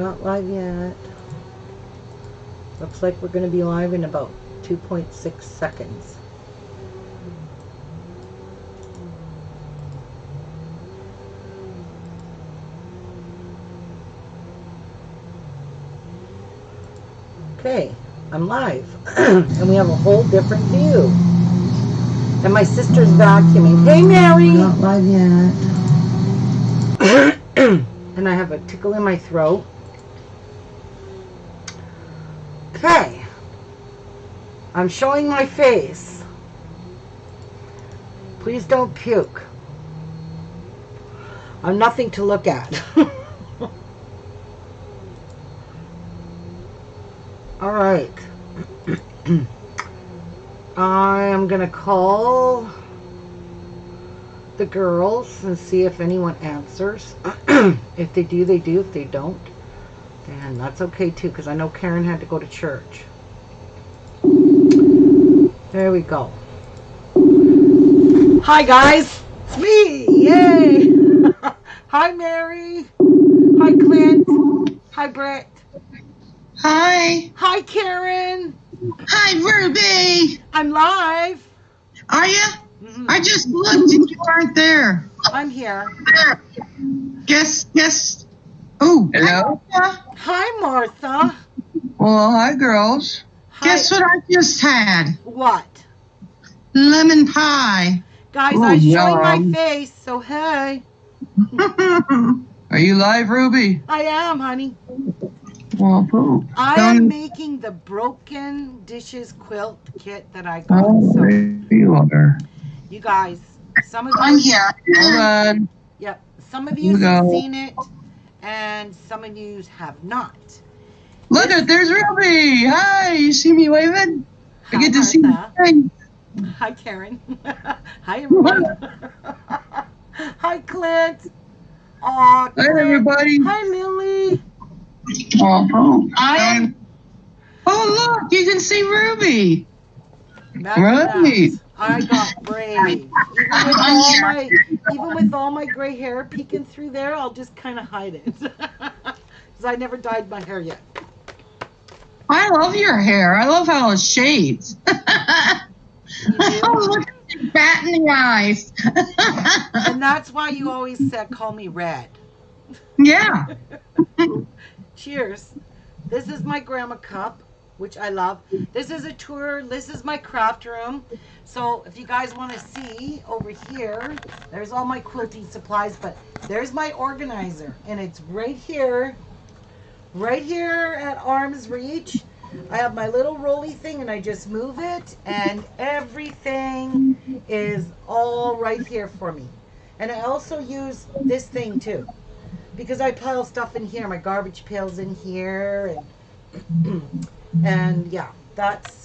not live yet. Looks like we're going to be live in about 2.6 seconds. Okay, I'm live. And we have a whole different view. And my sister's vacuuming. Hey, Mary! Not live yet. And I have a tickle in my throat. Okay. I'm showing my face. Please don't puke. I'm nothing to look at. All right. I am going to call the girls and see if anyone answers. If they do, they do. If they don't, then that's okay too, because I know Karen had to go to church. There we go. Hi, guys. It's me. Yay. Hi, Mary. Hi, Clint. Hi, Brett. Hi. Hi, Karen. Hi, Ruby. I'm live. Are you? Mm-hmm. I just looked and you weren't there. I'm here. Guess. Oh, hello. Hi, Martha. Well, hi, girls. Hi. Guess what I just had? What? Lemon pie. Guys, Ooh, I'm showing my yum. face, so hey. Are you live, Ruby? I am, honey. Well, I am making the broken dishes quilt kit that I got. Oh, So you are. you guys, some of you. I'm here. Hold on. Yep. Some of you have seen it, and some of you have not. Look at there's Ruby. Hi, you see me waving? Hi, I get to Martha. see you. Hi, Karen. Hi, everyone. Hi, Clint. Aw, Hi, Clint. everybody. Hi, Lily. Oh, look, you can see Ruby. Right. I got brave. Even with all my gray hair peeking through there, I'll just kind of hide it. Because I never dyed my hair yet. I love your hair. I love how it shades. You do? Oh, look at you, fat in the eyes. And that's why you always call me Red. Yeah. Cheers. This is my grandma cup, which I love. This is a tour. This is my craft room. So if you guys want to see over here, there's all my quilting supplies, but there's my organizer, and it's right here at arm's reach. I have my little rolly thing, and I just move it, and everything is all right here for me. And I also use this thing too, because I pile stuff in here. My garbage pail's in here, and yeah,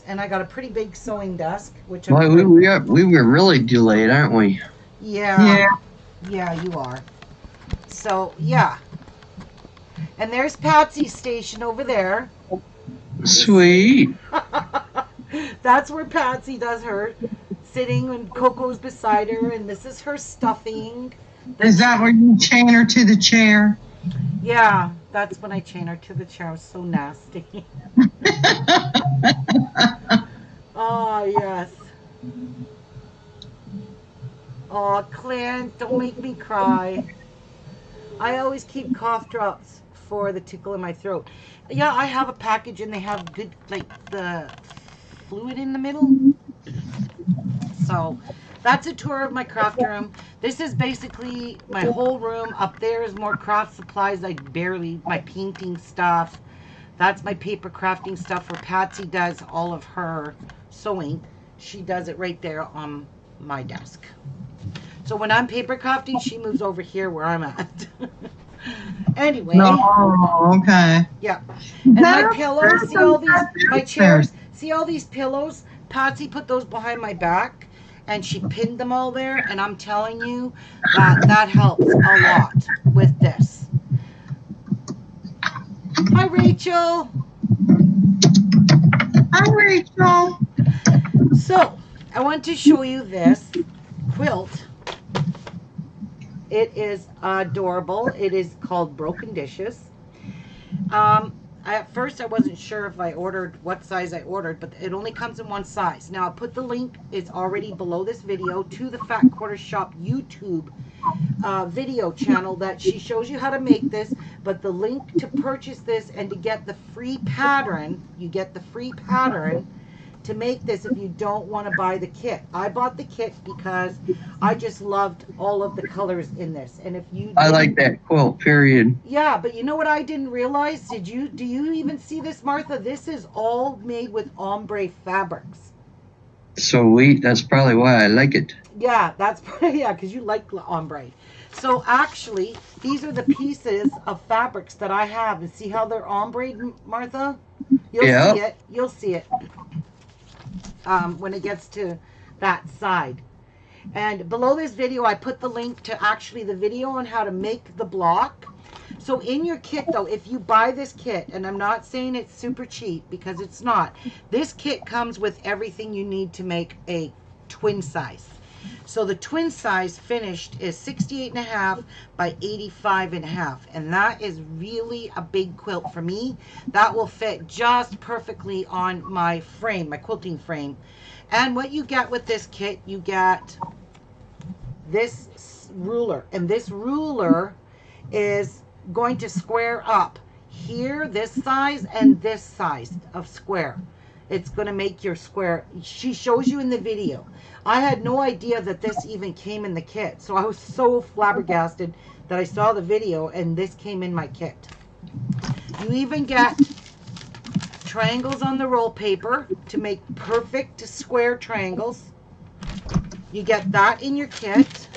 and I got a pretty big sewing desk, which Boy, we were really delayed, aren't we? Yeah, you are. So yeah, and there's Patsy's station over there. Sweet. That's where Patsy does her sitting, and Coco's beside her, and this is her stuffing. Is that where you chain her to the chair? Yeah, that's when I chain her to the chair. It was so nasty. Oh, yes. Oh, Clint, don't make me cry. I always keep cough drops for the tickle in my throat. Yeah, I have a package, and they have good, like, the fluid in the middle. So that's a tour of my craft room. This is basically my whole room. Up there is more craft supplies. My painting stuff. That's my paper crafting stuff where Patsy does all of her sewing. She does it right there on my desk. So when I'm paper crafting, she moves over here where I'm at. Anyway. Oh, okay. Yeah. And my pillows, my chairs, see all these pillows? Patsy put those behind my back, and she pinned them all there, and I'm telling you that helps a lot with this. Hi, Rachel. Hi, Rachel. So, I want to show you this quilt. It is adorable. It is called Broken Dishes. At first I wasn't sure if I ordered what size I ordered, but it only comes in one size. Now I'll put the link, it's already below this video, to the Fat Quarter Shop YouTube video channel that she shows you how to make this. But the link to purchase this and to get the free pattern, you get the free pattern to make this if you don't want to buy the kit. I bought the kit because I just loved all of the colors in this. And if you I like that quilt, period. yeah, but you know what I didn't realize? Do you even see this, Martha? This is all made with ombre fabrics. Sweet. That's probably why I like it. Yeah, that's yeah, because you like ombre. So actually, these are the pieces of fabrics that I have. And see how they're ombre, Martha? You'll see it. You'll see it when it gets to that side. And below this video, I put the link to actually the video on how to make the block. So in your kit, though, if you buy this kit, and I'm not saying it's super cheap because it's not, this kit comes with everything you need to make a twin size. So the twin size finished is 68.5 by 85.5, and that is really a big quilt for me. That will fit just perfectly on my frame, my quilting frame. And what you get with this kit, you get this ruler, and this ruler is going to square up here, this size and this size of square. It's going to make your square. She shows you in the video. I had no idea that this even came in the kit, so I was so flabbergasted that I saw the video and this came in my kit. You even get triangles on the roll paper to make perfect square triangles. You get that in your kit.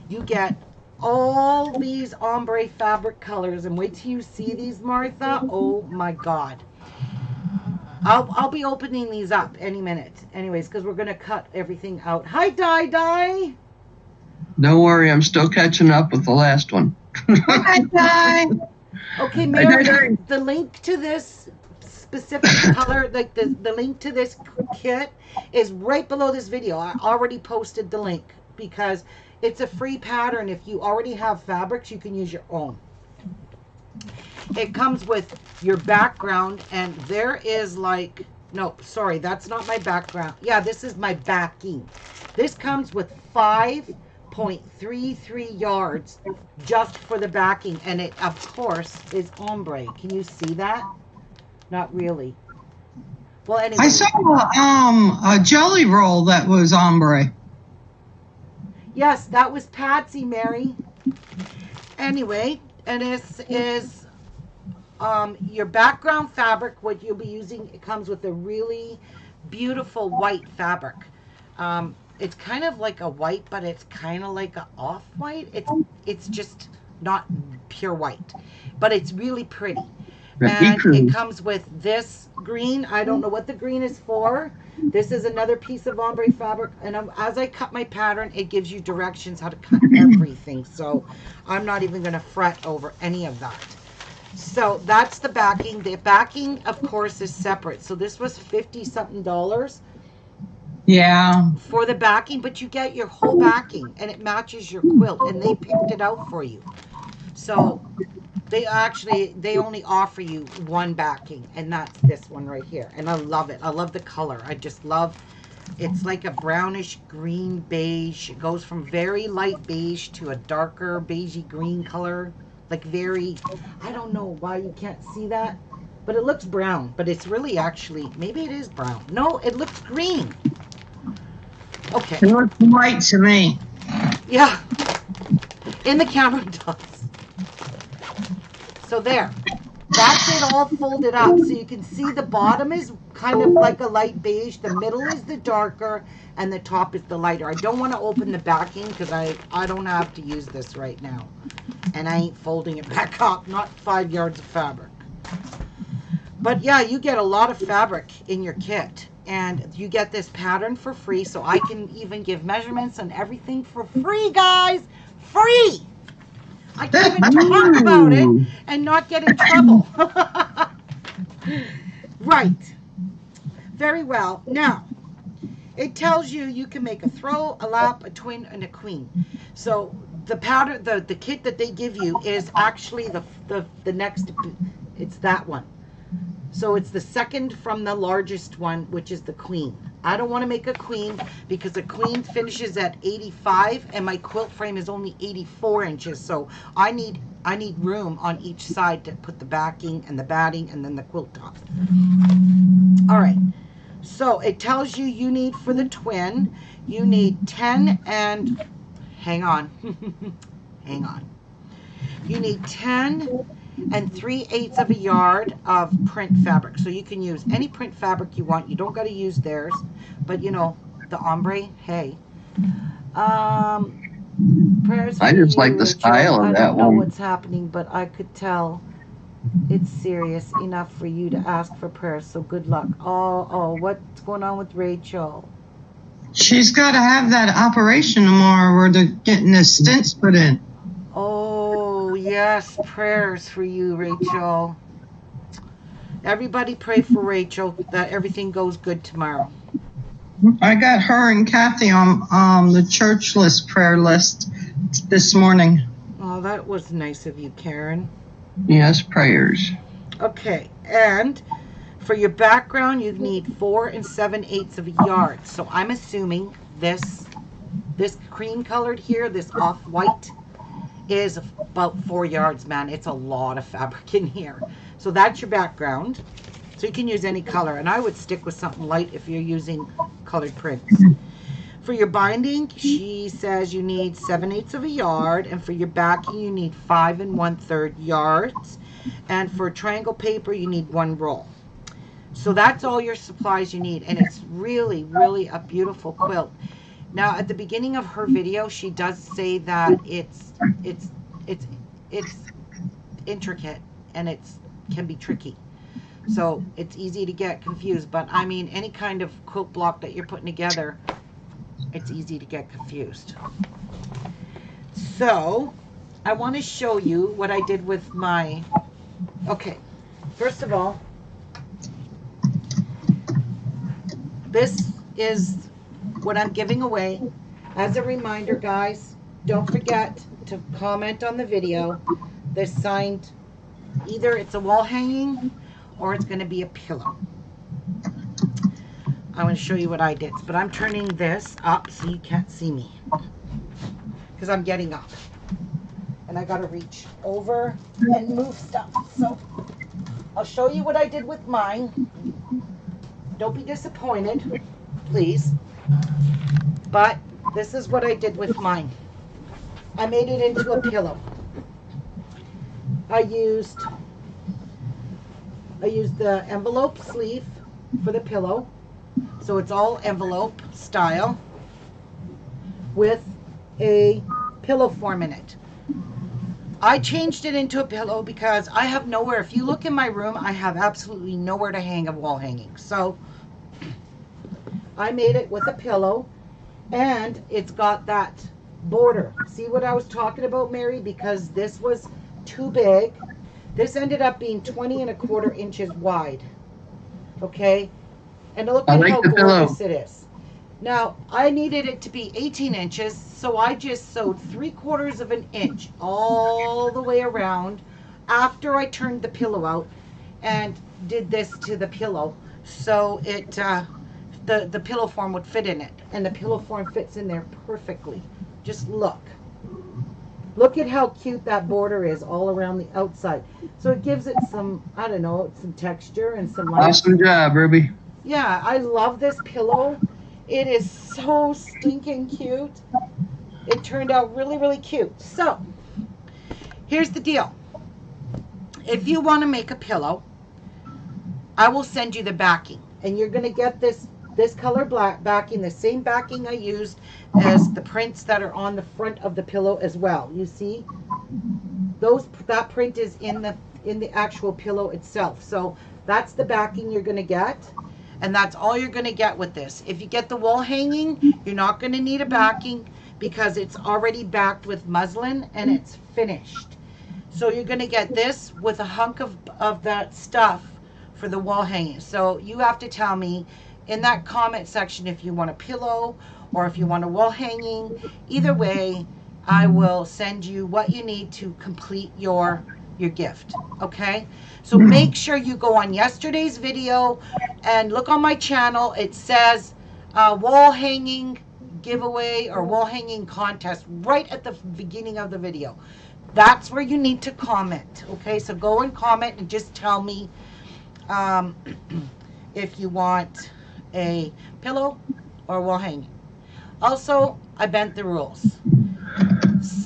You get all these ombre fabric colors, and wait till you see these, Martha. Oh my God. I'll be opening these up any minute anyways, because we're going to cut everything out. Hi, Di. Don't worry, I'm still catching up with the last one. Hi, Di. Okay, Mary, the link to this specific color, like the link to this kit is right below this video. I already posted the link because it's a free pattern. If you already have fabrics, you can use your own. It comes with your background, and there is like, no, sorry, that's not my background. Yeah, this is my backing. This comes with 5.33 yards just for the backing, and it, of course, is ombre. Can you see that? Not really. Well, anyway. I saw a jelly roll that was ombre. Yes, that was Patsy, Mary. Anyway, and this is your background fabric. What you'll be using, it comes with a really beautiful white fabric. It's kind of like a white, but it's kind of like a off-white. It's just not pure white, but it's really pretty. And it comes with this green. I don't know what the green is for. This is another piece of ombre fabric, and as I cut my pattern, it gives you directions how to cut everything. So I'm not even going to fret over any of that. So that's the backing. The backing, of course, is separate. So this was $50-something. Yeah. For the backing, but you get your whole backing, and it matches your quilt, and they picked it out for you. So they only offer you one backing, and that's this one right here. And I love it. I love the color. I just love, it's like a brownish green beige. It goes from very light beige to a darker beigey green color. Like very, I don't know why you can't see that, but it looks brown, but it's really actually, maybe it is brown. No, it looks green. Okay. It looks white to me. Yeah. In the camera it does. So there, that's it all folded up. So you can see the bottom is kind of like a light beige, the middle is the darker, and the top is the lighter. I don't want to open the backing because I don't have to use this right now. And I ain't folding it back up, not 5 yards of fabric. But yeah, you get a lot of fabric in your kit. And you get this pattern for free, so I can even give measurements and everything for free, guys. Free! I can even talk about it and not get in trouble. Right. Very well. Now, it tells you you can make a throw, a lap, a twin, and a queen. So the pattern, the kit that they give you is actually the next It's that one. So it's the second from the largest one, which is the queen. I don't want to make a queen because the queen finishes at 85 and my quilt frame is only 84 inches. So I need room on each side to put the backing and the batting and then the quilt top. All right. So it tells you need for the twin, you need 10 and hang on. Hang on. You need 10 and 3/8 of a yard of print fabric. So you can use any print fabric you want. You don't got to use theirs, but you know, the ombre, hey. Prayers for I just you, like the Rachel. style of I that don't know one. what's happening, but I could tell it's serious enough for you to ask for prayers. So good luck. Oh, what's going on with Rachel? She's got to have that operation tomorrow where they're getting the stents put in. Oh, yes, prayers for you, Rachel. Everybody pray for Rachel that everything goes good tomorrow. I got her and Kathy on the church list, prayer list this morning. Oh, that was nice of you, Karen. Yes, prayers. Okay, and for your background, you need 4 7/8 of a yard. So I'm assuming this cream colored here, this off-white, is about 4 yards, man. It's a lot of fabric in here. So that's your background. So you can use any color, and I would stick with something light if you're using colored prints. For your binding, she says you need 7/8 of a yard, and for your backing, you need 5 1/3 yards. And for triangle paper, you need 1 roll. So that's all your supplies you need, and it's really, really a beautiful quilt. Now, at the beginning of her video, she does say that it's intricate and it can be tricky. So it's easy to get confused, but I mean, any kind of quilt block that you're putting together, it's easy to get confused. So I want to show you what I did with my, okay, first of all, this is what I'm giving away. As a reminder, guys, don't forget to comment on the video. They're signed, either it's a wall hanging or it's going to be a pillow. I'm going to show you what I did, but I'm turning this up so you can't see me because I'm getting up and I got to reach over and move stuff. So I'll show you what I did with mine. Don't be disappointed, please. But this is what I did with mine. I made it into a pillow. I used the envelope sleeve for the pillow. So it's all envelope style with a pillow form in it. I changed it into a pillow because I have nowhere. If you look in my room, I have absolutely nowhere to hang a wall hanging. So I made it with a pillow, and it's got that border. See what I was talking about, Mary? Because this was too big. This ended up being 20 1/4 inches wide. Okay? And look I at like how the gorgeous pillow. it is. Now, I needed it to be 18 inches, so I just sewed 3/4 of an inch all the way around after I turned the pillow out and did this to the pillow. So it, the pillow form would fit in it. And the pillow form fits in there perfectly. Just look. Look at how cute that border is all around the outside. So it gives it some, I don't know, some texture and some light. Awesome job, Ruby. Yeah, I love this pillow. It is so stinking cute. It turned out really, really cute. So, here's the deal. If you want to make a pillow, I will send you the backing. And you're going to get this color black backing, the same backing I used as the prints that are on the front of the pillow as well. You see? That print is in the actual pillow itself. So, that's the backing you're going to get. And that's all you're going to get with this. If you get the wall hanging, you're not going to need a backing because it's already backed with muslin and it's finished. So you're going to get this with a hunk of that stuff for the wall hanging. So you have to tell me in that comment section if you want a pillow or if you want a wall hanging. Either way, I will send you what you need to complete your your gift. Okay? So make sure you go on yesterday's video and look on my channel. It says wall hanging giveaway or wall hanging contest right at the beginning of the video. That's where you need to comment. Okay? So go and comment and just tell me um, if you want a pillow or wall hanging. Also, I bent the rules.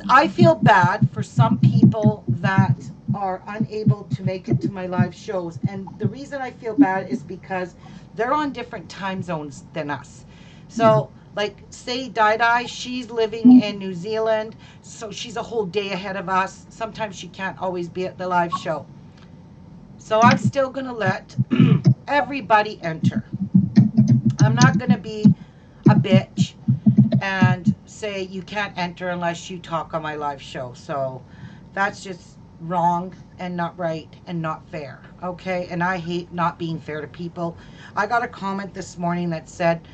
I feel bad for some people that are unable to make it to my live shows. And the reason I feel bad is because they're on different time zones than us. So, like, say Di, she's living in New Zealand, so she's a whole day ahead of us. Sometimes she can't always be at the live show. So I'm still going to let everybody enter. I'm not going to be a bitch and say you can't enter unless you talk on my live show. So that's just wrong and not right and not fair. Okay? And I hate not being fair to people. I got a comment this morning that said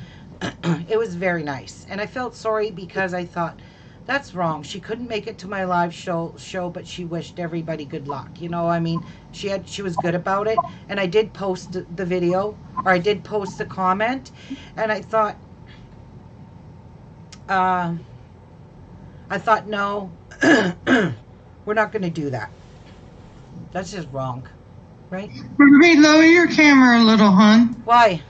it was very nice. And I felt sorry because I thought that's wrong. She couldn't make it to my live show, but she wished everybody good luck. You know, I mean, she was good about it. And I did post the video, or I did post the comment, and I thought no, we're not going to do that. That's just wrong, right? Ruby, lower your camera a little, hon. Why?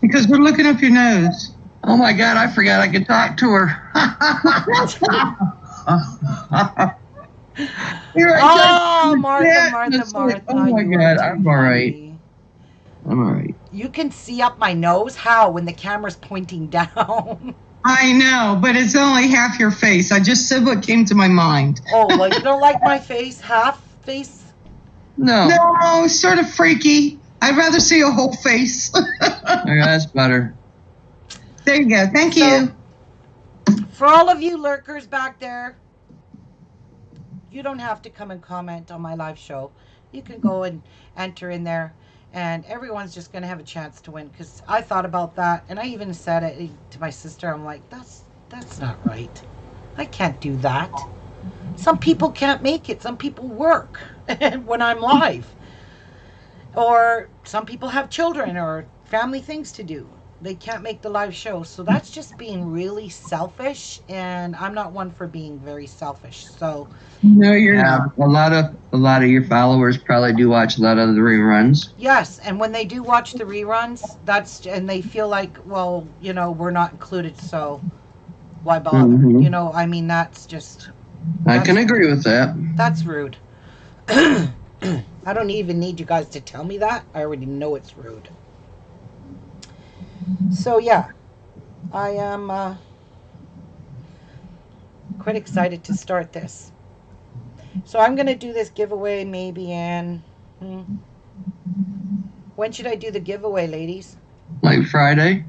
Because we're looking up your nose. Oh my God, I forgot I could talk to her. Oh, Martha. Oh my you are God, too I'm all right. funny. I'm all right. You can see up my nose? How? When the camera's pointing down. I know, but it's only half your face. I just said what came to my mind. Oh, well, you don't like my face? Half face? No. No, sort of freaky. I'd rather see a whole face. Okay, that's better. There you go. Thank you. For all of you lurkers back there, you don't have to come and comment on my live show. You can go and enter in there, and everyone's just going to have a chance to win. Because I thought about that, and I even said it to my sister. I'm like, that's not right. I can't do that. Some people can't make it. Some people work when I'm live. Or some people have children or family things to do. They can't make the live show. So that's just being really selfish, and I'm not one for being very selfish. So No, you're not. A lot of your followers probably do watch a lot of the reruns. yes, and when they do watch the reruns, and they feel like, well, you know, we're not included, so why bother? Mhm. You know, I mean, that's just I can agree with that. that's rude. I don't even need you guys to tell me that. I already know it's rude. So yeah, I am quite excited to start this. So I'm going to do this giveaway maybe in... When should I do the giveaway, ladies? Like Friday?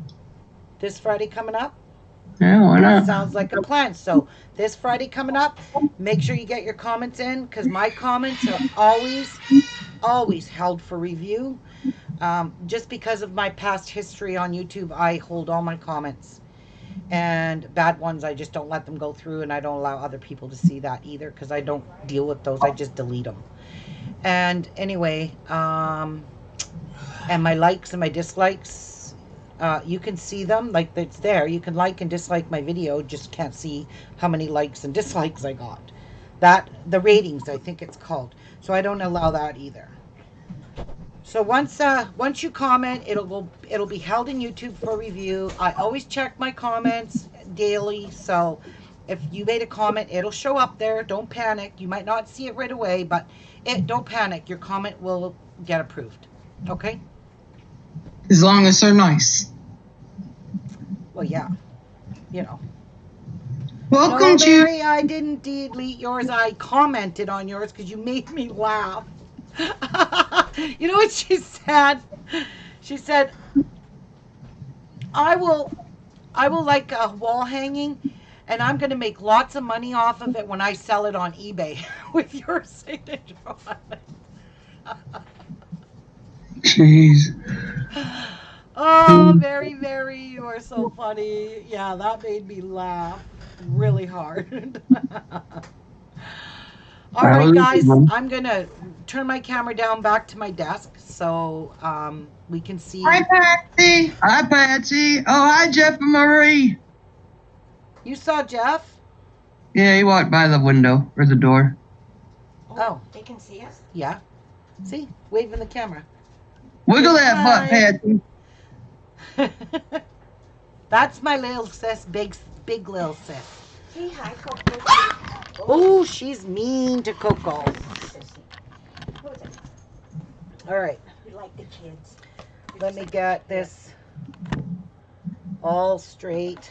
This Friday coming up? Yeah, why not? Sounds like a plan. So this Friday coming up, make sure you get your comments in, because my comments are always held for review. Just because of my past history on YouTube, I hold all my comments. And bad ones, I just don't let them go through, and I don't allow other people to see that either, because I don't deal with those. I just delete them. And anyway, and my likes and my dislikes, you can see them, like it's there. You can like and dislike my video, just can't see how many likes and dislikes I got. The ratings, I think it's called. So I don't allow that either. So once you comment, it'll be held in YouTube for review. I always check my comments daily, so if you made a comment, it'll show up there. Don't panic. You might not see it right away, but don't panic. Your comment will get approved. Okay? As long as they're nice. Well, yeah. You know. Welcome, No, to Mary, I didn't delete yours. I commented on yours because you made me laugh. You know what she said? She said, I will like a wall hanging, and I'm going to make lots of money off of it when I sell it on eBay with your signature on it. Jeez. Oh, very, very, you are so funny. Yeah, that made me laugh really hard. All right, guys, I'm gonna turn my camera down back to my desk so we can see. Hi, Patsy. Hi, Patsy. Oh, hi, Jeff and Marie. You saw Jeff? Yeah, he walked by the window or the door. Oh. They can see us? Yeah. See? Waving the camera. Wiggle Say that butt, hi. Patsy. That's my little sis, big little sis. Say hi, Coco. Oh, she's mean to Coco. Who is it? All right. We like the kids. Let me get this all straight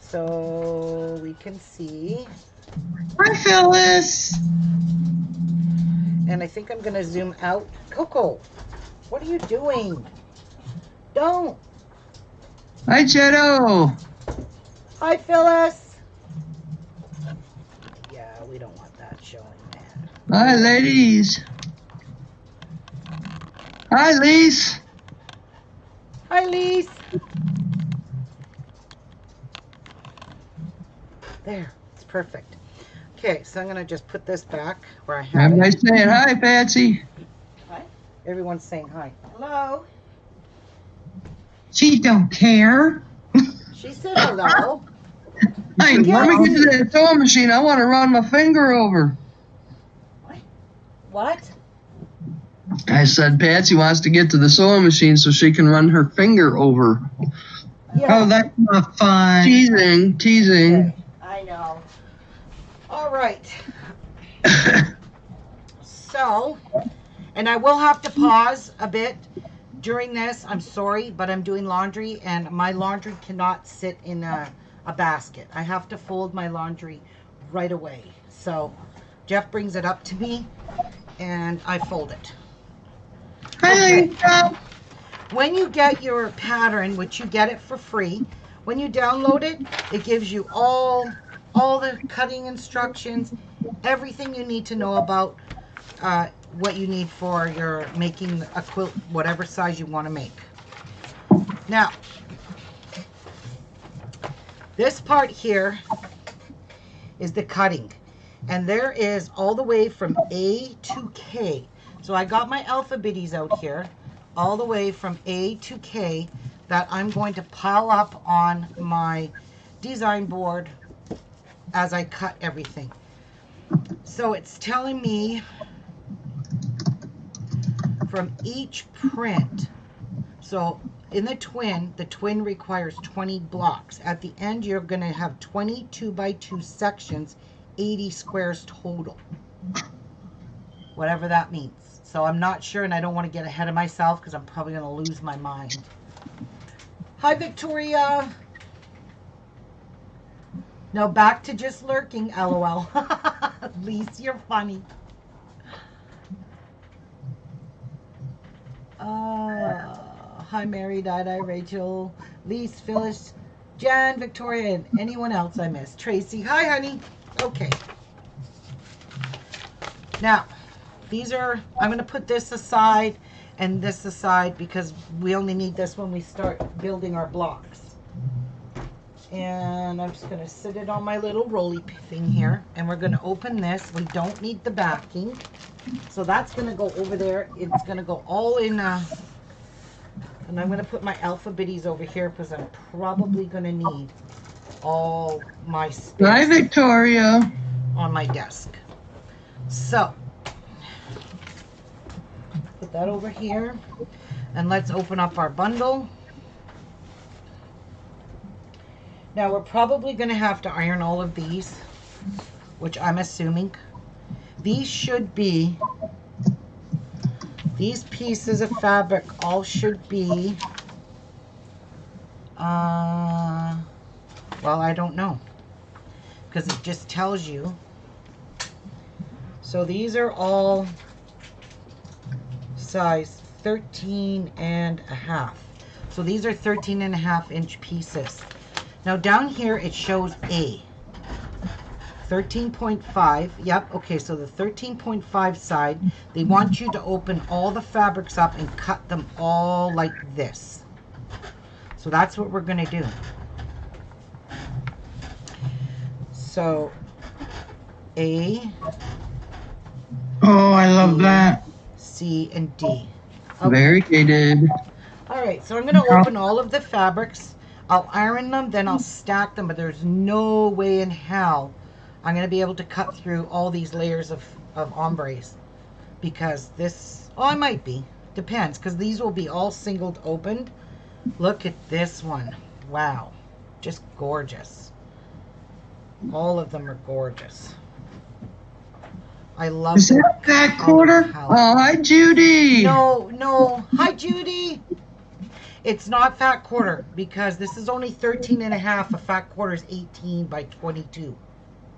so we can see. Hi, Phyllis. And I think I'm going to zoom out. Coco, what are you doing? Don't. Hi, Cheto. Hi, Phyllis. Yeah, we don't want that showing, man. Hi, ladies. Hi, Lise. Hi, Lise. There, it's perfect. Okay, so I'm going to just put this back where I have Everybody it. saying hi, Patsy. Everyone's saying hi. Hello. She don't care. She said hello. I Let know. me get to that sewing machine. I want to run my finger over. What? I said Patsy wants to get to the sewing machine so she can run her finger over. Yeah. Oh, that's not fun. Teasing, teasing. Okay. I know. All right. So, and I will have to pause a bit during this. I'm sorry, but I'm doing laundry, and my laundry cannot sit in a basket. I have to fold my laundry right away. So, Jeff brings it up to me, and I fold it. Hi, Okay. Lisa. When you get your pattern, which you get it for free, when you download it, it gives you all the cutting instructions, everything you need to know about what you need for your making a quilt, whatever size you want to make. Now, this part here is the cutting, and there is all the way from A to K. So I got my alphabetties out here, all the way from A to K, that I'm going to pile up on my design board as I cut everything. So it's telling me from each print. So in the twin requires 20 blocks. At the end, you're going to have 22 by 2 sections, 80 squares total. Whatever that means. So I'm not sure, and I don't want to get ahead of myself because I'm probably going to lose my mind. Hi, Victoria. Now back to just lurking, LOL. Lise, you're funny. Hi, Mary, Dada, Rachel, Lise, Phyllis, Jan, Victoria, and anyone else I missed. Tracy, hi, honey. Okay. Now, these are, I'm going to put this aside and this aside because we only need this when we start building our blocks. And I'm just going to sit it on my little rolly thing here. And we're going to open this. We don't need the backing. So that's going to go over there. It's going to go all in, and I'm going to put my alphabetties over here because I'm probably going to need all my space. Hi, Victoria. On my desk. So, put that over here. And let's open up our bundle. Now we're probably going to have to iron all of these, which I'm assuming. These should be, these pieces of fabric all should be, well, I don't know, because it just tells you. So these are all size 13.5. So these are 13.5-inch pieces. Now down here it shows A. 13.5. Yep, okay, so the 13.5 side, they want you to open all the fabrics up and cut them all like this. So that's what we're going to do. So A, Oh, I love that. C, and D. Okay. Variegated. All right, so I'm going to open all of the fabrics. I'll iron them, then I'll stack them, but there's no way in hell I'm going to be able to cut through all these layers of ombres. Because this, oh, I might be. Depends, because these will be all singled opened. Look at this one. Wow. Just gorgeous. All of them are gorgeous. I love Is the that fat color quarter? palette. Oh, hi, Judy. No, no. Hi, Judy. It's not fat quarter because this is only 13 and a half. A fat quarter is 18 by 22.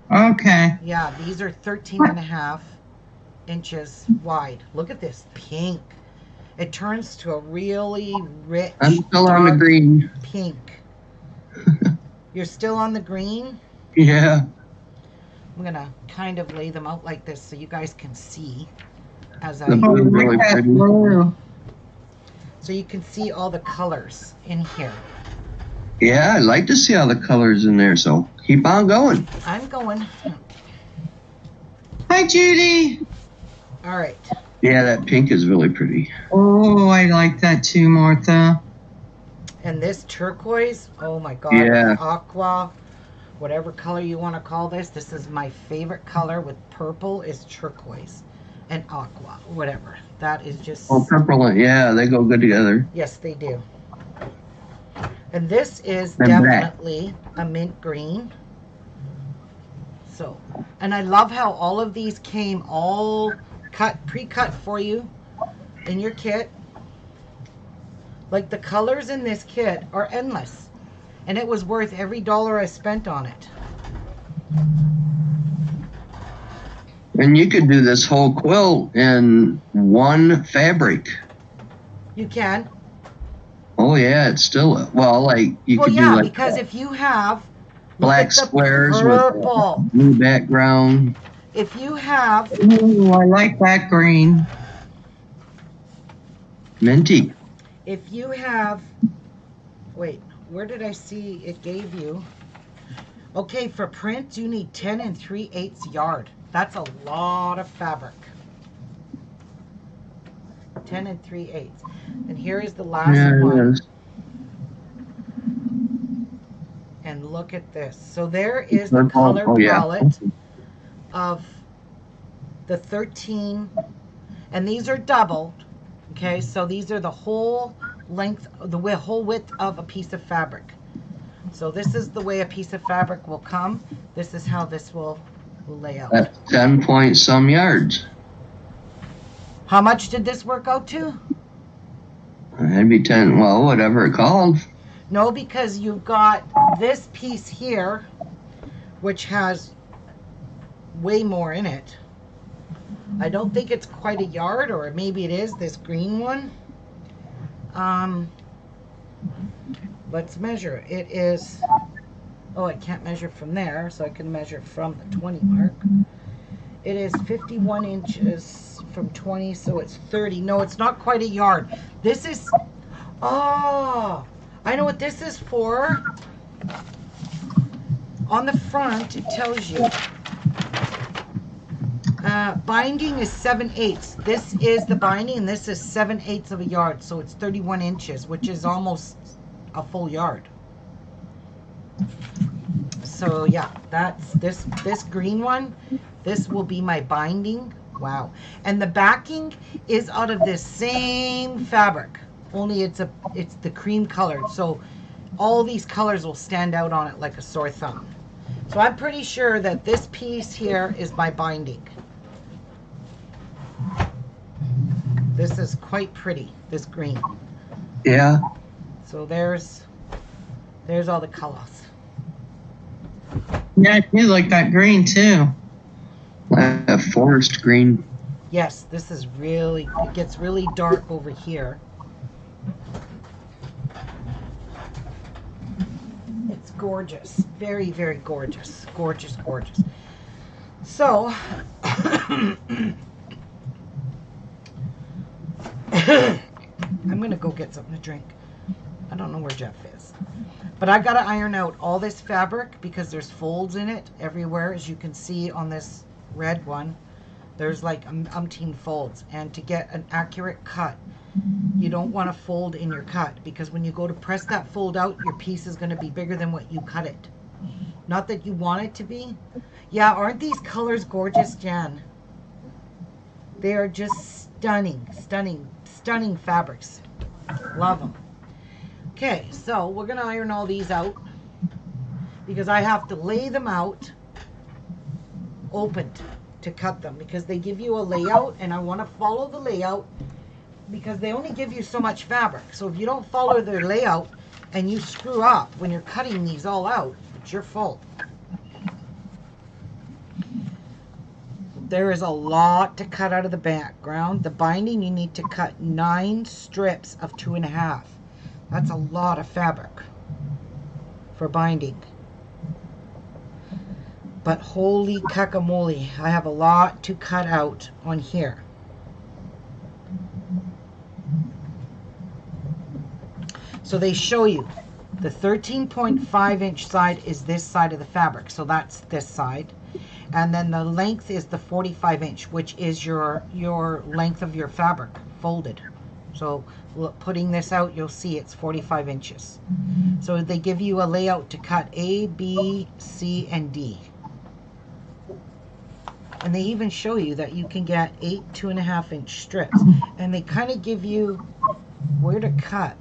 Okay. Yeah, these are 13 and a half inches wide. Look at this pink. It turns to a really rich, I'm still on the dark green. pink. You're still on the green? Yeah. I'm going to kind of lay them out like this so you guys can see as The I... blue Look really at that pretty. blue. So you can see all the colors in here. Yeah, I'd like to see all the colors in there, so keep on going. I'm going. Hi, Judy. All right. Yeah, that pink is really pretty. Oh, I like that too, Martha. And this turquoise, oh my God, Yeah. aqua, whatever color you want to call this. This is my favorite color with purple is turquoise and aqua, whatever. That is just, Oh, purple and yeah, they go good together. yes, they do. And this is And black. definitely a mint green. So, and I love how all of these came all pre-cut for you in your kit. Like the colors in this kit are endless. And it was worth every dollar I spent on it. And you could do this whole quilt in one fabric. You can. Oh yeah, it's still well like you Well, could yeah, do like because if you have black look at the squares purple. with blue background. If you have Ooh, I like that green. Minty. if you have wait, where did I see it gave you? Okay, for print you need 10 3/8 yard. That's a lot of fabric. 10 3/8. And here is the last Yeah, it one. is. And look at this. So there is the Purple. color Oh, yeah. palette of the 13, and these are doubled. Okay, so these are the whole length, the whole width of a piece of fabric. So this is the way a piece of fabric will come. This is how this will lay out. That's 10 point some yards. How much did this work out to? That'd be 10. Well, whatever it called. No, because you've got this piece here, which has way more in it. I don't think it's quite a yard, or maybe it is, this green one. Let's measure. It is, oh, I can't measure from there, so I can measure from the 20 mark. It is 51 inches from 20, so it's 30. No, it's not quite a yard. This is, oh, I know what this is for. On the front, it tells you. Binding is 7/8. This is the binding, and this is 7/8 of a yard, so it's 31 inches, which is almost a full yard. So yeah, that's this green one. This will be my binding. Wow. And the backing is out of this same fabric, only it's the cream colored. So all these colors will stand out on it like a sore thumb. So I'm pretty sure that this piece here is my binding. This is quite pretty, this green. Yeah. So there's all the colors. Yeah, I do like that green too. That forest green. Yes, this is really, it gets really dark over here. It's gorgeous. Very, very gorgeous. Gorgeous, gorgeous. So, I'm going to go get something to drink. I don't know where Jeff is. But I've got to iron out all this fabric because there's folds in it everywhere, as you can see on this red one, there's like umpteen folds. And to get an accurate cut, you don't want to fold in your cut, because when you go to press that fold out, your piece is going to be bigger than what you cut it. Not that you want it to be. Yeah, aren't these colors gorgeous, Jan? They are just stunning, stunning, stunning fabrics. Love them. Okay, so we're going to iron all these out, because I have to lay them out opened to cut them, because they give you a layout, and I want to follow the layout, because they only give you so much fabric. So if you don't follow their layout and you screw up when you're cutting these all out, it's your fault. There is a lot to cut out of the background. The binding, you need to cut 9 strips of 2.5. That's a lot of fabric for binding. But holy guacamole, I have a lot to cut out on here. So they show you the 13.5 inch side is this side of the fabric. So that's this side. And then the length is the 45 inch, which is your length of your fabric folded. So putting this out, you'll see it's 45 inches. So they give you a layout to cut A, B, C, and D. And they even show you that you can get 8 2.5 inch strips. And they kind of give you where to cut.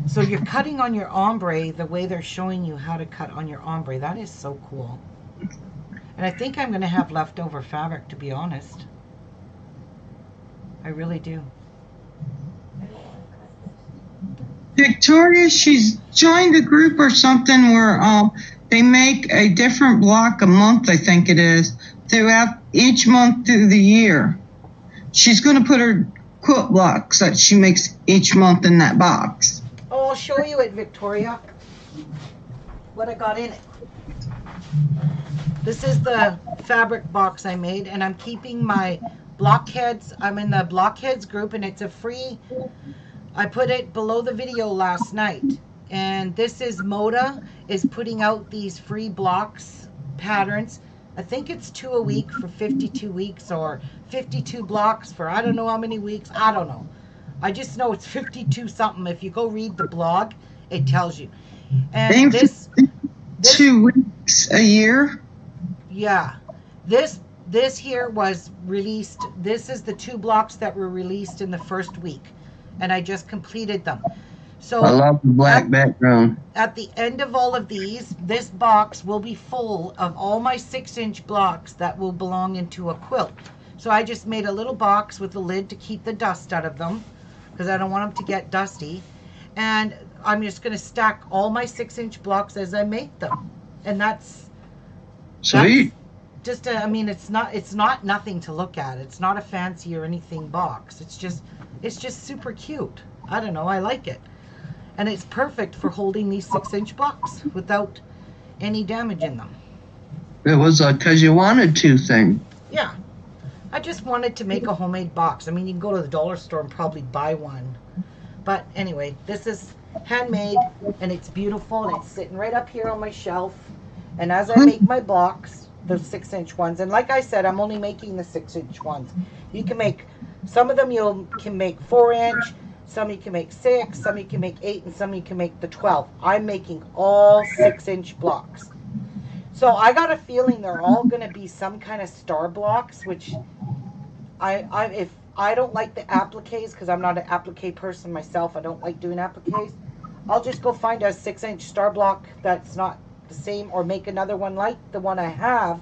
So you're cutting on your ombre the way they're showing you how to cut on your ombre. That is so cool. And I think I'm going to have leftover fabric, to be honest. I really do. Victoria, she's joined a group or something where they make a different block a month, I think it is, throughout each month through the year. She's going to put her quilt blocks that she makes each month in that box. Oh, I'll show you it, Victoria. What I got in it. This is the fabric box I made, and I'm keeping my blockheads. I'm in the blockheads group, and it's a free. I put it below the video last night. And this is Moda is putting out these free blocks patterns. I think it's 2 a week for 52 weeks, or 52 blocks for I don't know how many weeks. I don't know. I just know it's 52 something. If you go read the blog, it tells you. And this 2 weeks a year. Yeah, this here was released. This is the 2 blocks that were released in the first week, and I just completed them. So I love the black background. At the end of all of these, this box will be full of all my 6-inch blocks that will belong into a quilt. So I just made a little box with a lid to keep the dust out of them, because I don't want them to get dusty. And I'm just going to stack all my 6-inch blocks as I make them, and that's Sweet. Just I mean, it's not nothing to look at. It's not a fancy or anything box. It's just super cute. I don't know. I like it, and it's perfect for holding these 6-inch blocks without any damage in them. It was a 'cause you wanted to thing. Yeah, I just wanted to make a homemade box. I mean, you can go to the dollar store and probably buy one, but anyway, this is handmade, and it's beautiful, and it's sitting right up here on my shelf. And as I make my blocks, the 6-inch ones, and like I said, I'm only making the 6-inch ones. You can make, some of them you can make 4-inch, some you can make 6, some you can make 8, and some you can make the 12. I'm making all 6-inch blocks. So I got a feeling they're all going to be some kind of star blocks, which if I don't like the appliques, because I'm not an applique person myself, I don't like doing appliques. I'll just go find a 6-inch star block that's not the same, or make another one like the one I have,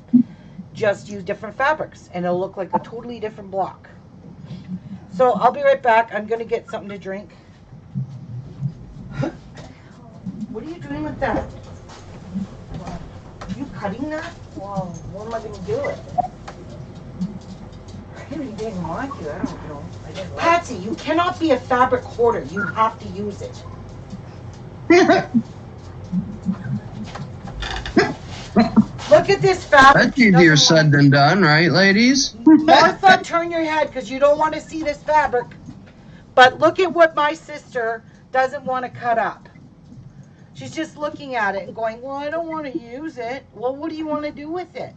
just use different fabrics, and it'll look like a totally different block. So I'll be right back. I'm gonna get something to drink. What are you doing with that? Are you cutting that? Well, what am I gonna do with it? I really didn't want to. I don't know. I didn't like Patsy, you cannot be a fabric hoarder. You have to use it. Look at this fabric. That's easier said than done, right, ladies? Martha, turn your head, because you don't want to see this fabric. But look at what my sister doesn't want to cut up. She's just looking at it and going, well, I don't want to use it. Well, what do you want to do with it?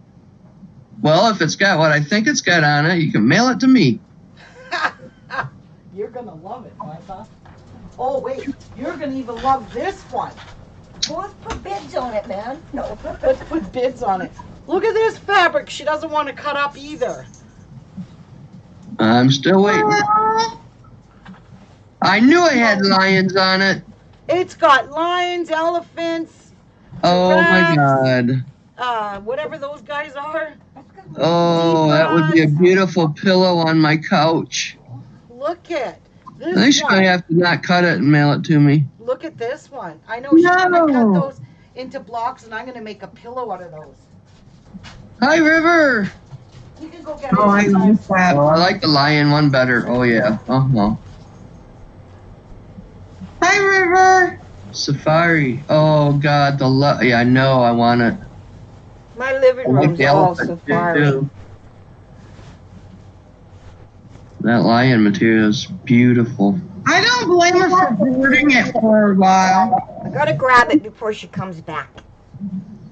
Well, if it's got what I think it's got on it, you can mail it to me. You're gonna love it, Martha. Oh wait, you're gonna even love this one. Let's put bids on it, man. No. Let's put bids on it. Look at this fabric. She doesn't want to cut up either. I'm still waiting. I knew I had lions on it. It's got lions, elephants, Oh my giraffes, God. whatever those guys are. Oh, that would be a beautiful pillow on my couch. Look at I this think she's one. going to have to not cut it and mail it to me. Look at this one. I know she's gonna cut No. those into blocks, and I'm gonna make a pillow out of those. Hi, River. You can go get Oh, I it. love that. Oh, I like the lion one better. Oh, yeah. Uh-huh. Hi, River. Safari. Oh, God. Yeah, I know. I want it. My living I like room's the all elephant safari. too. That lion material is beautiful. I don't blame her for hoarding it for a while. I gotta grab it before she comes back.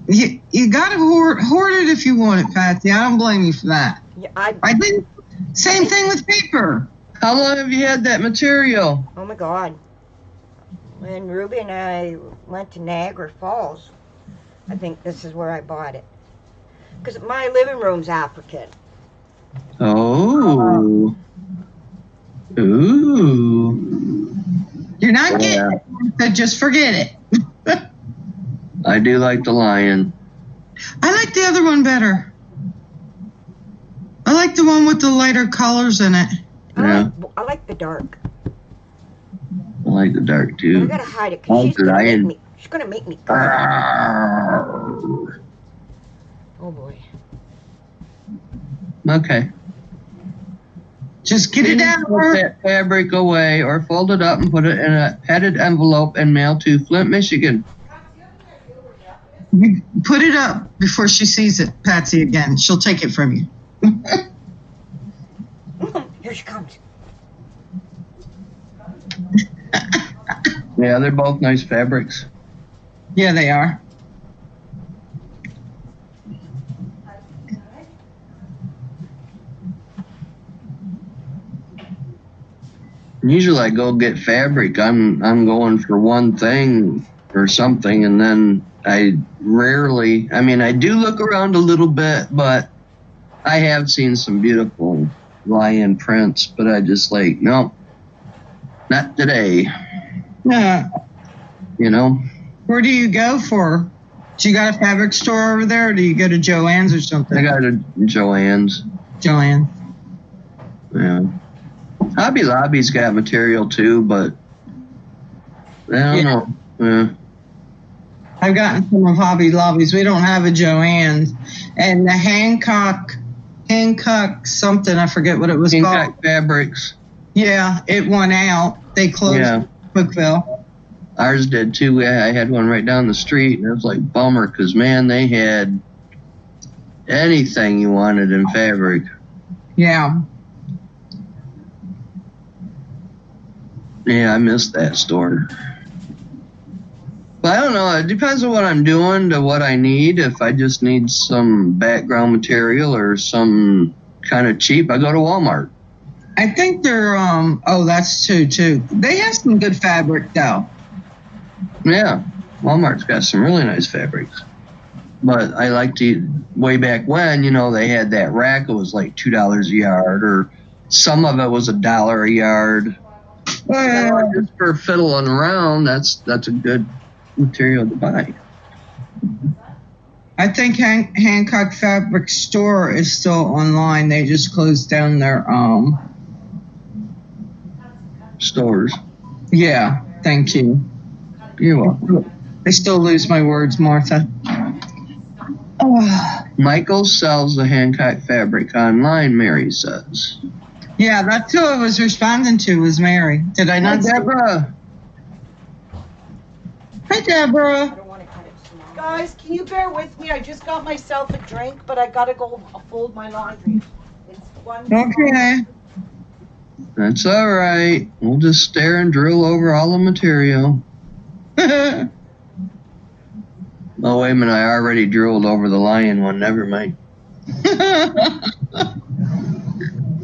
You gotta hoard it if you want it, Patsy. I don't blame you for that. Yeah, I did same thing with paper. How long have you had that material? oh my God. When Ruby and I went to Niagara Falls, I think this is where I bought it. Because my living room's African. Oh. Ooh. You're not Yeah. getting it, so just forget it. I do like the lion. I like the other one better. I like the one with the lighter colors in it. Yeah. I like the dark. I like the dark But I too. gotta hide it Oh, because she's gonna make lion. me. She's gonna make me. Arrgh. Oh boy. Okay. Just get it out of Put her. that fabric away or fold it up and put it in a padded envelope and mail to Flint, Michigan. You put it up before she sees it, Patsy, again. She'll take it from you. Here she comes. Yeah, they're both nice fabrics. Yeah, they are. Usually I go get fabric. I'm going for one thing or something, and then I rarely. I mean, I do look around a little bit, but I have seen some beautiful lion prints. But I just like no, not today. Yeah. You know, Where do you go for? Do you got a fabric store over there, or do you go to Joann's or something? I got a Joann's. Joanne. Yeah, Hobby Lobby's got material too, but I don't know. Yeah. I've gotten some of Hobby Lobby's. We don't have a Joann's. And the Hancock something, I forget what it was called. Hancock Fabrics. Yeah, it went out. They closed Yeah. Cookville. Ours did too. I had one right down the street, and it was like bummer because man, they had anything you wanted in fabric. Yeah. Yeah, I missed that store. But I don't know. It depends on what I'm doing to what I need. If I just need some background material or some kind of cheap, I go to Walmart. I think they're that's too. They have some good fabric though. Yeah, Walmart's got some really nice fabrics. But I like to, way back when, they had that rack. It was like $2 a yard, or some of it was $1 a yard. Just for fiddling around, that's a good material to buy. I think Hancock Fabric Store is still online. They just closed down their Stores. Yeah, thank you. You're welcome. I still lose my words, Martha. Oh. Michael sells the Hancock fabric online, Mary says. Yeah, that's who I was responding to was Mary. Did I not? Deborah. Hi, Deborah. I don't want to cut it small. Guys, can you bear with me? I just got myself a drink, but I gotta go fold my laundry. It's one. Okay. That's all right. We'll just stare and drill over all the material. Oh, wait a minute. I already drilled over the lion one. Never mind.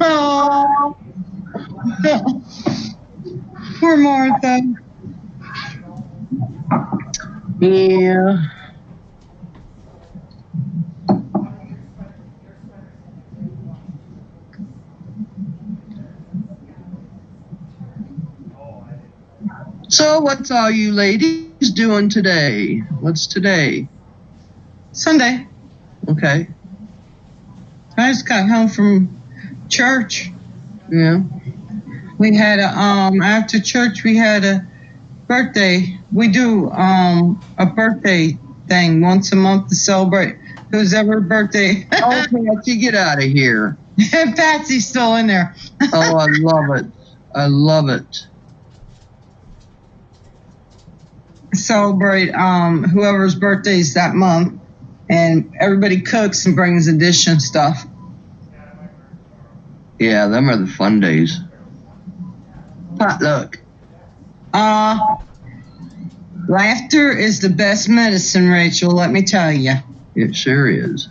Oh, poor Martha. Yeah. So, what's all you ladies doing today? What's today? Sunday. Okay. I just got home from church. Yeah. We had a after church we had a birthday. We do a birthday thing once a month to celebrate whose ever birthday. Oh, Patsy, get out of here. Patsy's still in there. Oh, I love it. I love it. Celebrate whoever's birthday's that month, and everybody cooks and brings addition stuff. Yeah, them are the fun days. Potluck. Laughter is the best medicine, Rachel, let me tell you. It sure is.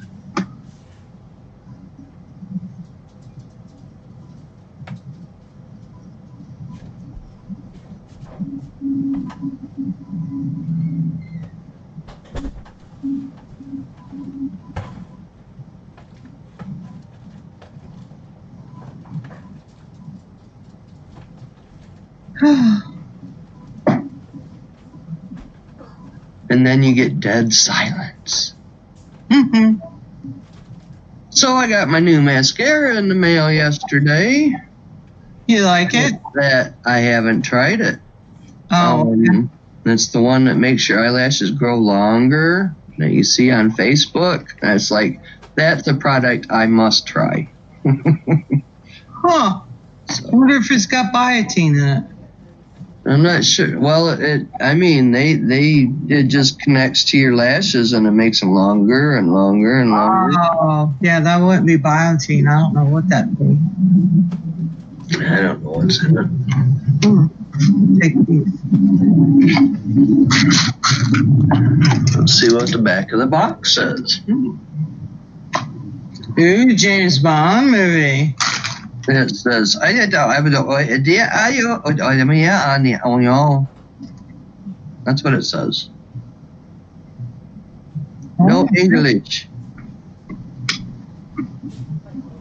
And then you get dead silence. Mm-hmm. So I got my new mascara in the mail yesterday. You like it? That I haven't tried it. Oh, It's the one that makes your eyelashes grow longer that you see on Facebook. And it's like, that's a product I must try. huh. I wonder if it's got biotin in it. I'm not sure. Well, it just connects to your lashes and it makes them longer and longer and longer. Oh, yeah, that wouldn't be biotin. I don't know what that'd be. I don't know what's in it. Take these. Let's see what the back of the box says. Ooh, James Bond movie. It says, that's what it says. No English.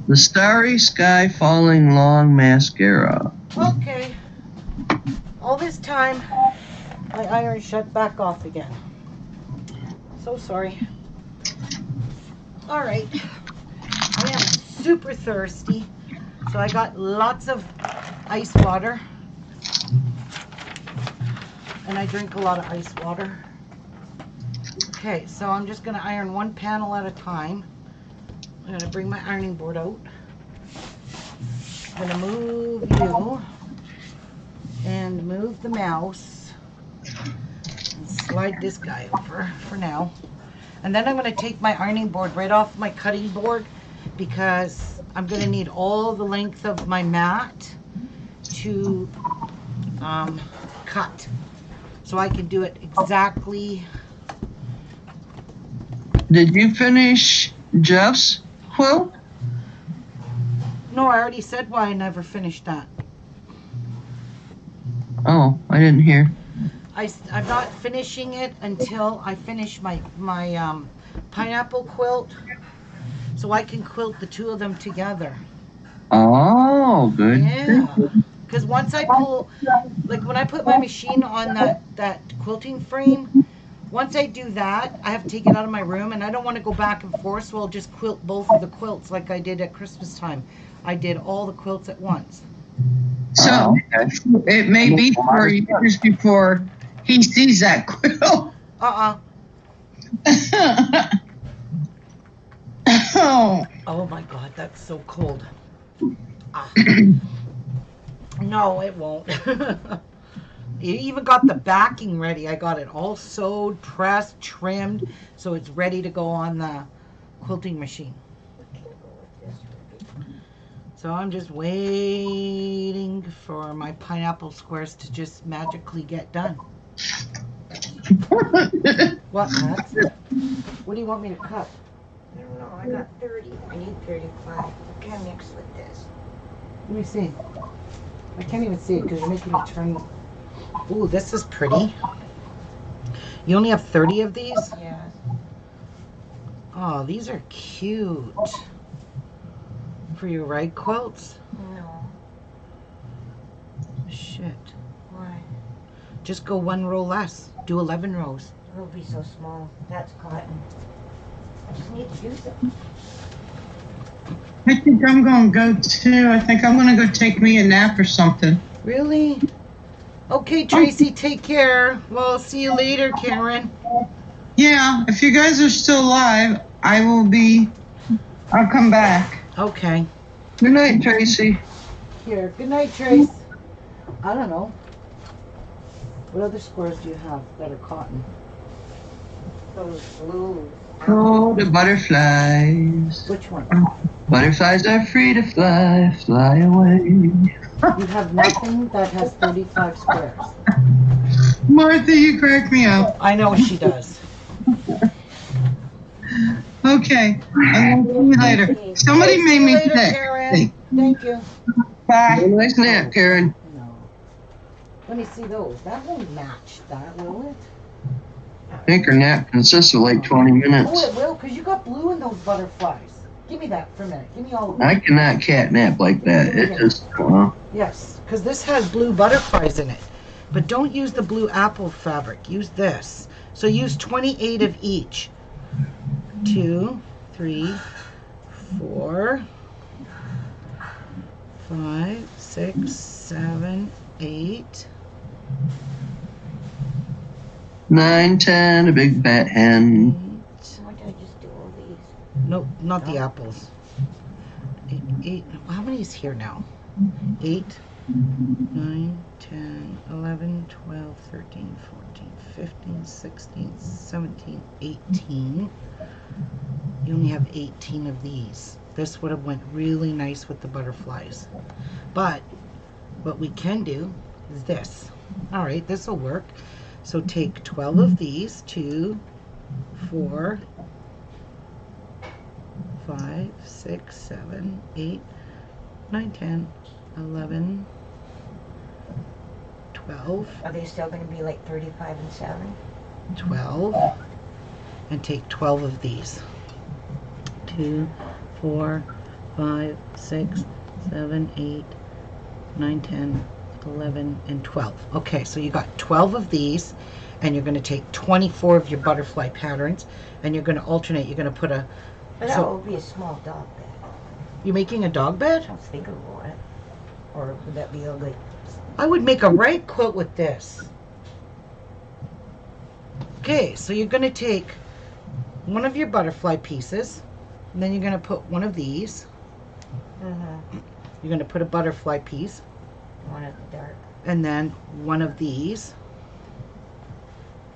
The Starry Sky Falling Long Mascara. Okay. All this time, my iron shut back off again. So sorry. All right. I am super thirsty, so I got lots of ice water. And I drink a lot of ice water. Okay, so I'm just gonna iron one panel at a time. I'm gonna bring my ironing board out. I'm gonna move you and move the mouse and slide this guy over for now. And then I'm gonna take my ironing board right off my cutting board because I'm gonna need all the length of my mat to cut. So I can do it exactly. Did you finish Jeff's quilt? No, I already said why I never finished that. Oh, I didn't hear. I'm not finishing it until I finish my pineapple quilt, so I can quilt the two of them together. Oh, good. Yeah, because once I pull, like when I put my machine on that quilting frame, once I do that, I have to take it out of my room, and I don't want to go back and forth, so I'll just quilt both of the quilts like I did at Christmas time. I did all the quilts at once. So okay. it may be 4 years before he sees that quilt. Oh my God, that's so cold. No, it won't. You even got the backing ready. I got it all sewed, pressed, trimmed, so it's ready to go on the quilting machine. So I'm just waiting for my pineapple squares to just magically get done. What, Matt? What do you want me to cut? I don't know. I got 30. I need 35. Can't mix with this. Let me see. I can't even see it because you're making me turn. Ooh, this is pretty. You only have 30 of these? Yes. Oh, these are cute. For your rag quilts? No. Shit. Why? Just go one row less. Do 11 rows. It'll be so small. That's cotton. I just need to use it. I think I'm going to go too. I think I'm going to go take me a nap or something. Really? Okay, Tracy, take care. Well, see you later, Karen. Yeah, if you guys are still alive, I'll come back. Okay. Good night, Tracy. Here. Good night, Trace. I don't know. What other squares do you have that are cotton? Those blue. Oh, the butterflies. Which one? Butterflies are free to fly, fly away. You have nothing that has 35 squares. Martha, you crack me up. I know she does. Okay, I'll see you later. Somebody Okay, made see you me later, sick. Karen. Thank you. Bye. Nice nap, Karen. No. Let me see those. That won't match that, will it? I think her nap consists of like 20 Oh, minutes. it will, because you got blue in those butterflies. Give me that for a minute. Give me all of them. I cannot cat nap like that. It just, Yes, because this has blue butterflies in it. But don't use the blue apple fabric. Use this. So use 28 of each. 2, 3, 4, 5, 6, 7, 8. 9, 10, a big fat hen. Why did I just do all these? Nope, not the apples. 8. How many is here now? 8, 9, 10, 11, 12, 13, 14, 15, 16, 17, 18. You only have 18 of these. This would have went really nice with the butterflies. But what we can do is this. All right, this will work. So take 12 of these, 2, 4, 5, 6, 7, 8, 9, 10, 11, 12, Are they still going to be like 35 and 7? 12, and take 12 of these. 2, 4, 5, 6, 7, 8, 9, 10, 11, and 12. Okay, so you got 12 of these, and you're going to take 24 of your butterfly patterns, and you're going to alternate. You're going to put a... But that would be a small dog bed. You're making a dog bed? I was thinking about it. Or would that be ugly? I would make a rag quilt with this. Okay, so you're going to take one of your butterfly pieces, and then you're going to put one of these. Mm-hmm. You're going to put a butterfly piece, One of the dark. and then one of these,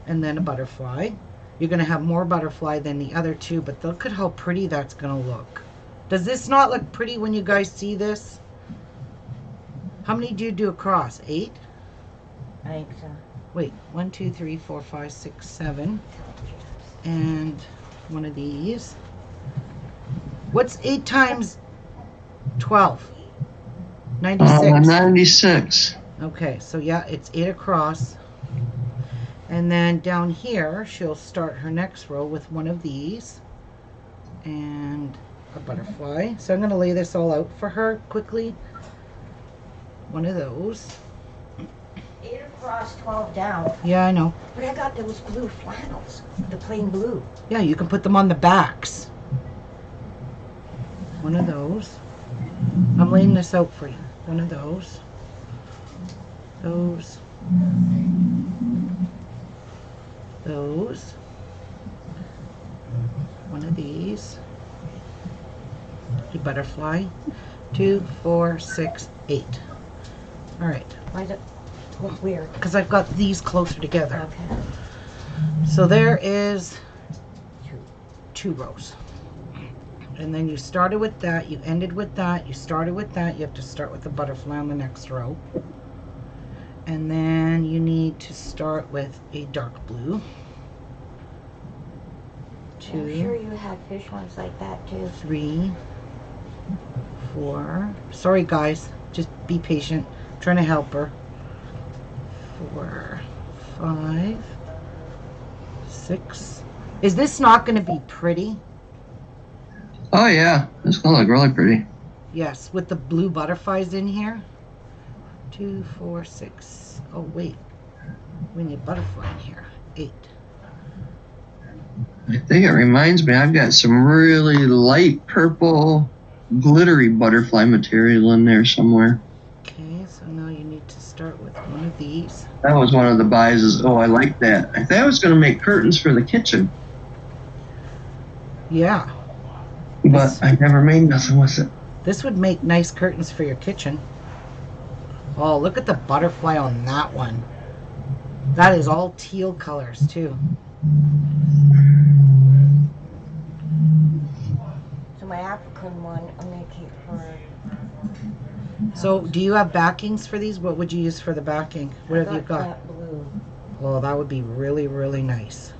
and then a butterfly. You're going to have more butterfly than the other two, but look at how pretty that's going to look. Does this not look pretty when you guys see this? How many do you do across? 8? I think so. Wait, 1, 2, 3, 4, 5, 6, 7. And one of these. What's 8 times 12? 96. 96. Okay, so yeah, it's 8 across. And then down here, she'll start her next row with one of these. And a butterfly. So I'm going to lay this all out for her quickly. One of those. 8 across, 12 down. Yeah, I know. But I got those blue flannels. The plain blue. Yeah, you can put them on the backs. One of those. I'm laying this out for you. One of those. Those. Those. One of these. A butterfly. 2, 4, 6, 8. All right. Why does it look weird? Because I've got these closer together. Okay. So there is 2 rows. And then you started with that, you ended with that, you started with that. You have to start with the butterfly on the next row. And then you need to start with a dark blue. I'm sure 2, you had fish ones like that too. 3, 4. Sorry, guys. Just be patient. I'm trying to help her. 4, 5, 6. Is this not going to be pretty? Oh yeah, it's gonna look really pretty. Yes, with the blue butterflies in here. 2, 4, 6. Oh, wait. We need butterfly in here. 8. I think it reminds me, I've got some really light purple glittery butterfly material in there somewhere. Okay, so now you need to start with one of these. That was one of the buys. Oh, I like that. I thought I was going to make curtains for the kitchen, Yeah, but I never made nothing with it. this would make nice curtains for your kitchen. Oh, look at the butterfly on that one. That is all teal colors too. So my African one, I'm gonna keep her. So, do you have backings for these? What would you use for the backing? What have you got? That blue. Oh, that would be really, really nice.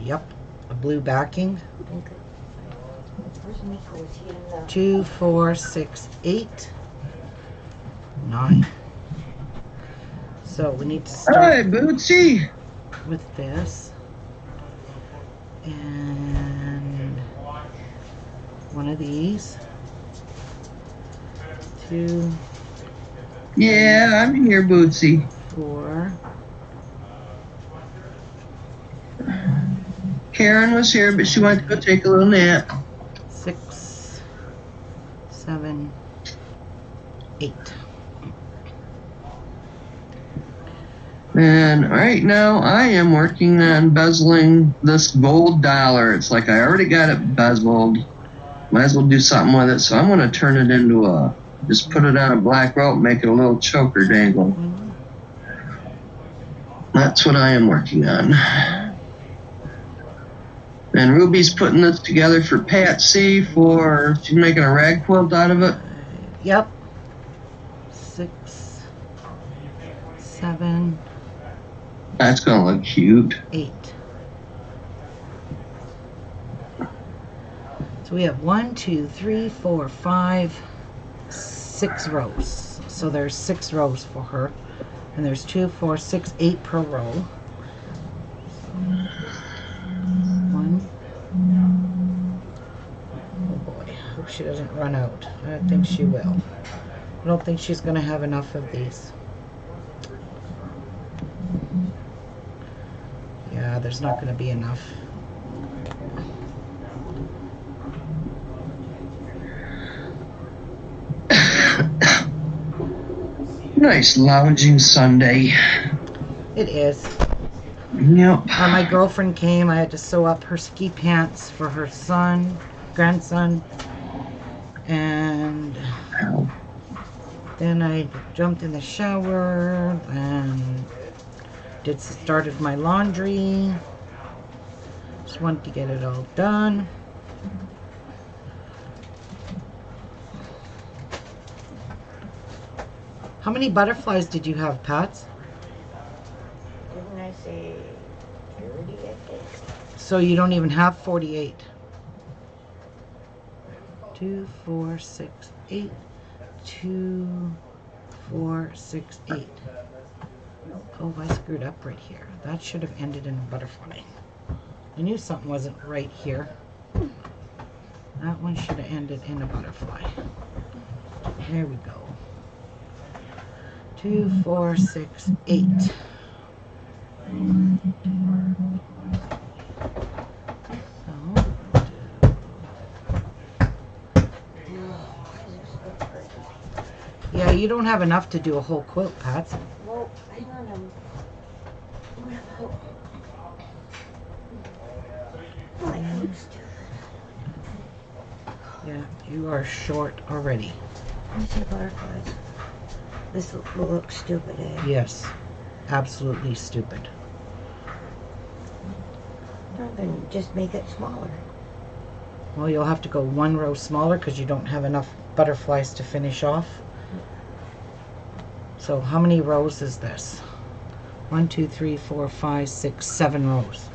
Yep, a blue backing. Where's Nico? Is he in the? 2, 4, 6, 8, 9. So we need to start Hi, Bootsy. with this. And one of these. 2, Yeah, I'm here, Bootsy. 4. Karen was here, but she went to go take a little nap. 6, 7, 8. And right now I am working on bezeling this gold dollar. It's like I already got it bezeled. Might as well do something with it. So I'm going to turn it into just put it on a black rope, make it a little choker dangle. That's what I am working on. And Ruby's putting this together for Patsy she's making a rag quilt out of it. Yep. 6, 7, That's going to look cute. 8. So we have 1, 2, 3, 4, 5, 6 rows. So there's 6 rows for her. And there's 2, 4, 6, 8 per row. 1. Oh boy, hope she doesn't run out. I don't think she will. I don't think she's going to have enough of these. Yeah, there's not going to be enough. Nice lounging Sunday. It is. Yep. When my girlfriend came, I had to sew up her ski pants for her grandson. And then I jumped in the shower and started my laundry. Just wanted to get it all done. How many butterflies did you have, Pats? Didn't I say 30? I think. So you don't even have 48. 2, 4, 6, 8. 2, 4, 6, 8. Oh, I screwed up right here. That should have ended in a butterfly. I knew something wasn't right here. That one should have ended in a butterfly. There we go. 2, 4, 6, 8. Yeah, you don't have enough to do a whole quilt, Pat. Well, hang on. I used to. Yeah, you are short already. Let me see butterflies. This will look stupid, eh? Yes, absolutely stupid. No, then just make it smaller. Well, you'll have to go 1 row smaller because you don't have enough butterflies to finish off. So how many rows is this? 1, 2, 3, 4, 5, 6, 7 rows.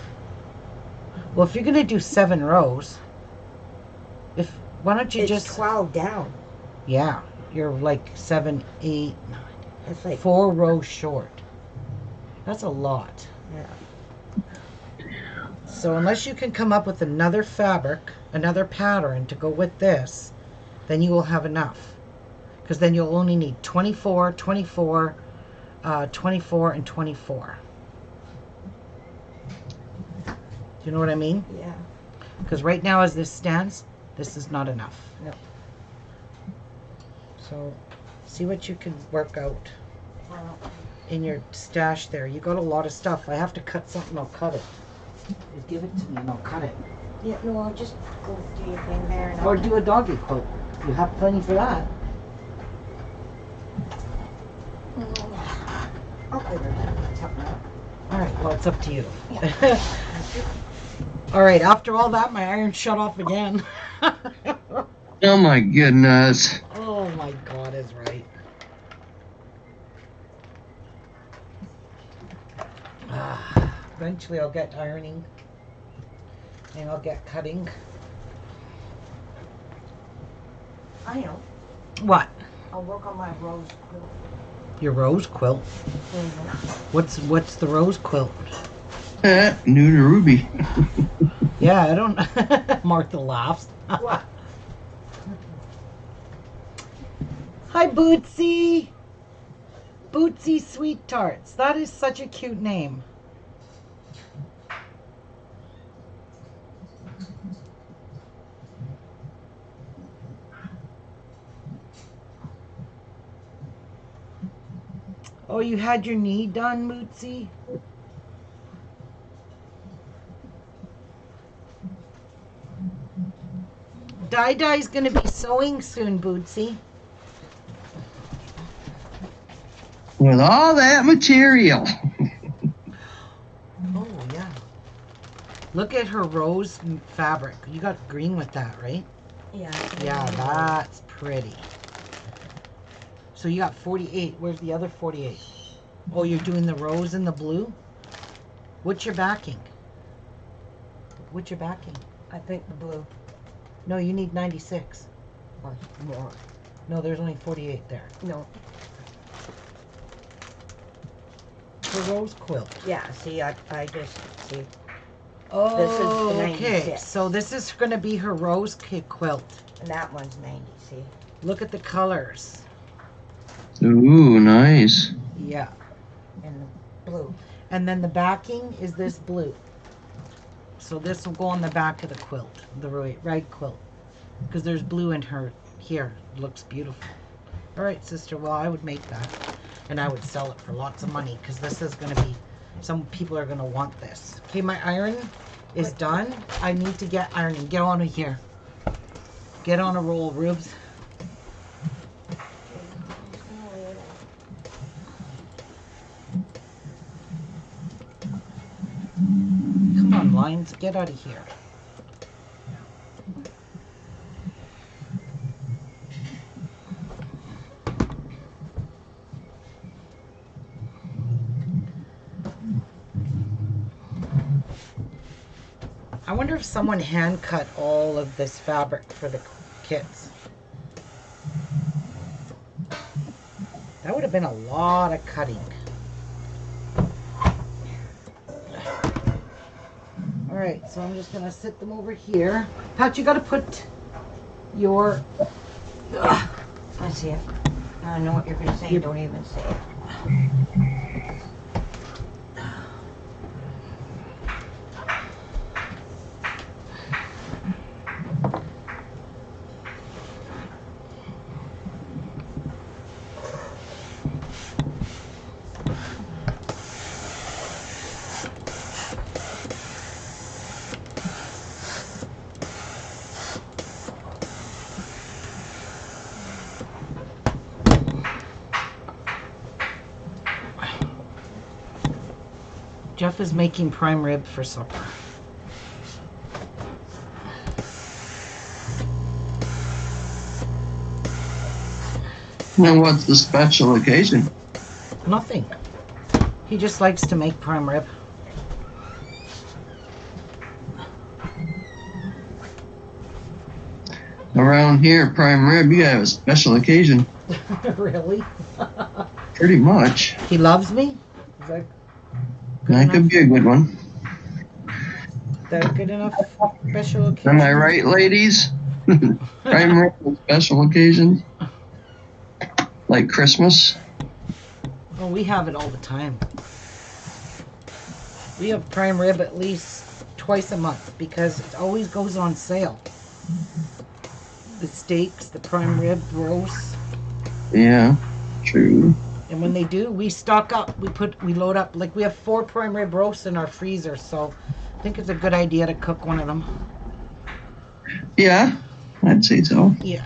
Well, if you're gonna do 7 rows, why don't you It's just 12 down. Yeah, you're like 7, 8, 9, It's like 4 rows short. That's a lot. Yeah. So unless you can come up with another fabric, another pattern to go with this, then you will have enough. Because then you'll only need 24, 24, 24, and 24. Do you know what I mean? Yeah. Because right now as this stands, this is not enough. No. So see what you can work out Well, in your stash there. You got a lot of stuff. I have to cut something, I'll cut it. Just give it to me and I'll cut it. yeah, no, I'll just go do your thing there and Or do a doggy quilt. You have plenty for that. I'll figure something out. Alright, well it's up to you. Alright, after all that my iron shut off again. Oh my goodness. Oh my God is right. Eventually I'll get ironing and I'll get cutting. I know. What? I'll work on my rose quilt. Your rose quilt? What's the rose quilt? New to Ruby. Yeah, I don't. Martha laughs. What? Hi, Bootsy. Bootsy Sweet Tarts. That is such a cute name. Oh, you had your knee done, Bootsy? Dai's gonna be sewing soon, Bootsy. With all that material. Oh, yeah. Look at her rose fabric. You got green with that, right? Yeah. Yeah, that's pretty. So you got 48. Where's the other 48? Oh, you're doing the rose and the blue? What's your backing? What's your backing? I think the blue No, you need 96. or more. No, there's only 48 there. No. The rose quilt. Yeah, see, I just, see. Oh, This is the okay. 96. So this is going to be her rose quilt. And that one's 90, see. Look at the colors. Ooh, nice. Yeah. And the blue. And then the backing is this blue. So this will go on the back of the quilt, the right quilt. Because there's blue in her here. It looks beautiful. All right, sister. Well, I would make that. And I would sell it for lots of money. Because this is going to be, some people are going to want this. Okay, my iron is done. I need to get ironing. Get on here. Get on a roll, Rubes. Come on, lines. Get out of here. I wonder if someone hand cut all of this fabric for the kits. That would have been a lot of cutting. All right, so I'm just gonna sit them over here. Pat, you gotta put your. I see it. I know what you're going to say. Don't even say it. Jeff is making prime rib for supper. Now, what's the special occasion? Nothing. He just likes to make prime rib. Around here, prime rib, you gotta have a special occasion. Really? Pretty much. He loves me? Is that That could be a good one. Is that a good enough special occasion? Am I right, ladies? Prime rib on special occasions? Like Christmas? Oh, we have it all the time. We have prime rib at least twice a month because it always goes on sale. The steaks, the prime rib roast. Yeah, true. And when they do, we stock up. We load up. Like we have 4 prime rib roasts in our freezer, so I think it's a good idea to cook one of them. Yeah, I'd say so. Yeah.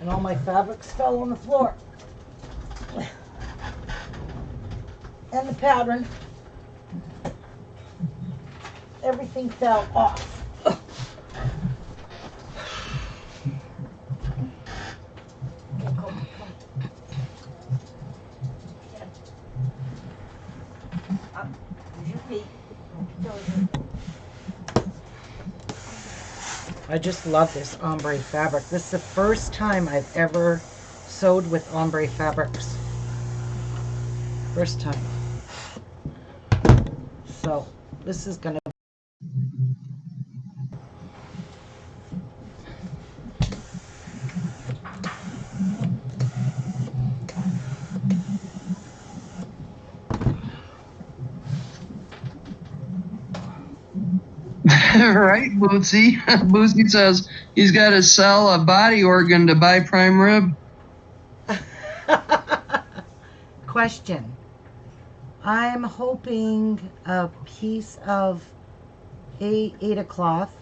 And all my fabrics fell on the floor. And the pattern. Everything fell off. I just love this ombre fabric. This is the first time I've ever sewed with ombre fabrics. First time. So this is gonna Right, Bootsy? Bootsy says he's got to sell a body organ to buy prime rib. Question. I'm hoping a piece of Aida cloth.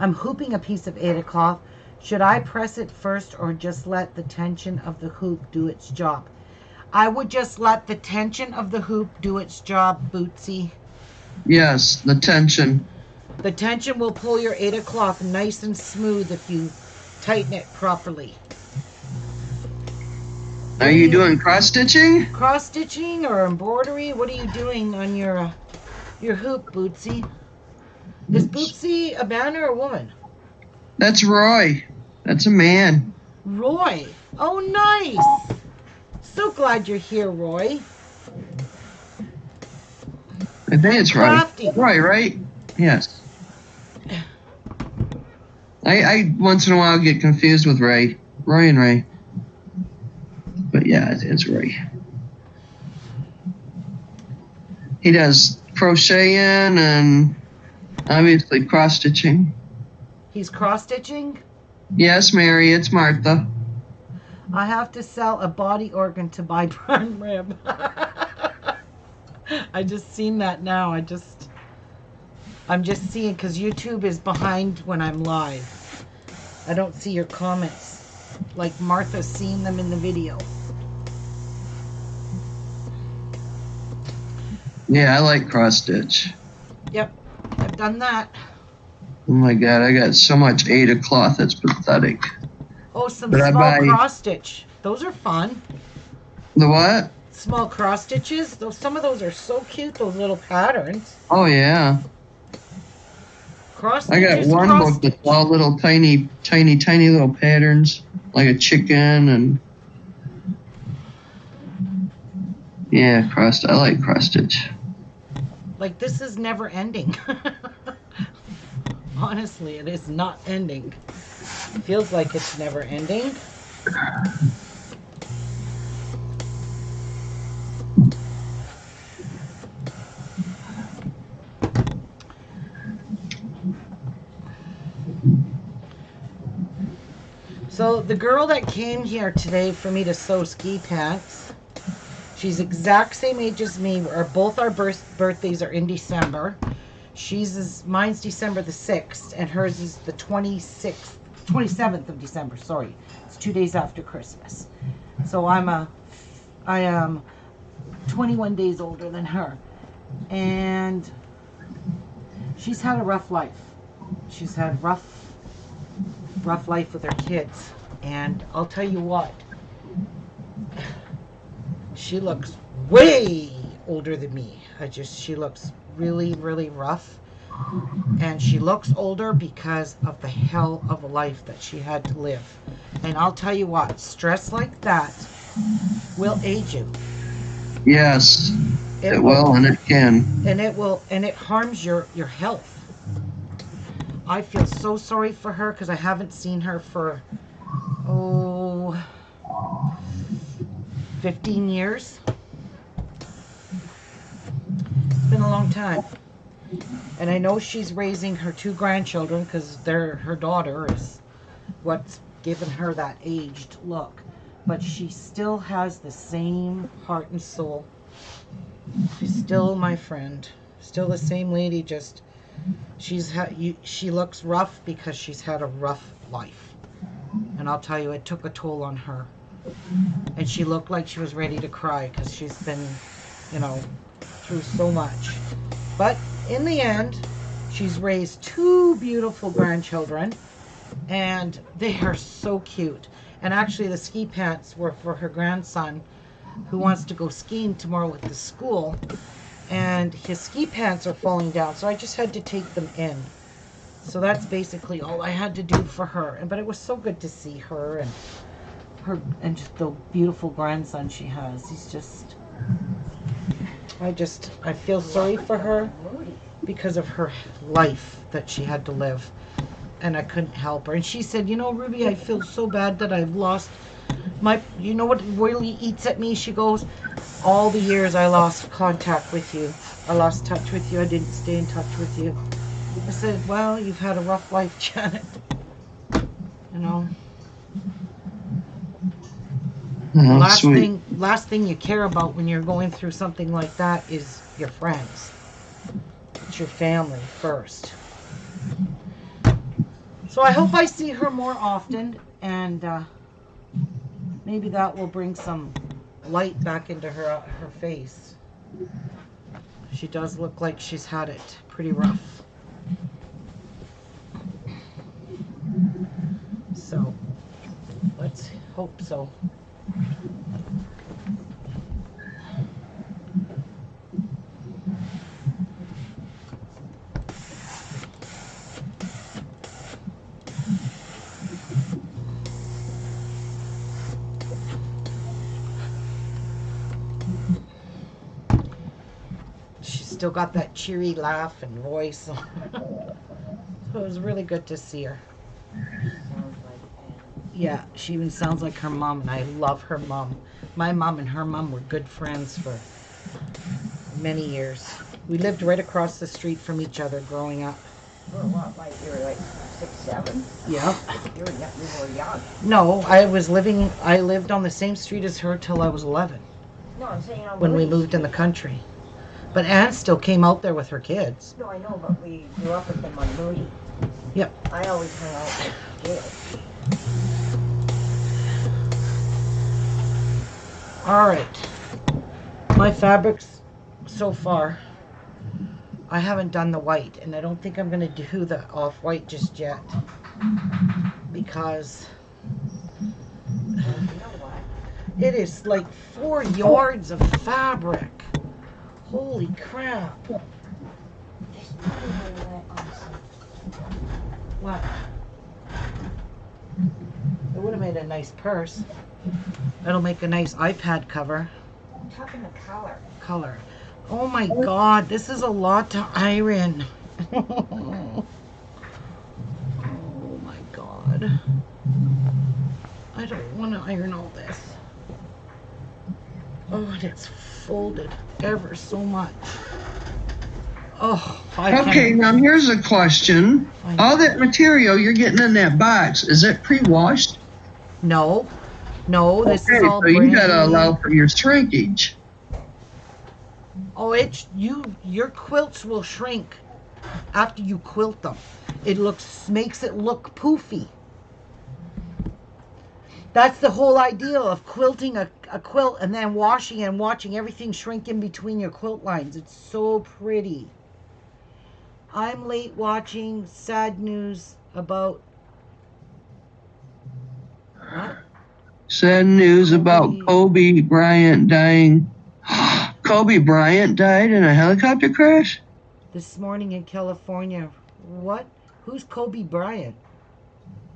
I'm hooping a piece of Aida cloth. Should I press it first or just let the tension of the hoop do its job? I would just let the tension of the hoop do its job, Bootsy. Yes, the tension. The tension will pull your Aida cloth nice and smooth if you tighten it properly. Are you doing cross stitching? Cross stitching or embroidery? What are you doing on your hoop, Bootsy? Is Bootsy a man or a woman? That's Roy. That's a man. Roy. Oh, nice. So glad you're here, Roy. I think it's Roy. Crafty. Roy, right? Yes. I once in a while get confused with Ray. Roy and Ray. But yeah, it's Ray. He does crocheting and obviously cross stitching. He's cross stitching? Yes, Mary, it's Martha. I have to sell a body organ to buy prime rib. I just seen that now. I'm just seeing because YouTube is behind when I'm live. I don't see your comments like Martha's seen them in the video. Yeah, I like cross stitch. Yep, I've done that. Oh my god, I got so much Aida cloth, it's pathetic. Oh, some But I small buy- cross stitch. Those are fun. The what? Small cross stitches. Some of those are so cute. Those little patterns. Oh yeah. Cross I got stitches, one cross book that's all little tiny little patterns, like a chicken and yeah, I like cross stitch. Like this is never ending. Honestly, it is not ending. It feels like it's never ending. So the girl that came here today for me to sew ski pants, she's exact same age as me. Both our birthdays are in December. Mine's December the 6th, and hers is the 27th of December. Sorry, it's 2 days after Christmas. So I am 21 days older than her, and she's had a rough life. She's had rough life with her kids, and I'll tell you what, She looks way older than me. She looks really, really rough. And she looks older because of the hell of a life that she had to live. And I'll tell you what, stress like that will age you. Yes, it will, and it can. And it harms your health. I feel so sorry for her because I haven't seen her for 15 years. It's been a long time. And I know she's raising her 2 grandchildren because her daughter is what's given her that aged look. But she still has the same heart and soul. She's still my friend. Still the same lady, just she looks rough because she's had a rough life. And I'll tell you, it took a toll on her. And she looked like she was ready to cry because she's been, through so much. But in the end, she's raised 2 beautiful grandchildren, and they are so cute. And actually, the ski pants were for her grandson, who wants to go skiing tomorrow with the school, and his ski pants are falling down, so I just had to take them in. So that's basically all I had to do for her. But it was so good to see her and just the beautiful grandson she has. He's just, I feel sorry for her because of her life that she had to live, and I couldn't help her. And she said, Ruby, I feel so bad that I've lost you know what really eats at me? She goes, all the years I lost contact with you. I lost touch with you. I didn't stay in touch with you. I said, well, you've had a rough life, Janet. Last thing you care about when you're going through something like that is your friends. It's your family first. So I hope I see her more often, and maybe that will bring some light back into her face. She does look like she's had it pretty rough. So let's hope so. Still got that cheery laugh and voice. So it was really good to see her. Yeah, she even sounds like her mom, and I love her mom. My mom and her mom were good friends for many years. We lived right across the street from each other growing up. For what, like you were like 6, 7? Yeah. You were young. No, I lived on the same street as her till I was 11. No, I'm saying on when we moved in the country. But Anne still came out there with her kids. No, I know, but we grew up with them on Moody. Yep. I always hung out with kids. All right. My fabrics so far, I haven't done the white, and I don't think I'm going to do the off-white just yet, because You know what? it is like 4 yards of fabric. Holy crap. What? It would have made a nice purse. That'll make a nice iPad cover. I'm talking the color. Color. Oh my god, this is a lot to iron. Oh my god. I don't want to iron all this. Oh, and it's folded ever so much. Oh, Okay, now here's a question. All that material you're getting in that box, is it pre-washed? No, this is all so you brand gotta new. allow for your shrinkage. Oh, your quilts will shrink after you quilt them. It makes it look poofy. That's the whole idea of quilting a quilt and then washing and watching everything shrink in between your quilt lines. It's so pretty. I'm late watching sad news about what? Sad news about Kobe Bryant dying. Kobe Bryant died in a helicopter crash? This morning in California. What? Who's Kobe Bryant?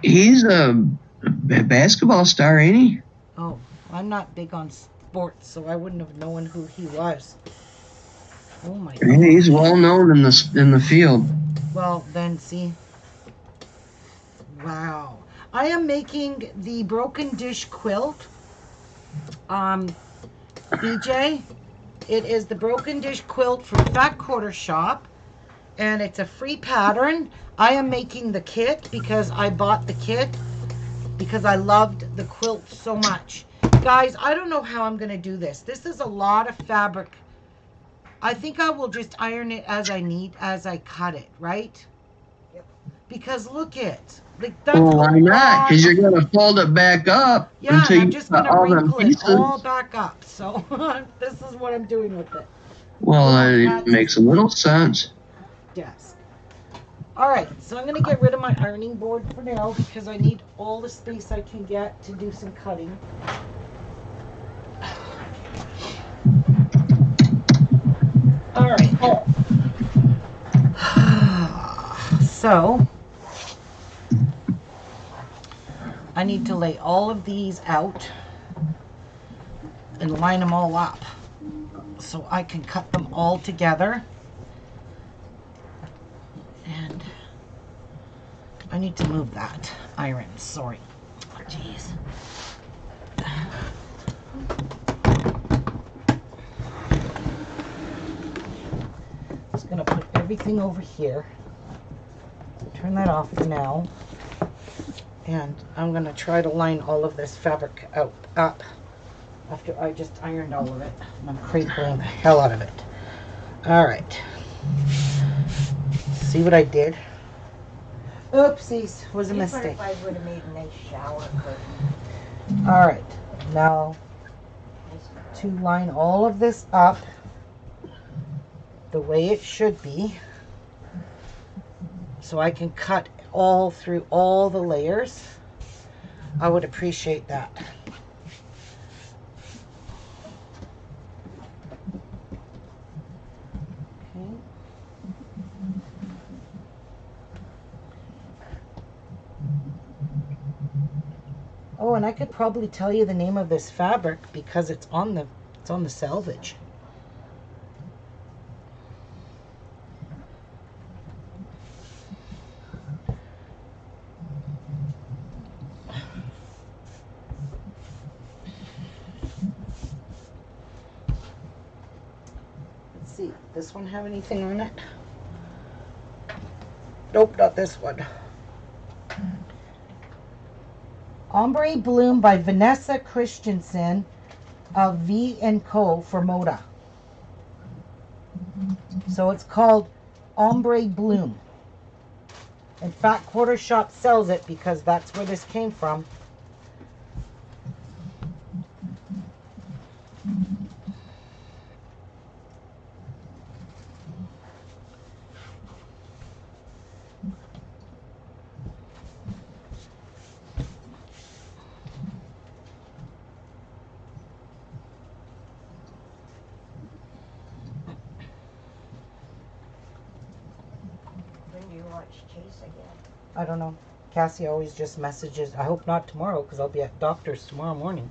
He's a basketball star, ain't he? Oh, I'm not big on sports, so I wouldn't have known who he was. Oh my God. He's well known in the field. Well, then see. Wow. I am making the broken dish quilt. BJ, it is the broken dish quilt from Fat Quarter Shop, and it's a free pattern. I am making the kit because I bought the kit because I loved the quilt so much. Guys, I don't know how I'm going to do this. This is a lot of fabric. I think I will just iron it as I need, as I cut it, right? Yep. Because look it. Like, that's Well, why not? Because you're going to fold it back up yeah, until and I'm you just cut going to all them wrinkle it pieces. all back up. So this is what I'm doing with it. Well, it makes a little sense. Yes. All right, so I'm going to get rid of my ironing board for now because I need all the space I can get to do some cutting. All right. So I need to lay all of these out and line them all up so I can cut them all together. And I need to move that iron, sorry. Oh, jeez. Just gonna put everything over here. Turn that off for now. And I'm gonna try to line all of this fabric up after I just ironed all of it. And I'm crinkling the hell out of it. All right. See what I did? Oopsies, was a mistake. I would have made a nice shower curtain. All right, now to line all of this up the way it should be, so I can cut all through all the layers. I would appreciate that. Okay. Oh, and I could probably tell you the name of this fabric because it's on the selvage. Let's see. This one have anything on it? Nope, not this one. Ombre Bloom by Vanessa Christensen of V & Co. for Moda. So it's called Ombre Bloom. And Fat Quarter Shop sells it because that's where this came from. Chase again. I don't know. Cassie always just messages, I hope not tomorrow because I'll be at doctor's tomorrow morning.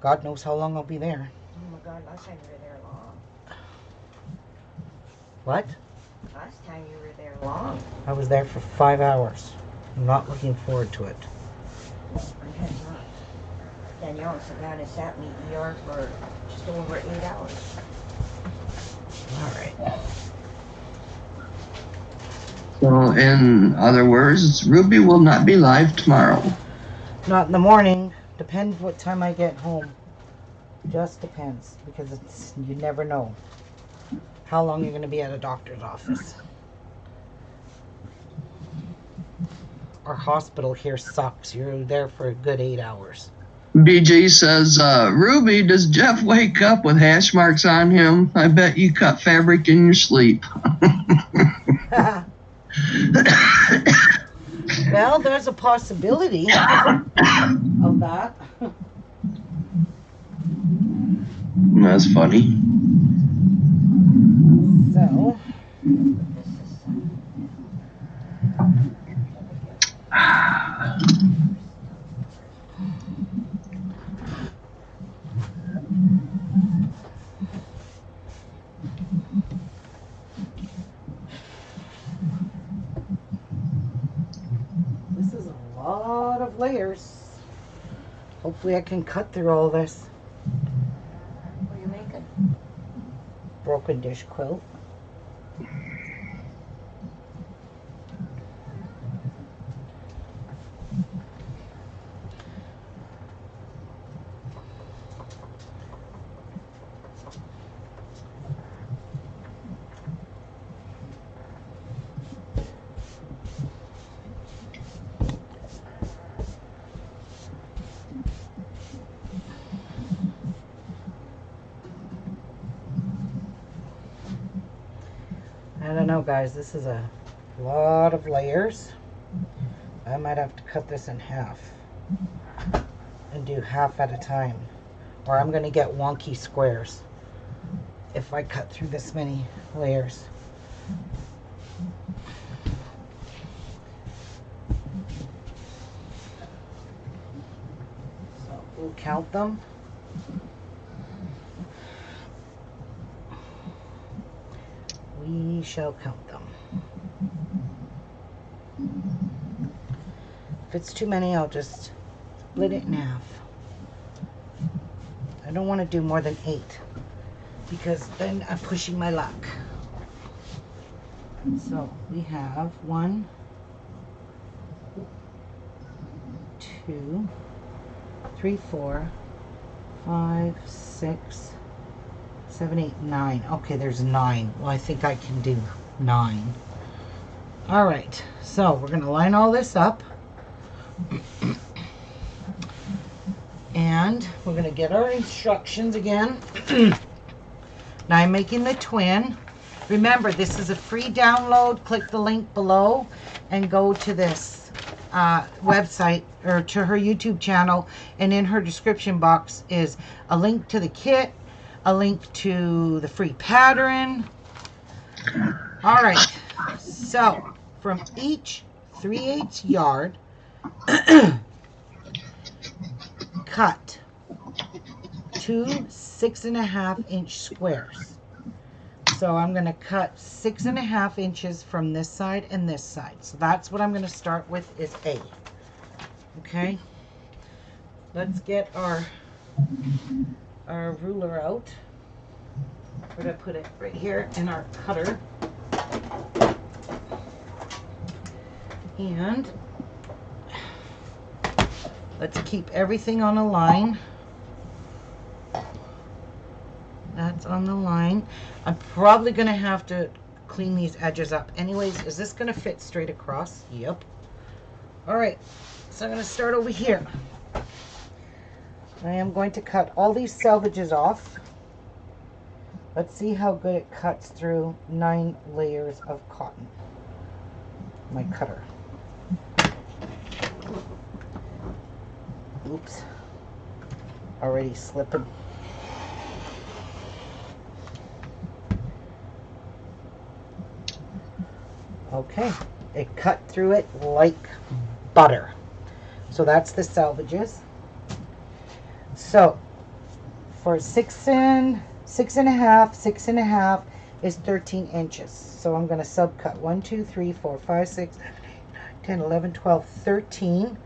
God knows how long I'll be there. Oh my God, last time you were there long. What? Last time you were there long. I was there for 5 hours. I'm not looking forward to it. Danielle Savannah sat in the ER for just over 8 hours. All right. So, in other words, Ruby will not be live tomorrow. Not in the morning. Depends what time I get home. Just depends because you never know how long you're going to be at a doctor's office. Our hospital here sucks. You're there for a good 8 hours. BG says, Ruby, does Jeff wake up with hash marks on him? I bet you cut fabric in your sleep. Well, there's a possibility. of that. That's funny. So, This is, this is a lot of layers. Hopefully I can cut through all this. what are you making? Broken dish quilt. I don't know, guys, this is a lot of layers. I might have to cut this in half and do half at a time, or I'm gonna get wonky squares if I cut through this many layers. So we'll count them. We shall count them. If it's too many, I'll just split it in half. I don't want to do more than 8 because then I'm pushing my luck. So we have 1, 2, 3, 4, 5, 6, 7, 8, 9. Okay, there's 9. Well, I think I can do 9. All right, so we're gonna line all this up. And we're gonna get our instructions again. Now I'm making the twin. Remember, this is a free download. Click the link below and go to this website or to her YouTube channel, and in her description box is a link to the kit, a link to the free pattern. All right, so from each 3/8 yard, cut 2 6.5-inch squares. So I'm going to cut 6.5 inches from this side and this side. So that's what I'm going to start with, is A. Okay, let's get our ruler out. We're going to put it right here in our cutter. And let's keep everything on a line. That's on the line. I'm probably going to have to clean these edges up. Anyways, is this going to fit straight across? Yep. All right, so I'm going to start over here. I am going to cut all these selvages off. Let's see how good it cuts through 9 layers of cotton. My cutter. Oops. Already slipping. Okay, it cut through it like butter. So that's the selvages. So for 6.5 is 13 inches. So I'm going to subcut 1, 2, 3, 4, 5, 6, 7, 8, 9, 10, 11, 12, 13.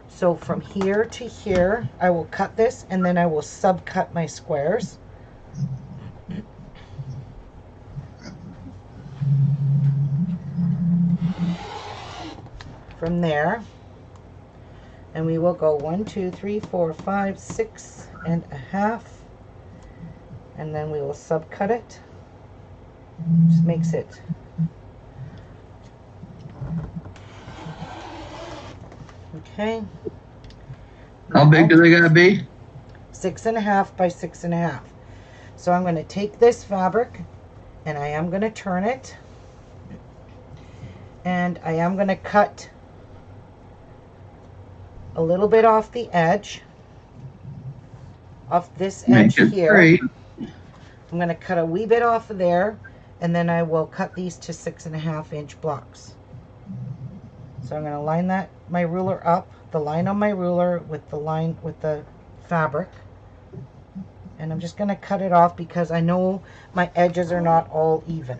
So from here to here, I will cut this and then I will subcut my squares. From there, and we will go 1, 2, 3, 4, 5, 6.5, and then we will subcut it. Just makes it okay. How big do they gotta be? 6.5 by 6.5. So I'm going to take this fabric and I am going to turn it, and I am going to cut a little bit off the edge, off this Make edge it here. straight. I'm going to cut a wee bit off of there, and then I will cut these to 6.5-inch blocks. So I'm going to line that, my ruler up, the line on my ruler with the line with the fabric. And I'm just going to cut it off because I know my edges are not all even.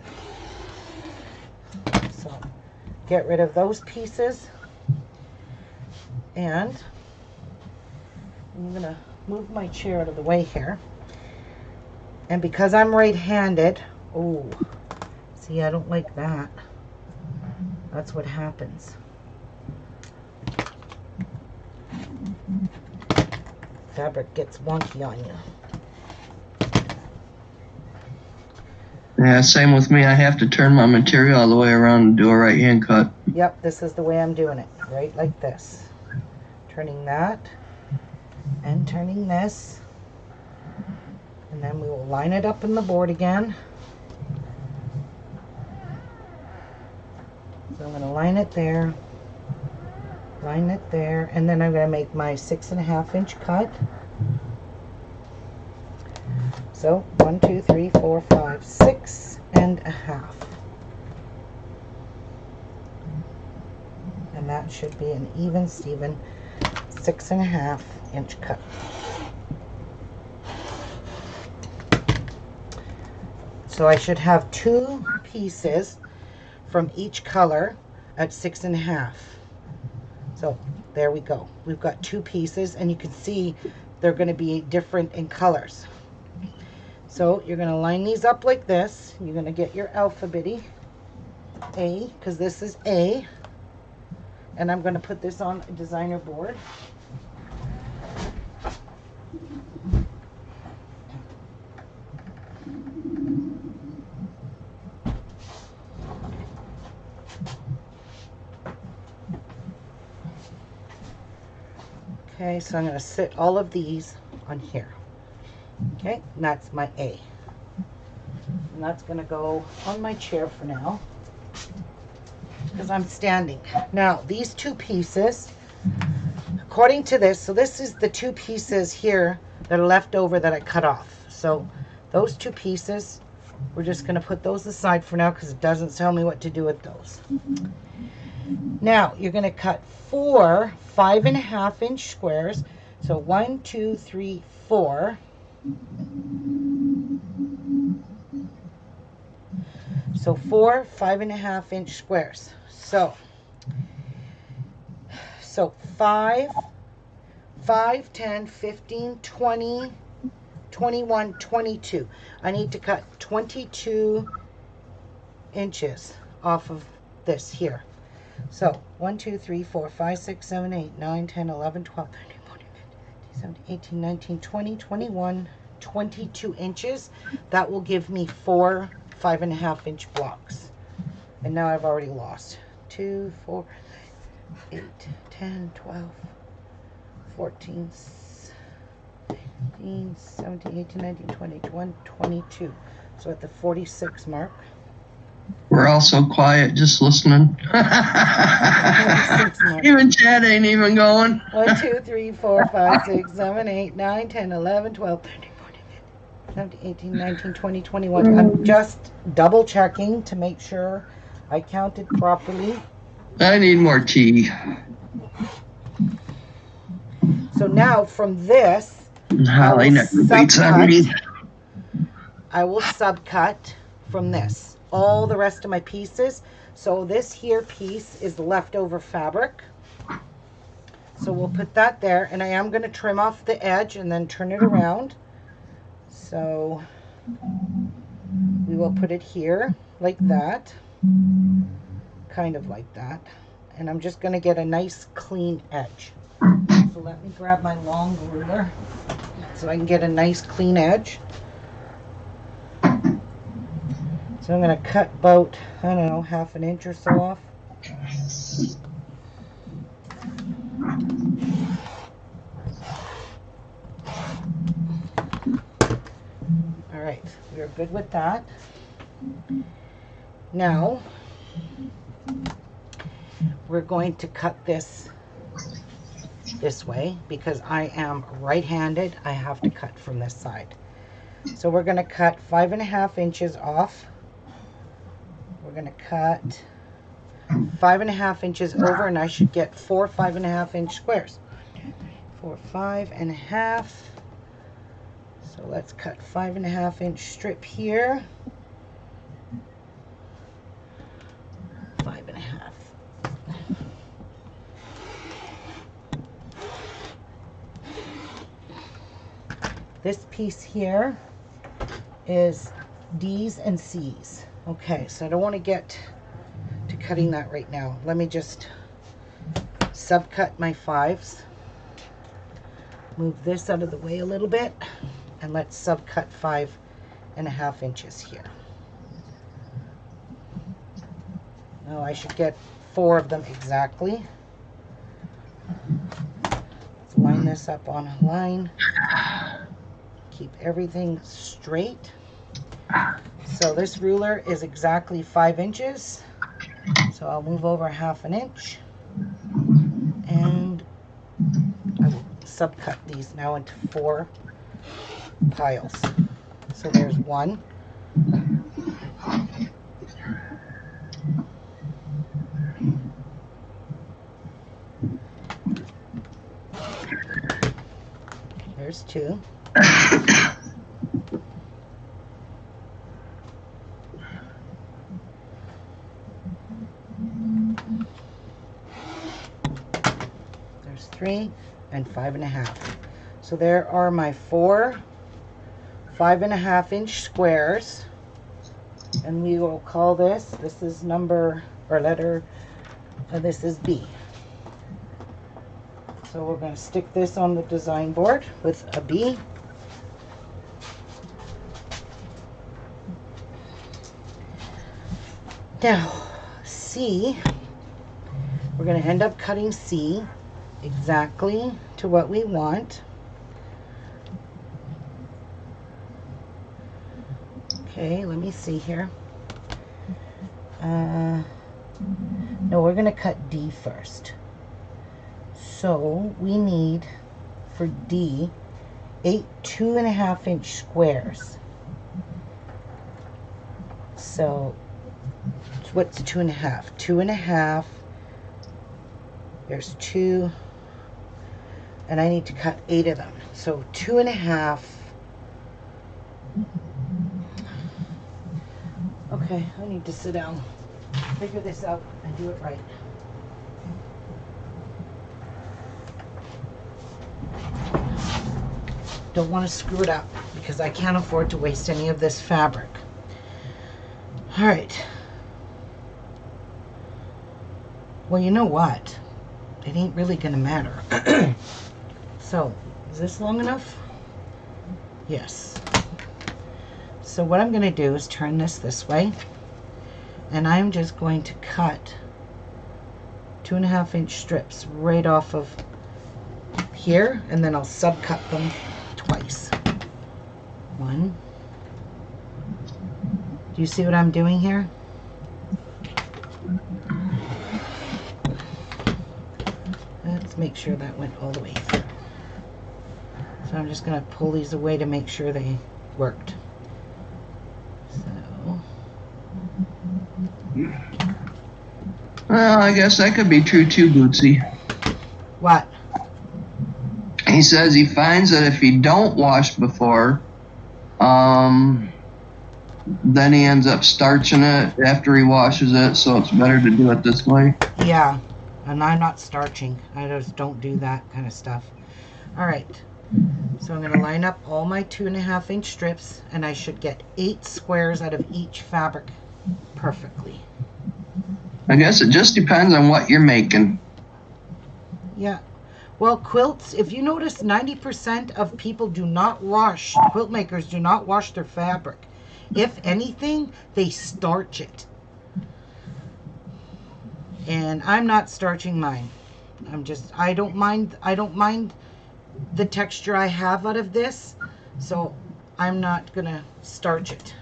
So get rid of those pieces. And I'm going to move my chair out of the way here. And because I'm right-handed, oh, see, I don't like that. That's what happens. Fabric gets wonky on you. Yeah, same with me. I have to turn my material all the way around and do a right hand cut. Yep, this is the way I'm doing it, right like this. Turning that and turning this. And then we will line it up in the board again. So I'm going to line it there, and then I'm going to make my 6.5-inch cut. So 1, 2, 3, 4, 5, 6.5. And that should be an even Steven 6.5-inch cut. So I should have 2 pieces from each color at 6.5. So there we go. We've got 2 pieces, and you can see they're going to be different in colors. So you're going to line these up like this. You're going to get your alphabety A, because this is A. And I'm going to put this on a designer board. Okay, so I'm going to sit all of these on here. Okay, and that's my A. And that's going to go on my chair for now, because I'm standing. Now, these 2 pieces, according to this, so this is the 2 pieces here that are left over that I cut off. So those 2 pieces, we're just going to put those aside for now because it doesn't tell me what to do with those. Now, you're going to cut 4 5.5-inch squares. So 1, 2, 3, 4. So 4 5.5-inch squares. So 5, 10, 15, 20, 21, 22. I need to cut 22 inches off of this here. So 1, 2, 3, 4, 5, 6, 7, 8, 9, 10, 11, 12, 13, 14, 15, 16, 17, 18, 19, 20, 21, 22 inches. That will give me 4 5.5-inch blocks. And now I've already lost 2, 4, 8, 10, 12, 14, 15, 17, 18, 19, 20, 21, 22. So at the 46 mark. We're all so quiet, just listening. Even Chad ain't even going. 1, 2, 3, 4, 5, 6, 7, 8, 9, 10, 11, 12, 13, 14, 15, 17, 18, 19, 20, 21. I'm just double checking to make sure I counted properly. I need more tea. So now from this, Holly never beats on me. I will subcut from this. All the rest of my pieces. So this here piece is the leftover fabric. So we'll put that there, and I am going to trim off the edge and then turn it around. So we will put it here like that, kind of like that, and I'm just going to get a nice clean edge. So let me grab my long ruler so I can get a nice clean edge. So I'm going to cut about, I don't know, 1/2 inch or so off. All right, we're good with that. Now, we're going to cut this this way because I am right-handed. I have to cut from this side. So we're going to cut 5.5 inches off. We're going to cut 5.5 inches over, and I should get 4 5.5-inch squares. 4 5.5. So let's cut 5.5-inch strip here. 5.5. This piece here is D's and C's. Okay, so I don't want to get to cutting that right now. Let me just subcut my 5s. Move this out of the way a little bit, and let's subcut 5.5 inches here. Now I should get 4 of them exactly. Let's line this up on a line. Keep everything straight. So this ruler is exactly 5 inches. So I'll move over 1/2 inch, and I will subcut these now into 4 piles. So there's 1. There's 2. There's 3 and 5.5. So there are my 4 5.5-inch squares, and we will call this is number or letter, this is B. So we're going to stick this on the design board with a B. Now, C, we're going to end up cutting C exactly to what we want. Okay, let me see here. No, we're going to cut D first. So we need, for D, 8 2.5-inch squares. So what's 2.5? 2.5. There's 2, and I need to cut 8 of them. So 2.5. Okay, I need to sit down, figure this out, and do it right. Don't want to screw it up because I can't afford to waste any of this fabric. All right. Well, you know what? It ain't really gonna matter. So, is this long enough? Yes. So what I'm gonna do is turn this way, and I'm just going to cut 2.5-inch strips right off of here, and then I'll subcut them twice. 1. Do you see what I'm doing here? Let's make sure that went all the way through. So I'm just going to pull these away to make sure they worked. So. Well, I guess that could be true too, Bootsy. What? He says he finds that if he don't wash before, then he ends up starching it after he washes it, so it's better to do it this way. Yeah, and I'm not starching. I just don't do that kind of stuff. All right, so I'm going to line up all my 2.5-inch strips, and I should get 8 squares out of each fabric perfectly. I guess it just depends on what you're making. Yeah. Well, quilts, if you notice, 90% of people do not wash, quilt makers do not wash their fabric. If anything, they starch it. And I'm not starching mine. I don't mind the texture I have out of this, so I'm not going to starch it.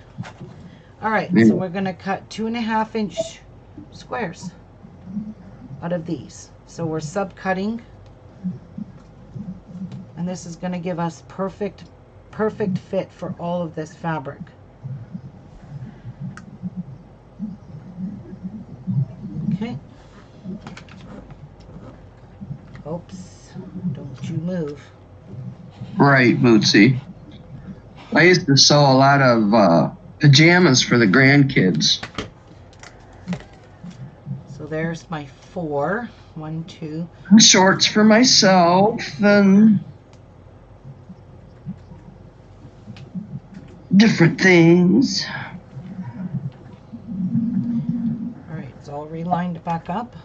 All right, so we're going to cut 2.5-inch squares out of these. So we're subcutting And this is going to give us perfect fit for all of this fabric. Okay. Oops, don't you move. Right, Bootsy. I used to sew a lot of pajamas for the grandkids. So there's my 4. 1, 2. Shorts for myself and different things. All right, it's all relined back up.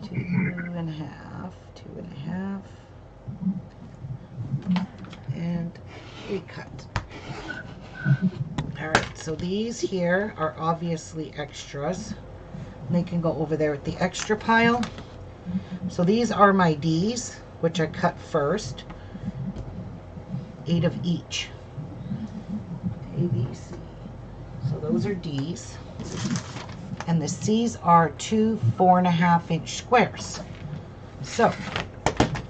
2.5, 2.5, and recut. All right, so these here are obviously extras. They can go over there with the extra pile. So these are my D's, which I cut first. 8 of each. A, B, C. So those are D's. And the C's are 2 4.5-inch squares. So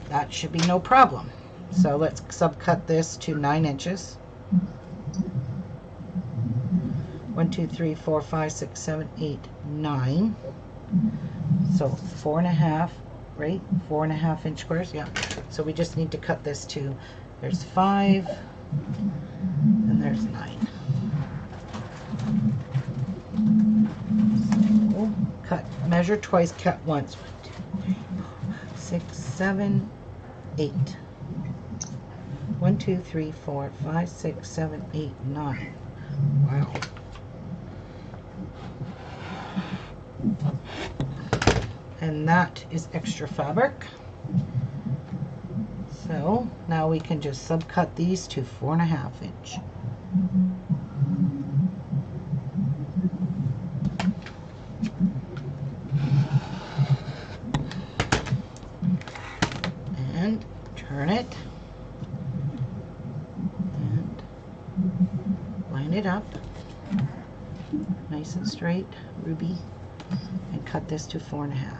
that should be no problem. So let's subcut this to 9 inches. 1, 2, 3, 4, 5, 6, 7, 8, 9. So 4.5, right? 4.5-inch squares, yeah. So we just need to cut this to, there's 5, and there's 9. So cut, measure twice, cut once. 1, 2, 3, 4, 6, 7, 8. 1, 2, 3, 4, 5, 6, 7, 8, 9. Wow. And that is extra fabric. So now we can just subcut these to 4.5-inch. And turn it and line it up nice and straight, Ruby, and cut this to 4.5.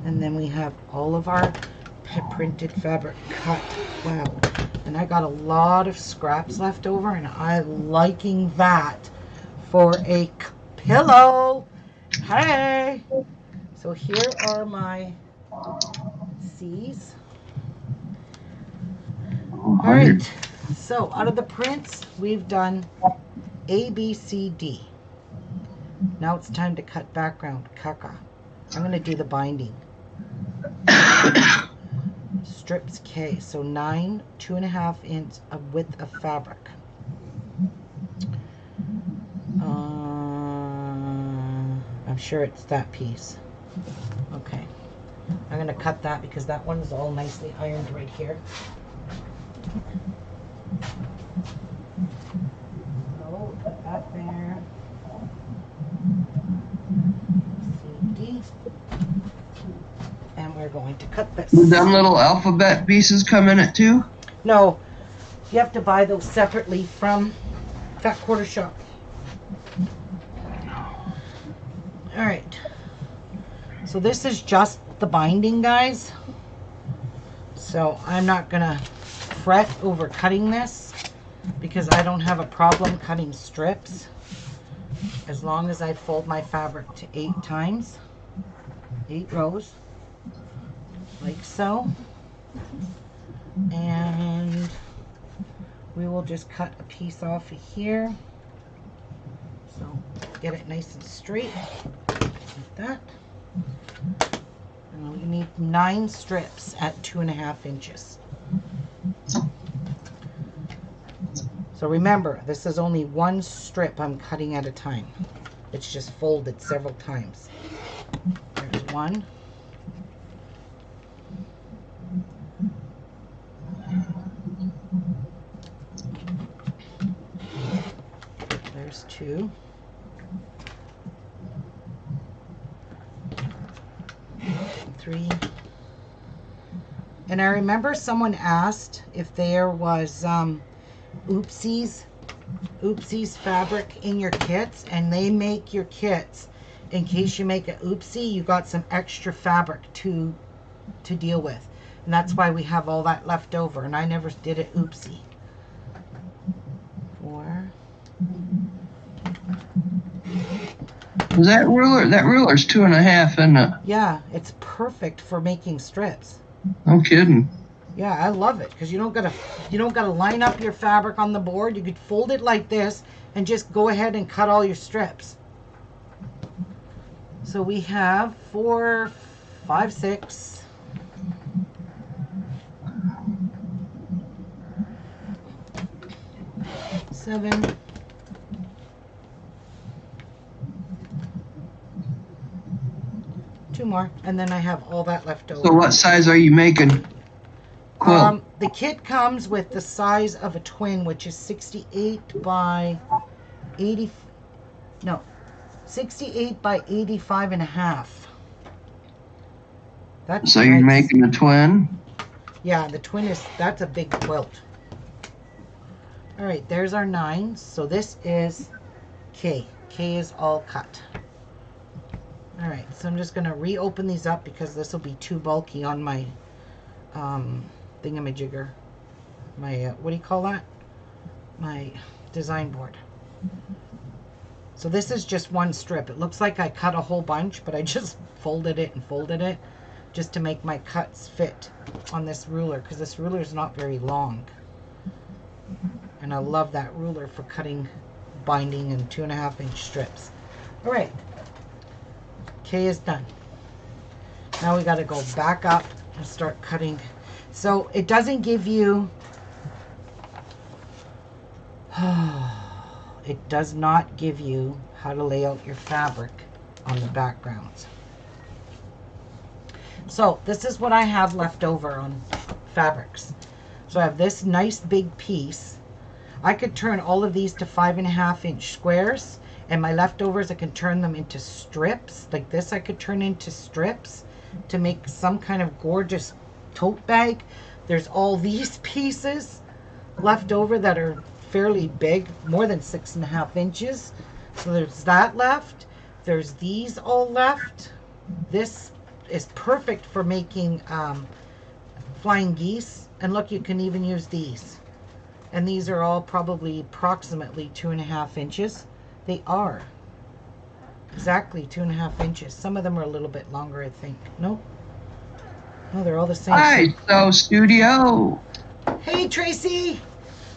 And then we have all of our printed fabric cut. Wow. And I got a lot of scraps left over, and I'm liking that for a pillow. Hey! So here are my C's. All right. So out of the prints, we've done A, B, C, D. Now it's time to cut background. Caca. I'm going to do the binding. Strips K. So 9, 2.5 inch of width of fabric. I'm sure it's that piece. Okay. I'm going to cut that because that one's all nicely ironed right here. So put that there. CD. And we're going to cut this. Did them little alphabet pieces come in it too? No. You have to buy those separately from Fat Quarter Shop. Alright. So this is just the binding, guys. So I'm not going to fret over cutting this because I don't have a problem cutting strips as long as I fold my fabric to 8 times. 8 rows. Like so. And we will just cut a piece off of here. So get it nice and straight like that. And we need 9 strips at 2.5 inches. So remember, this is only one strip I'm cutting at a time. It's just folded several times. There's one. There's 2. 3. And I remember someone asked if there was oopsies fabric in your kits, and they make your kits in case you make an oopsie, you got some extra fabric to to deal with. And that's why we have all that left over. And I never did it oopsie. 4. That ruler's 2.5, isn't it? Yeah, it's perfect for making strips. No kidding. Yeah, I love it because you don't gotta line up your fabric on the board. You could fold it like this and just go ahead and cut all your strips. So we have 4, 5, 6. 7. 2 more, and then I have all that left over. So what size are you making? Quilt. The kit comes with the size of a twin, which is 68 by 80. No, 68 by 85 and a half. That's So you're nice. making a twin? Yeah, the twin that's a big quilt. All right, there's our 9. So this is K. K is all cut. All right, so I'm just gonna reopen these up because this will be too bulky on my thingamajigger. My, what do you call that? My design board. So this is just one strip. It looks like I cut a whole bunch, but I just folded it and folded it just to make my cuts fit on this ruler because this ruler is not very long. And I love that ruler for cutting, binding, and 2.5-inch strips. All right. K is done. Now we got to go back up and start cutting. So it doesn't give you, it does not give you how to lay out your fabric on the backgrounds. So this is what I have left over on fabrics. So I have this nice big piece. I could turn all of these to 5.5-inch squares, and my leftovers I can turn them into strips. Like this I could turn into strips to make some kind of gorgeous tote bag. There's all these pieces left over that are fairly big, more than 6.5 inches. So there's that left. There's these all left. This is perfect for making flying geese. And look, you can even use these. And these are all probably approximately 2.5 inches. They are exactly 2.5 inches. Some of them are a little bit longer, I think. Nope. No, they're all the same. Hi, so studio. Hey, Tracy.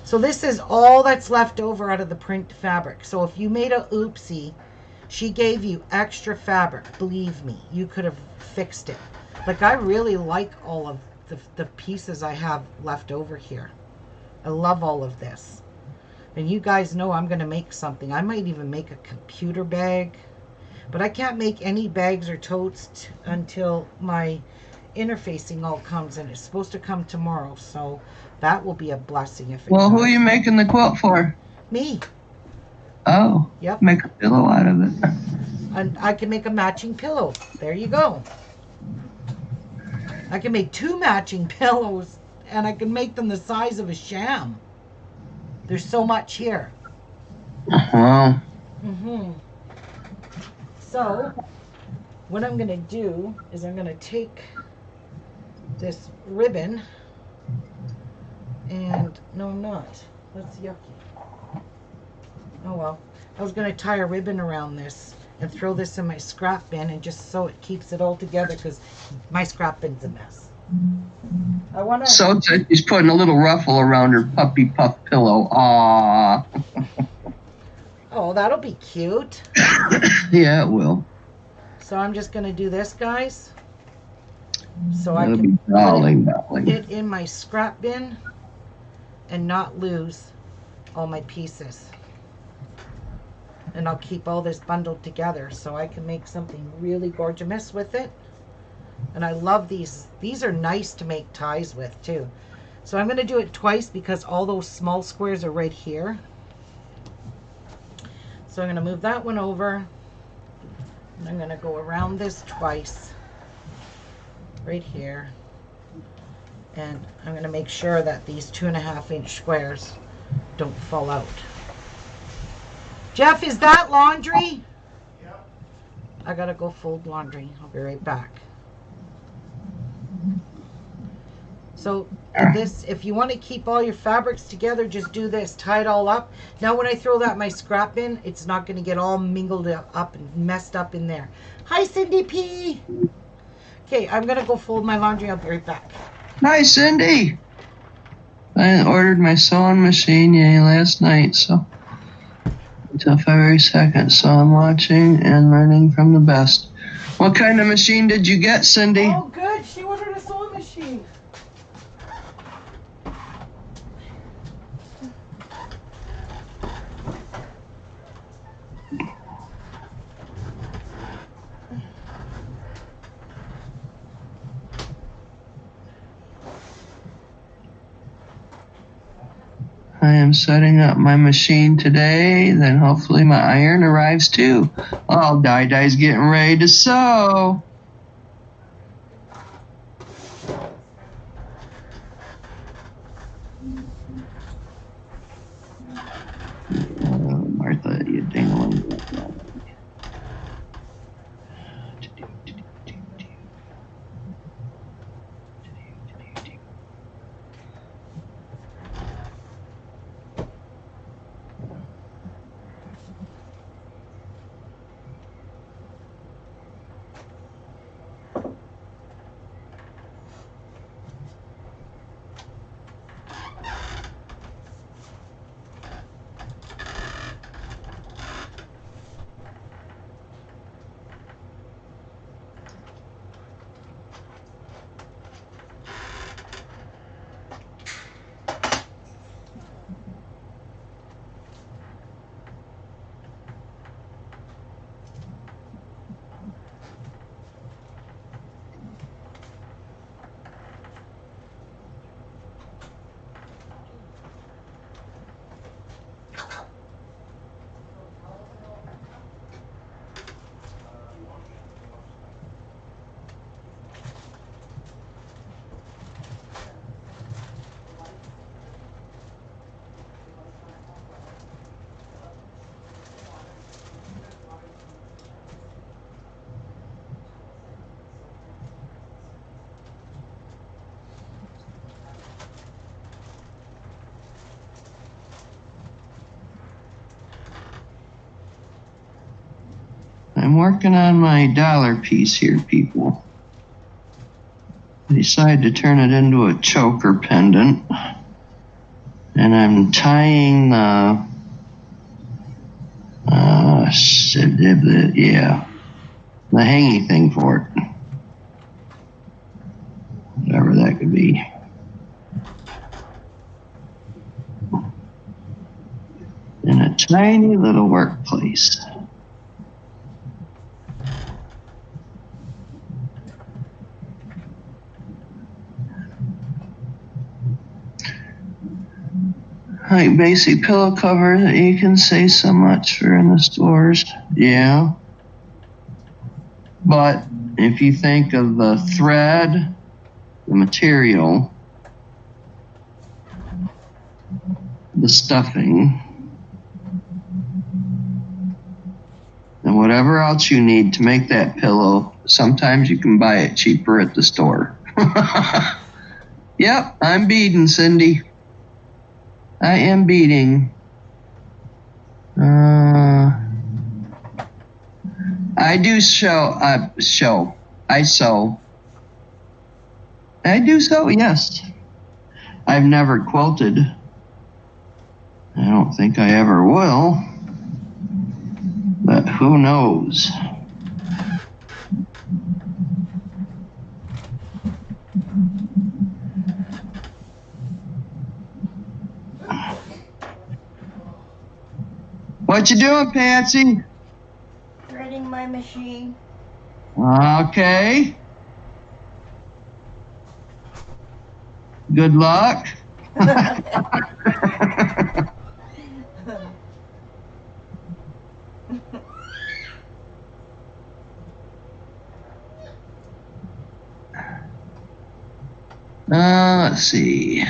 So this is all that's left over out of the print fabric. So if you made a oopsie, she gave you extra fabric. Believe me, you could have fixed it. Like, I really like all of the pieces I have left over here. I love all of this. And you guys know I'm going to make something. I might even make a computer bag. But I can't make any bags or totes until my interfacing all comes in. It's supposed to come tomorrow. So that will be a blessing if it Well, who does. are you making the quilt for? Me. Oh. Yep. Make a pillow out of it. And I can make a matching pillow. There you go. I can make 2 matching pillows. And I can make them the size of a sham. There's so much here. Wow. So, what I'm going to do is I'm going to take this ribbon and, no, I'm not. That's yucky. Oh well. I was going to tie a ribbon around this and throw this in my scrap bin and just so it keeps it all together because my scrap bin's a mess. I want to... So she's putting a little ruffle around her puppy puff pillow. Aww. Oh, that'll be cute. Yeah, it will. So I'm just going to do this, guys. So It'll I be can darling. put it in my scrap bin and not lose all my pieces. And I'll keep all this bundled together so I can make something really gorgeous with it. And I love these. These are nice to make ties with too. So I'm going to do it twice because all those small squares are right here. So I'm going to move that one over. And I'm going to go around this twice. Right here. And I'm going to make sure that these 2.5-inch squares don't fall out. Jeff, is that laundry? Yep. I got to go fold laundry. I'll be right back. So this, if you want to keep all your fabrics together, just do this, tie it all up. Now when I throw that in my scrap bin, it's not going to get all mingled up and messed up in there. Hi, Cindy P. Okay, I'm going to go fold my laundry. I'll be right back. Hi, Cindy. I ordered my sewing machine last night, so until February 2nd. So I'm watching and learning from the best. What kind of machine did you get, Cindy? Oh, good. She ordered a sewing machine. I am setting up my machine today, then hopefully my iron arrives too. Oh, Dai's getting ready to sew. Martha, you dingling. I'm working on my dollar piece here, people. I decided to turn it into a choker pendant. And I'm tying the, the hanging thing for it. Whatever that could be. In a tiny little workplace. Like basic pillow cover that you can say so much for in the stores. Yeah. But if you think of the thread, the material, the stuffing, and whatever else you need to make that pillow, sometimes you can buy it cheaper at the store. Yep, I'm beading, Cindy. I am beading. I do I sew. I do sew, yes. I've never quilted. I don't think I ever will. But who knows? What you doing, Patsy? Threading my machine. Okay. Good luck. Let's see.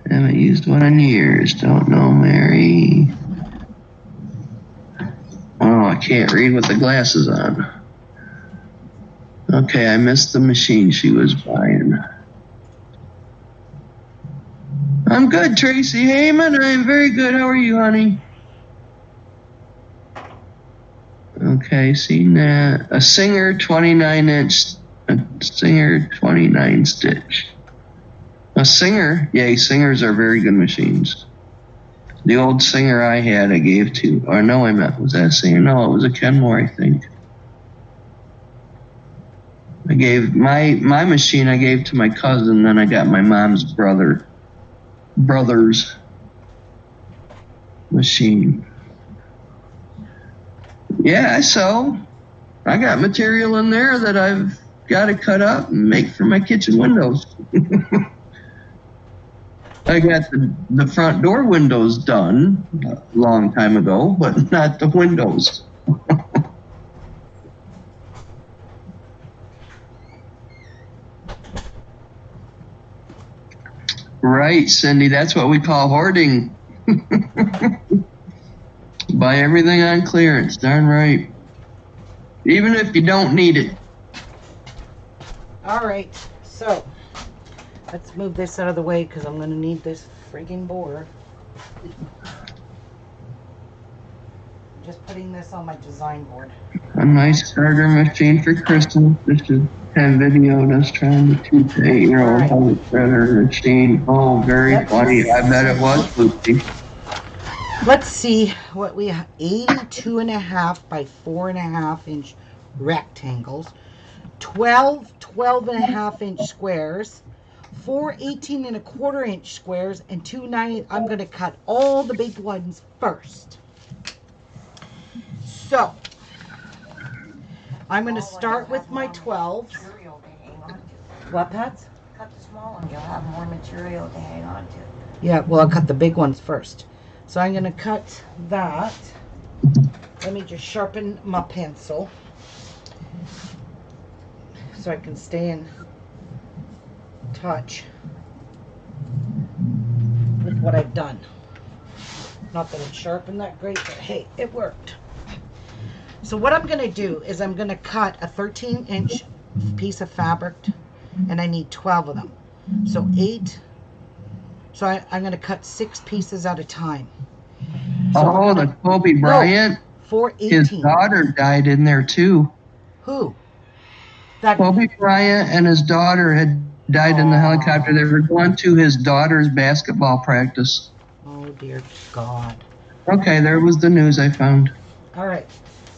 Haven't used one in years. Don't know, Mary. Oh, can't read with the glasses on. Okay, I missed the machine she was buying. I'm good, Tracy Heyman. I am very good. How are you, honey? Okay, seen that. A Singer 29-inch. A Singer 29 stitch. A Singer. Yay, Singers are very good machines. The old Singer I had, I gave to. Or no, was that a Singer? No, it was a Kenmore, I think. I gave my machine. I gave to my cousin. Then I got my mom's brother's machine. Yeah, so I got material in there that I've got to cut up and make for my kitchen windows. I got the front door windows done a long time ago, but not the windows. Right, Cindy, that's what we call hoarding. Buy everything on clearance, darn right. Even if you don't need it. All right, so let's move this out of the way because I'm going to need this freaking board. Just putting this on my design board. A nice starter machine for Christmas. This is 10 videoed us trying to teach an 8-year-old how to starter machine. Oh, very funny. I bet it was Loopy. Let's see what we have. 82.5 by 4.5 inch rectangles, 12.5 inch squares, 4 18.25 inch squares, and 2 9. I'm going to cut all the big ones first. So I'm going to start with my 12s. What, Pats? Cut the small one, you'll have more material to hang on to. Yeah, well, I'll cut the big ones first. So I'm going to cut that. Let me just sharpen my pencil so I can stay in touch with what I've done. Not that it's sharpened that great, but hey, it worked. So what I'm going to do is I'm going to cut a 13-inch piece of fabric, and I need 12 of them. So 8. So I'm going to cut 6 pieces at a time. So the Kobe Bryant. No, 418. His daughter died in there too. Who? That Kobe Bryant and his daughter had died in the helicopter. They were going to his daughter's basketball practice. Oh dear God. Okay, there was the news I found. All right.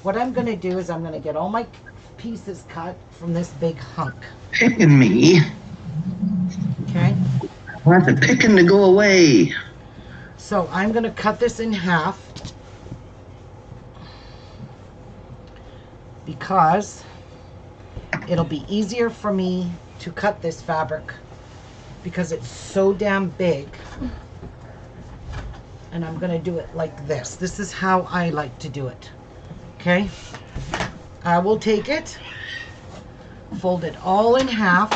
What I'm going to do is I'm going to get all my pieces cut from this big hunk. Picking me. Okay. I want the picking to go away. So I'm going to cut this in half because it'll be easier for me to cut this fabric because it's so damn big. And I'm going to do it like this. This is how I like to do it. Okay? I will take it, fold it all in half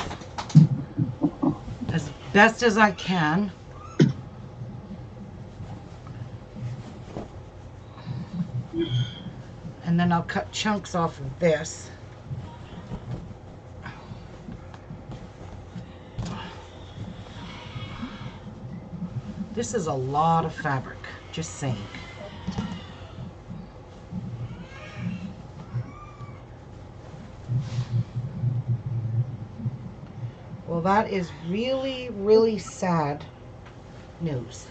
as best as I can. And then I'll cut chunks off of this. This is a lot of fabric, just saying. Well, that is really, really sad news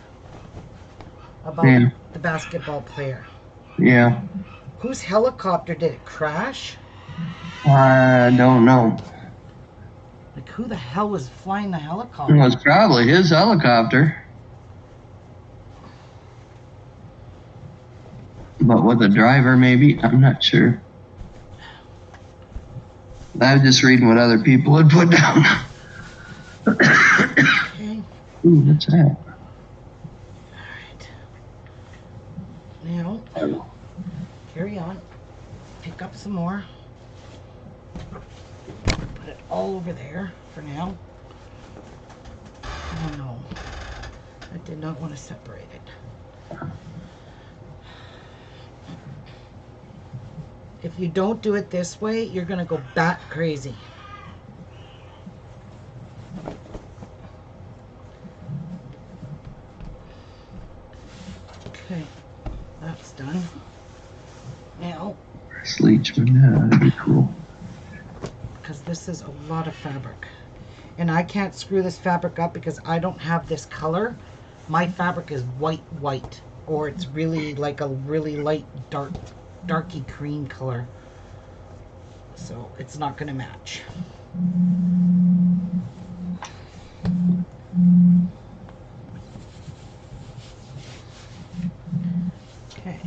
about the basketball player. Yeah. Whose helicopter did it crash? I don't know. Like, who the hell was flying the helicopter? It was probably his helicopter. But with a driver, maybe? I'm not sure. I was just reading what other people had put down. Okay. Ooh, what's that? Alright. Now, carry on. Pick up some more. Put it all over there for now. Oh no. I did not want to separate it. If you don't do it this way, you're going to go bat crazy. Okay, that's done. Now, Leachman, yeah, that'd be cool. because this is a lot of fabric. And I can't screw this fabric up because I don't have this color. My fabric is white, or it's really like a really light, darky cream color. So it's not going to match. Okay.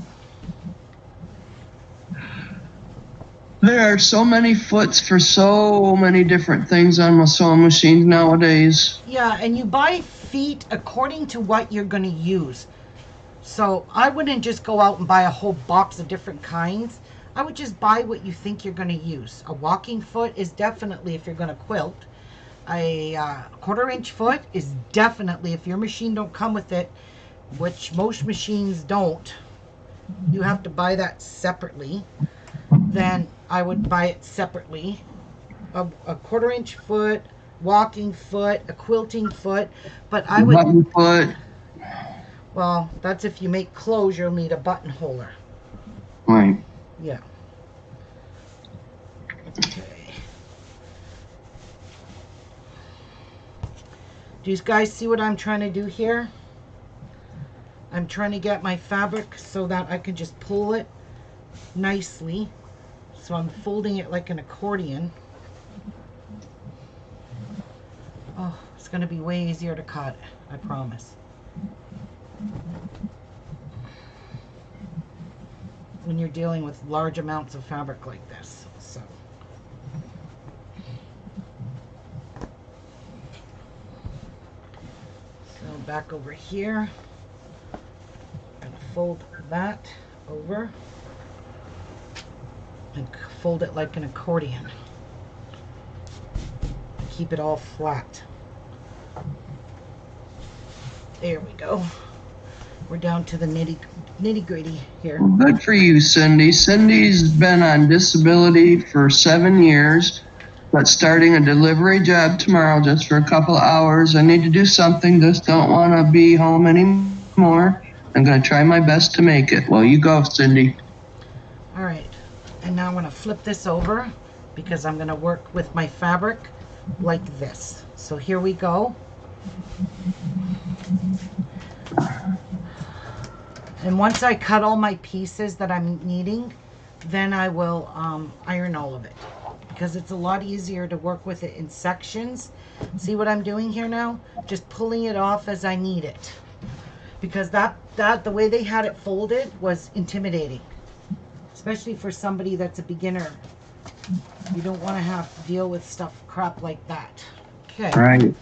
There are so many foots for so many different things on my sewing machines nowadays. Yeah, and you buy feet according to what you're going to use. So I wouldn't just go out and buy a whole box of different kinds. I would just buy what you think you're going to use. A walking foot is definitely if you're going to quilt. A 1/4 inch foot is definitely, if your machine don't come with it, which most machines don't, you have to buy that separately. Then I would buy it separately. A 1/4 inch foot, walking foot, a quilting foot, but I would... Button foot. Well, that's if you make clothes, you'll need a buttonholer. Right. Yeah. Okay. Do you guys see what I'm trying to do here? I'm trying to get my fabric so that I can just pull it nicely. So I'm folding it like an accordion. Oh, it's going to be way easier to cut, I promise. When you're dealing with large amounts of fabric like this. So back over here, I'm going to fold that over and fold it like an accordion. Keep it all flat. There we go. We're down to the nitty gritty here. Good for you, Cindy. Cindy's been on disability for 7 years, but starting a delivery job tomorrow just for a couple of hours. I need to do something, just don't want to be home anymore. I'm going to try my best to make it. Well, you go, Cindy. All right. And now I'm going to flip this over because I'm going to work with my fabric like this. So here we go. And once I cut all my pieces that I'm needing, then I will iron all of it because it's a lot easier to work with it in sections. See what I'm doing here now? Just pulling it off as I need it. Because that the way they had it folded was intimidating. Especially for somebody that's a beginner. You don't want to have to deal with crap like that. Okay. Right.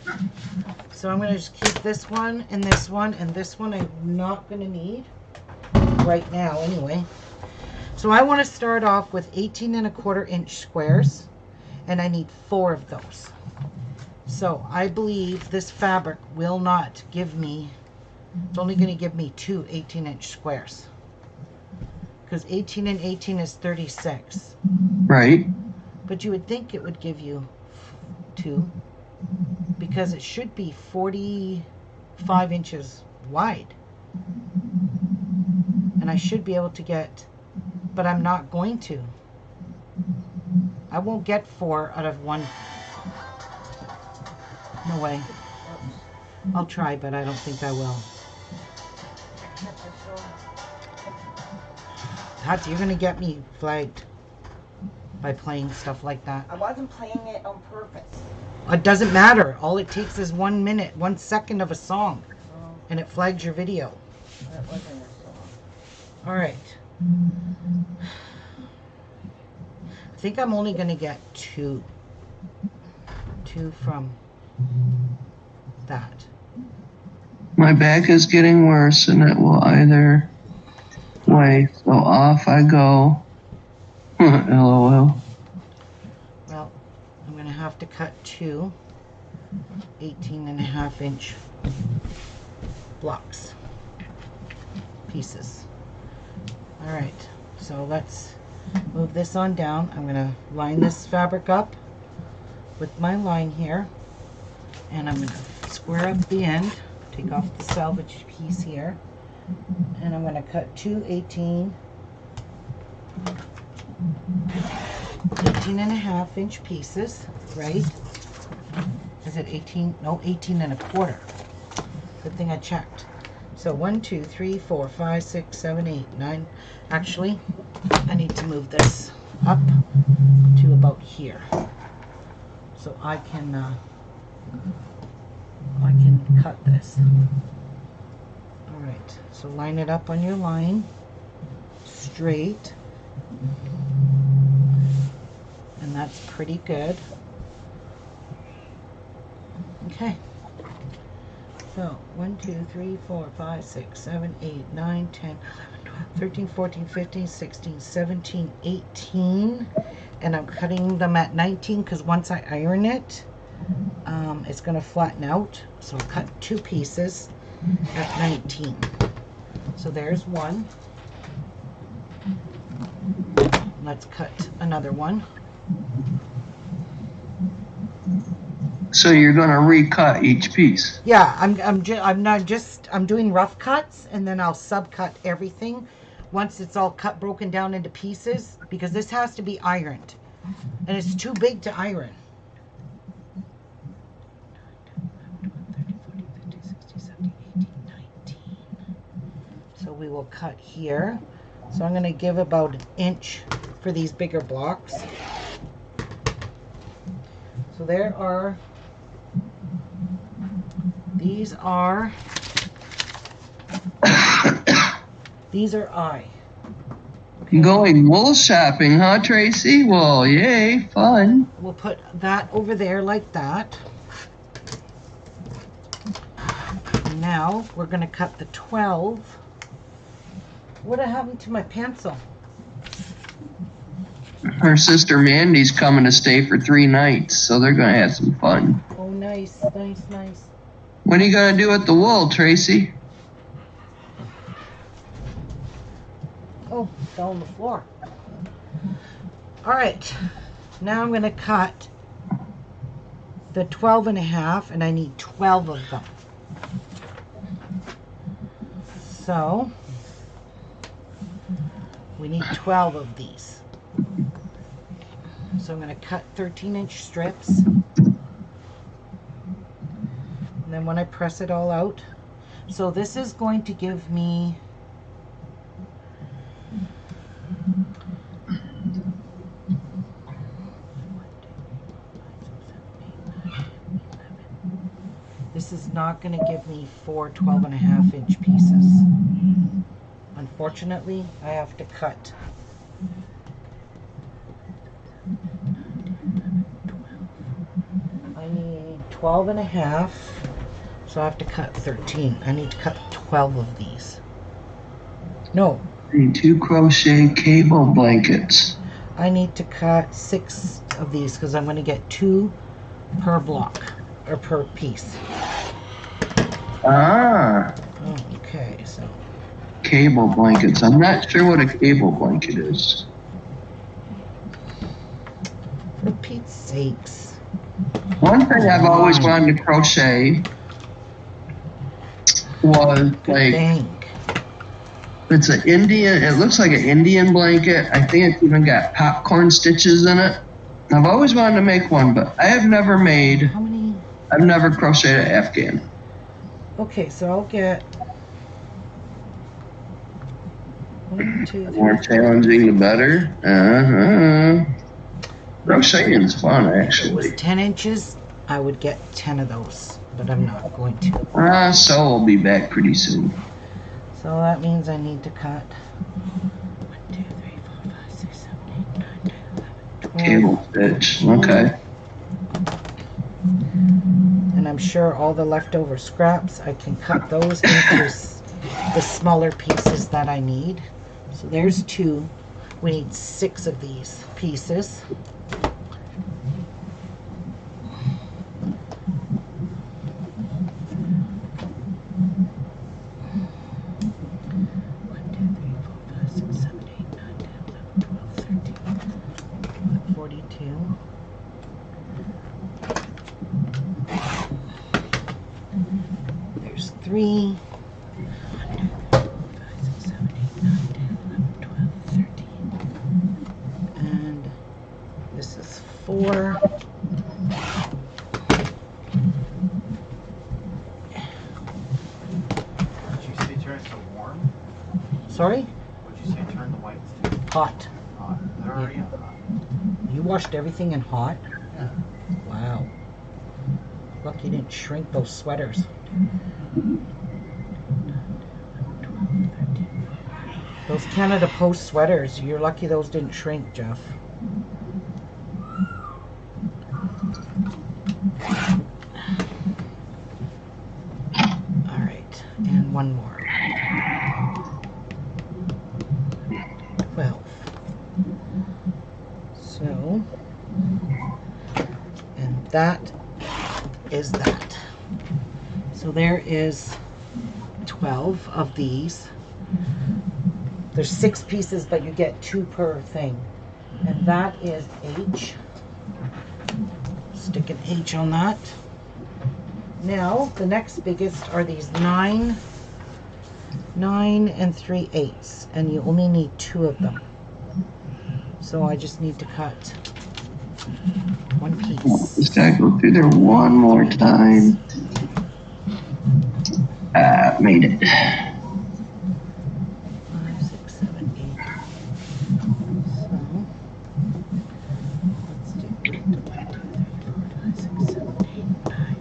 So I'm going to just keep this one and this one and this one I'm not going to need right now anyway. So I want to start off with 18 1/4 inch squares and I need 4 of those. So I believe this fabric will not give me, it's only going to give me 2 18-inch squares. Because 18 and 18 is 36. Right. But you would think it would give you 2 because it should be 45 inches wide. And I should be able to get, but I'm not going to. I won't get 4 out of 1. No way. I'll try, but I don't think I will. Tati, you're going to get me flagged by playing stuff like that. I wasn't playing it on purpose. It doesn't matter. All it takes is 1 minute, 1 second of a song, and it flags your video. That wasn't a song. All right. I think I'm only going to get 2. 2 from that. My back is getting worse and it will either way. So off I go. LOL. Well, I'm going to have to cut 2 18.5-inch blocks, pieces. All right, so let's Move this on down. I'm going to line this fabric up with my line here. And I'm going to square up the end. Take off the salvage piece here. And I'm going to cut two 18 and a half inch pieces, right? Is it 18? No, 18 and a quarter. Good thing I checked. So 1, 2, 3, 4, 5, 6, 7, 8, 9. Actually, I need to move this up to about here. So I can cut this. All right, so line it up on your line, straight. And that's pretty good. Okay. So 1, 2, 3, 4, 5, 6, 7, 8, 9, 10, 11, 12, 13, 14, 15, 16, 17, 18. And I'm cutting them at 19 because once I iron it, it's going to flatten out. So I'll cut two pieces at 19. So there's one. Let's cut another one. So you're gonna recut each piece. Yeah, I'm doing rough cuts, and then I'll subcut everything once it's all broken down into pieces, because this has to be ironed, and it's too big to iron. 19. So we will cut here. So I'm going to give about an inch for these bigger blocks. So these are I. Okay. Going wool shopping, huh, Tracy? Well, yay, fun. We'll put that over there like that. Now we're going to cut the 12. What happened to my pencil? Her sister Mandy's coming to stay for 3 nights, so they're gonna have some fun. Oh, nice, nice, nice. What are you gonna do with the wool, Tracy? Oh, fell on the floor. All right, now I'm gonna cut the 12 and a half, and I need 12 of them. So we need 12 of these. So I'm going to cut 13-inch strips. And then when I press it all out, so this is going to give me this is not going to give me 4 12-and-a-half-inch pieces. Unfortunately, I have to cut. I need 12 and a half, so I have to cut 13. I need to cut 12 of these. No. I need 2 crochet cable blankets. I need to cut 6 of these because I'm going to get 2 per block, or per piece. Ah. Okay, so. Cable blankets. I'm not sure what a cable blanket is. For Pete's sakes. One thing I've always wanted to crochet was like, it's an Indian, it looks like an Indian blanket. I think it's even got popcorn stitches in it. I've always wanted to make one, but I have never made, How many? I've never crocheted an Afghan. Okay, so I'll get 1, 2, 3. The more challenging, the better. Crocheting's fun, actually. If it was 10 inches, I would get 10 of those, but I'm not going to. So we'll be back pretty soon. So that means I need to cut 1, 2, 3, 4, 5, 6, 7, 8, 9, 10, 11, 12. Cable stitch, okay. And I'm sure all the leftover scraps, I can cut those into the smaller pieces that I need. So there's 2. We need 6 of these pieces. 3, 5, 6, 7, 8, 9, 10, 11, 12, 13. And this is 4. Did you say turn it to warm? Sorry? Would you say turn the whites to Hot. hot? They're already in hot. You washed everything in hot? Yeah. Wow. Lucky you didn't shrink those sweaters. Those Canada Post sweaters, you're lucky those didn't shrink, Jeff. Alright, and one more. 12. So, and that is that. So there is 12 of these. There's 6 pieces, but you get 2 per thing. And that is H. Stick an H on that. Now, the next biggest are these 9 and 3/8, and you only need 2 of them. So I just need to cut 1 piece. Just gotta go through there one more time. Made it. 5, 6, 7, 8. So let's do 1, 2, 3, 4, 5, 6, 7, 8, 9.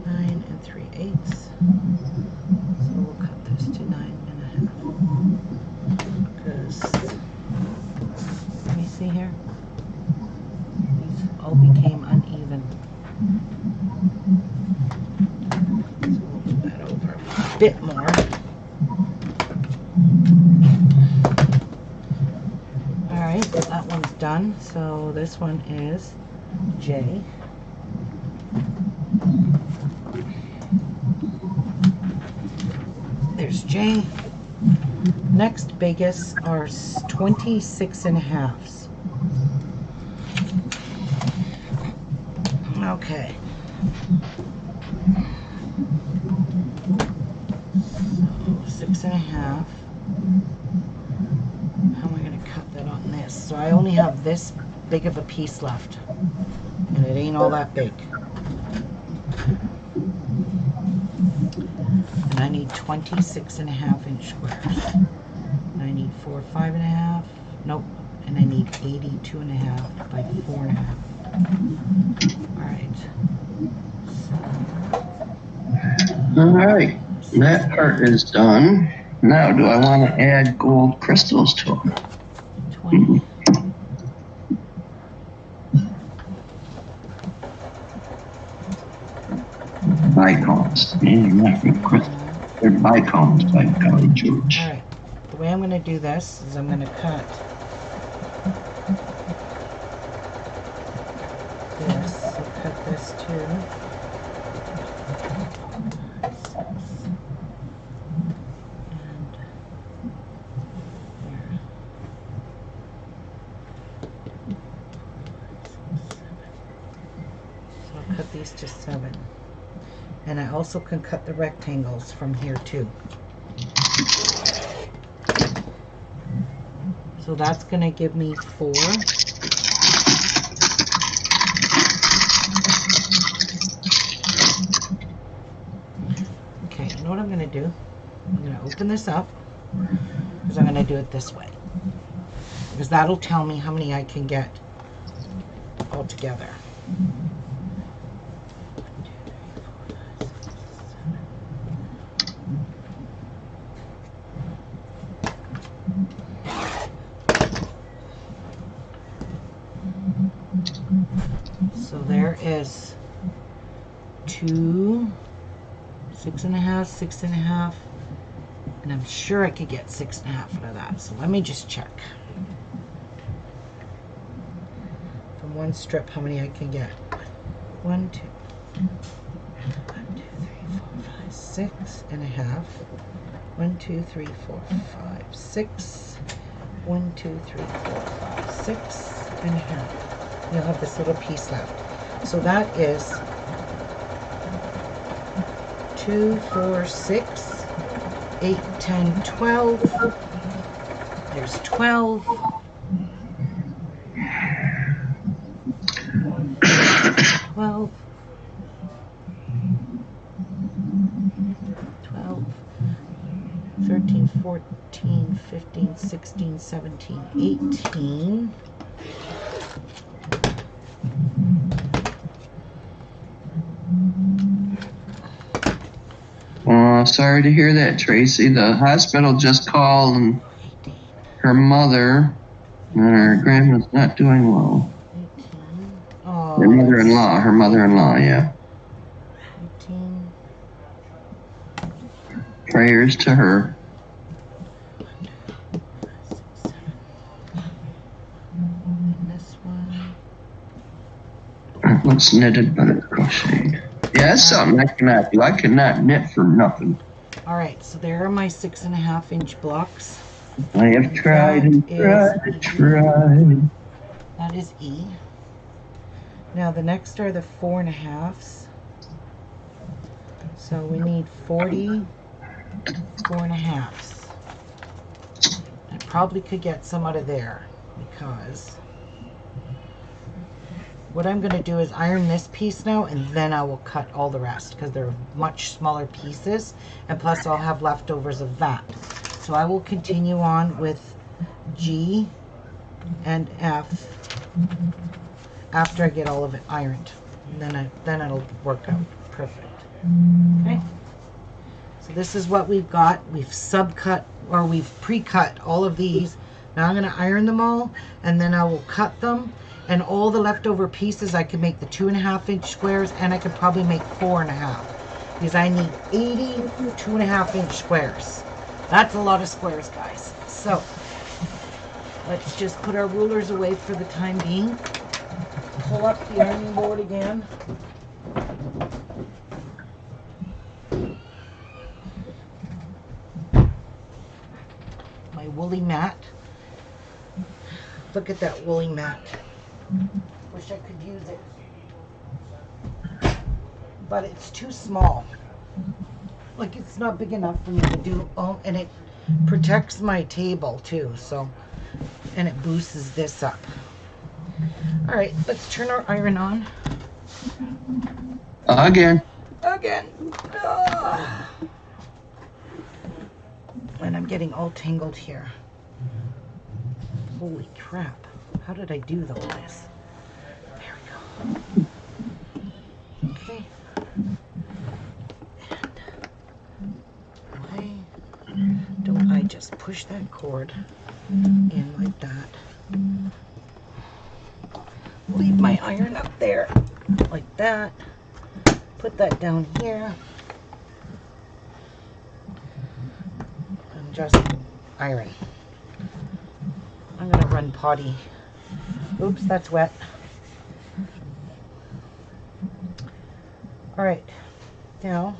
9 and 3/8. So we'll cut this to 9 1/2. Because, let me see here. These all became uneven. So we'll move that over a bit more. Alright, that one's done. So this one is J. There's J. Next biggest are 26 1/2. Okay. So 6 1/2. How am I going to cut that on this? So I only have this big of a piece left. And it ain't all that big. And I need 26 1/2 inch squares. And I need 4 5 1/2. Nope. And I need 82 1/2 by 4 1/2. Alright. Alright, that part is done. Now, do I want to add gold crystals to them? 20. Bicones. Not for crystals. They're bicones by Golly George. Alright. The way I'm going to do this is I'm going to cut this. So cut this too. Cut these to 7. And I also can cut the rectangles from here too. So that's going to give me 4. Okay, you know what I'm going to do? I'm going to open this up because I'm going to do it this way. Because that'll tell me how many I can get all together. So there is 2, 6 1/2, 6 1/2, and I'm sure I could get 6 1/2 out of that. So let me just check. From one strip, how many I can get? 1, 2, 3, 4, 5, 6 1/2. 1, 2, 3, 4, 5, 6. 1, 2, 3, 4, 5, 6 1/2. You'll have this little piece left. So that is 2, 4, 6, 8, 10, 12. There's 12. 12. 12. 13, 14, 15, 16, 17, 18. Oh, sorry to hear that, Tracy. The hospital just called and her mother and her grandma's not doing well. 18. Oh, Her mother-in-law, yeah. 18. Prayers to her. 6, 7. And this one. Looks knitted but it's crocheted. Yeah, that's something I cannot do. I cannot knit for nothing. Alright, so there are my 6.5-inch blocks. I have tried and tried and tried. That is E. Now the next are the 4.5s. So we need 40 4.5s. I probably could get some out of there because what I'm going to do is iron this piece now and then I will cut all the rest because they're much smaller pieces and plus I'll have leftovers of that. So I will continue on with G and F after I get all of it ironed. And then it'll work out perfect. Okay. So this is what we've got. We've subcut or we've pre-cut all of these. Now I'm going to iron them all and then I will cut them. And all the leftover pieces, I can make the 2.5-inch squares, and I could probably make 4.5, because I need 80 2.5-inch squares. That's a lot of squares, guys. So let's just put our rulers away for the time being. Pull up the ironing board again. My woolly mat. Look at that woolly mat. Wish I could use it, but it's too small. Like it's not big enough for me to do. Oh, and it protects my table too. So, and it boosts this up. All right, let's turn our iron on. Again. Ah. And I'm getting all tangled here. Holy crap. How did I do all this? There we go. Okay. And why don't I just push that cord in like that? Leave my iron up there like that. Put that down here. And just iron. I'm gonna run potty. Oops, that's wet. All right, now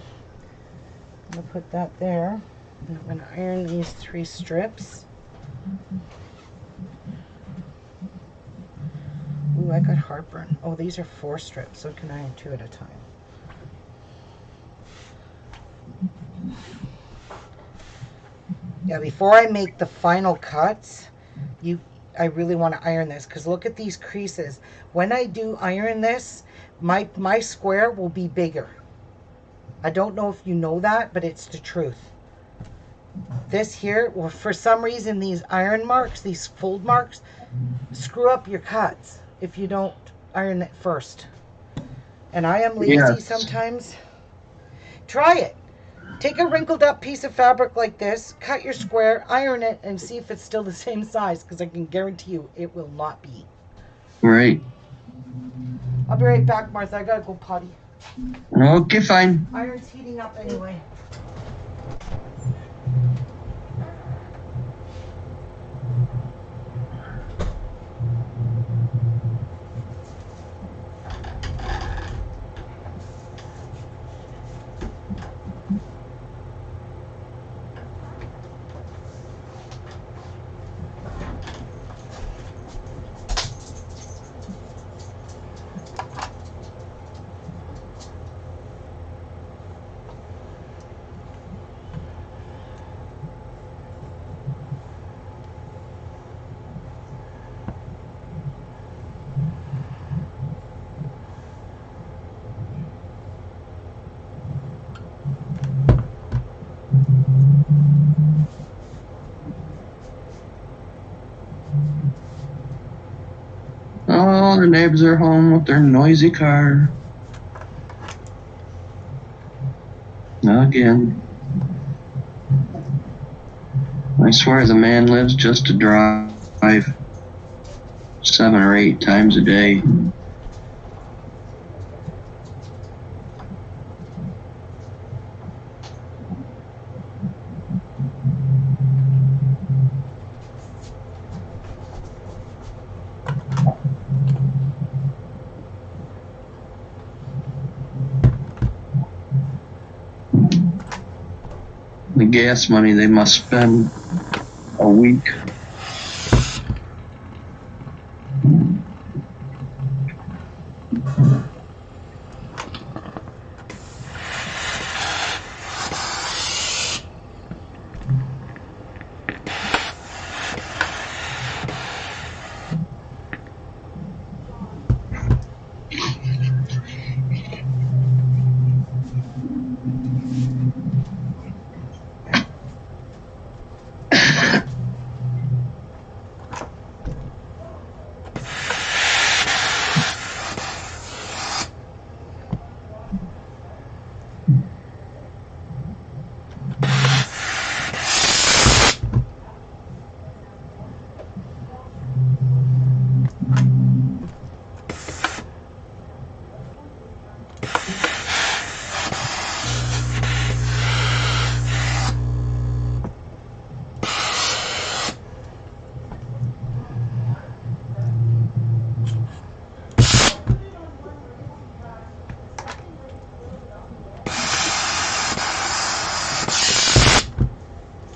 I'm gonna put that there. And I'm gonna iron these 3 strips. Ooh, I got heartburn. Oh, these are 4 strips, so I can iron 2 at a time. Yeah, before I make the final cuts, I really want to iron this because look at these creases. When I do iron this, my square will be bigger. I don't know if you know that, but it's the truth. This here, well, for some reason, these iron marks, these fold marks, screw up your cuts if you don't iron it first. And I am lazy sometimes. Try it. Take a wrinkled up piece of fabric like this, cut your square, iron it, and see if it's still the same size, because I can guarantee you it will not be. Right. I'll be right back, Martha. I gotta go potty. Okay, fine. Iron's heating up anyway. the neighbors are home with their noisy car. Again. I swear the man lives just to drive 7 or 8 times a day. The gas money they must spend a week.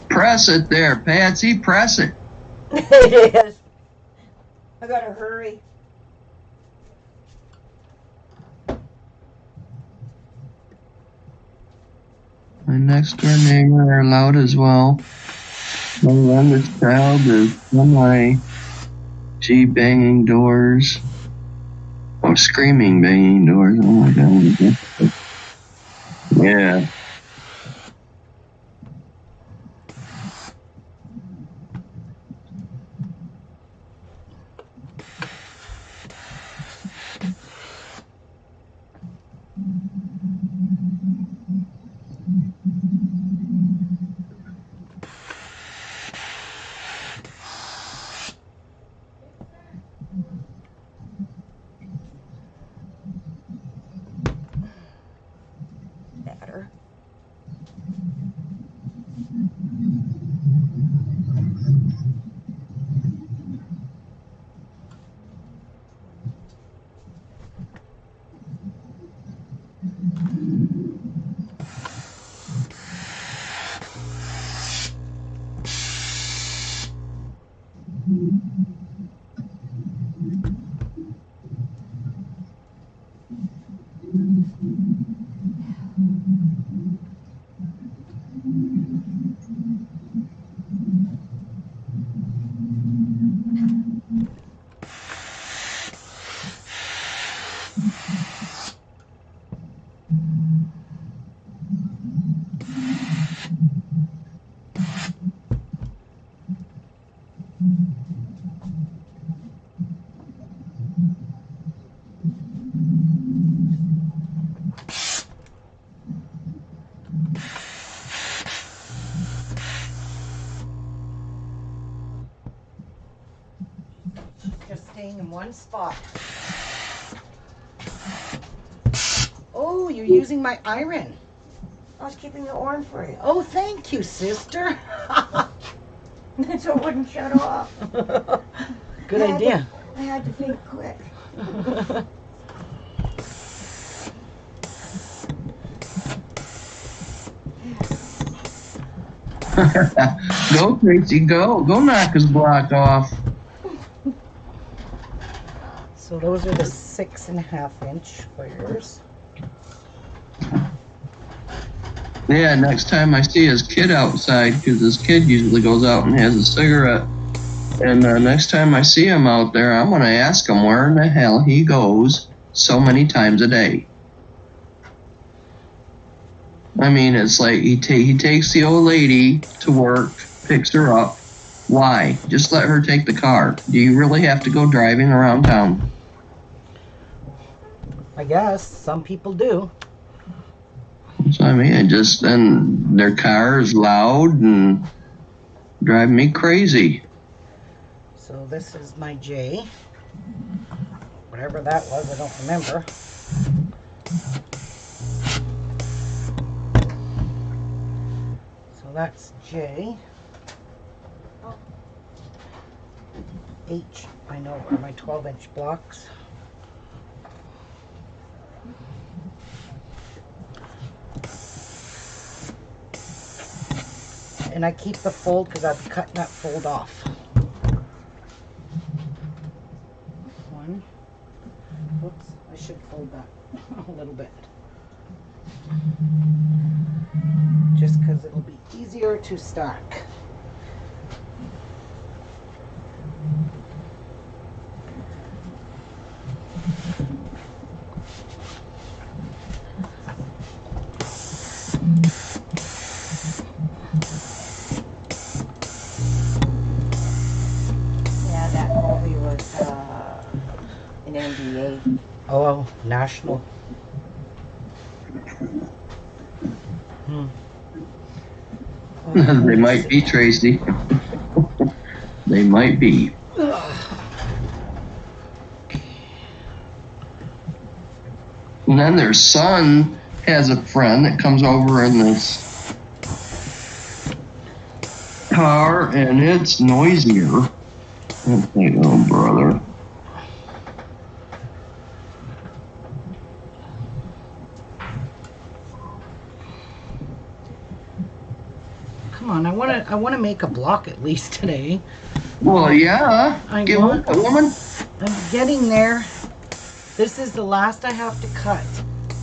Press it there, Patsy, press it. It is. I gotta hurry. My next door neighbor are loud as well. My youngest child is my she banging doors. Oh, screaming banging doors. Oh my God. Yeah. Better. Just staying in one spot. Oh, you're using my iron. I was keeping it warm for you. Oh, thank you, sister. So it wouldn't shut off. Good idea. I had to think quick. Go, Tracy, go. Go knock his block off. So those are the 6.5 inch squares. Yeah, next time I see his kid outside, because his kid usually goes out and has a cigarette. And next time I see him out there, I'm going to ask him where in the hell he goes so many times a day. I mean, it's like he takes the old lady to work, picks her up. Why? Just let her take the car. Do you really have to go driving around town? I guess some people do. So I mean, and their car is loud and drive me crazy. So this is my J. Whatever that was, I don't remember. So that's J. H, I know, are my 12-inch blocks. And I keep the fold because I'll be cutting that fold off. One. Whoops, I should fold that a little bit. Just because it'll be easier to stack. Yeah, that movie was an NDA. Oh, national. Hmm. They might be, Tracy. They might be. And then their son has a friend that comes over in this car, and it's noisier. I think, oh, brother. Come on, I want to make a block at least today. Well, yeah. I Get want- with it, woman. I'm getting there. This is the last I have to cut.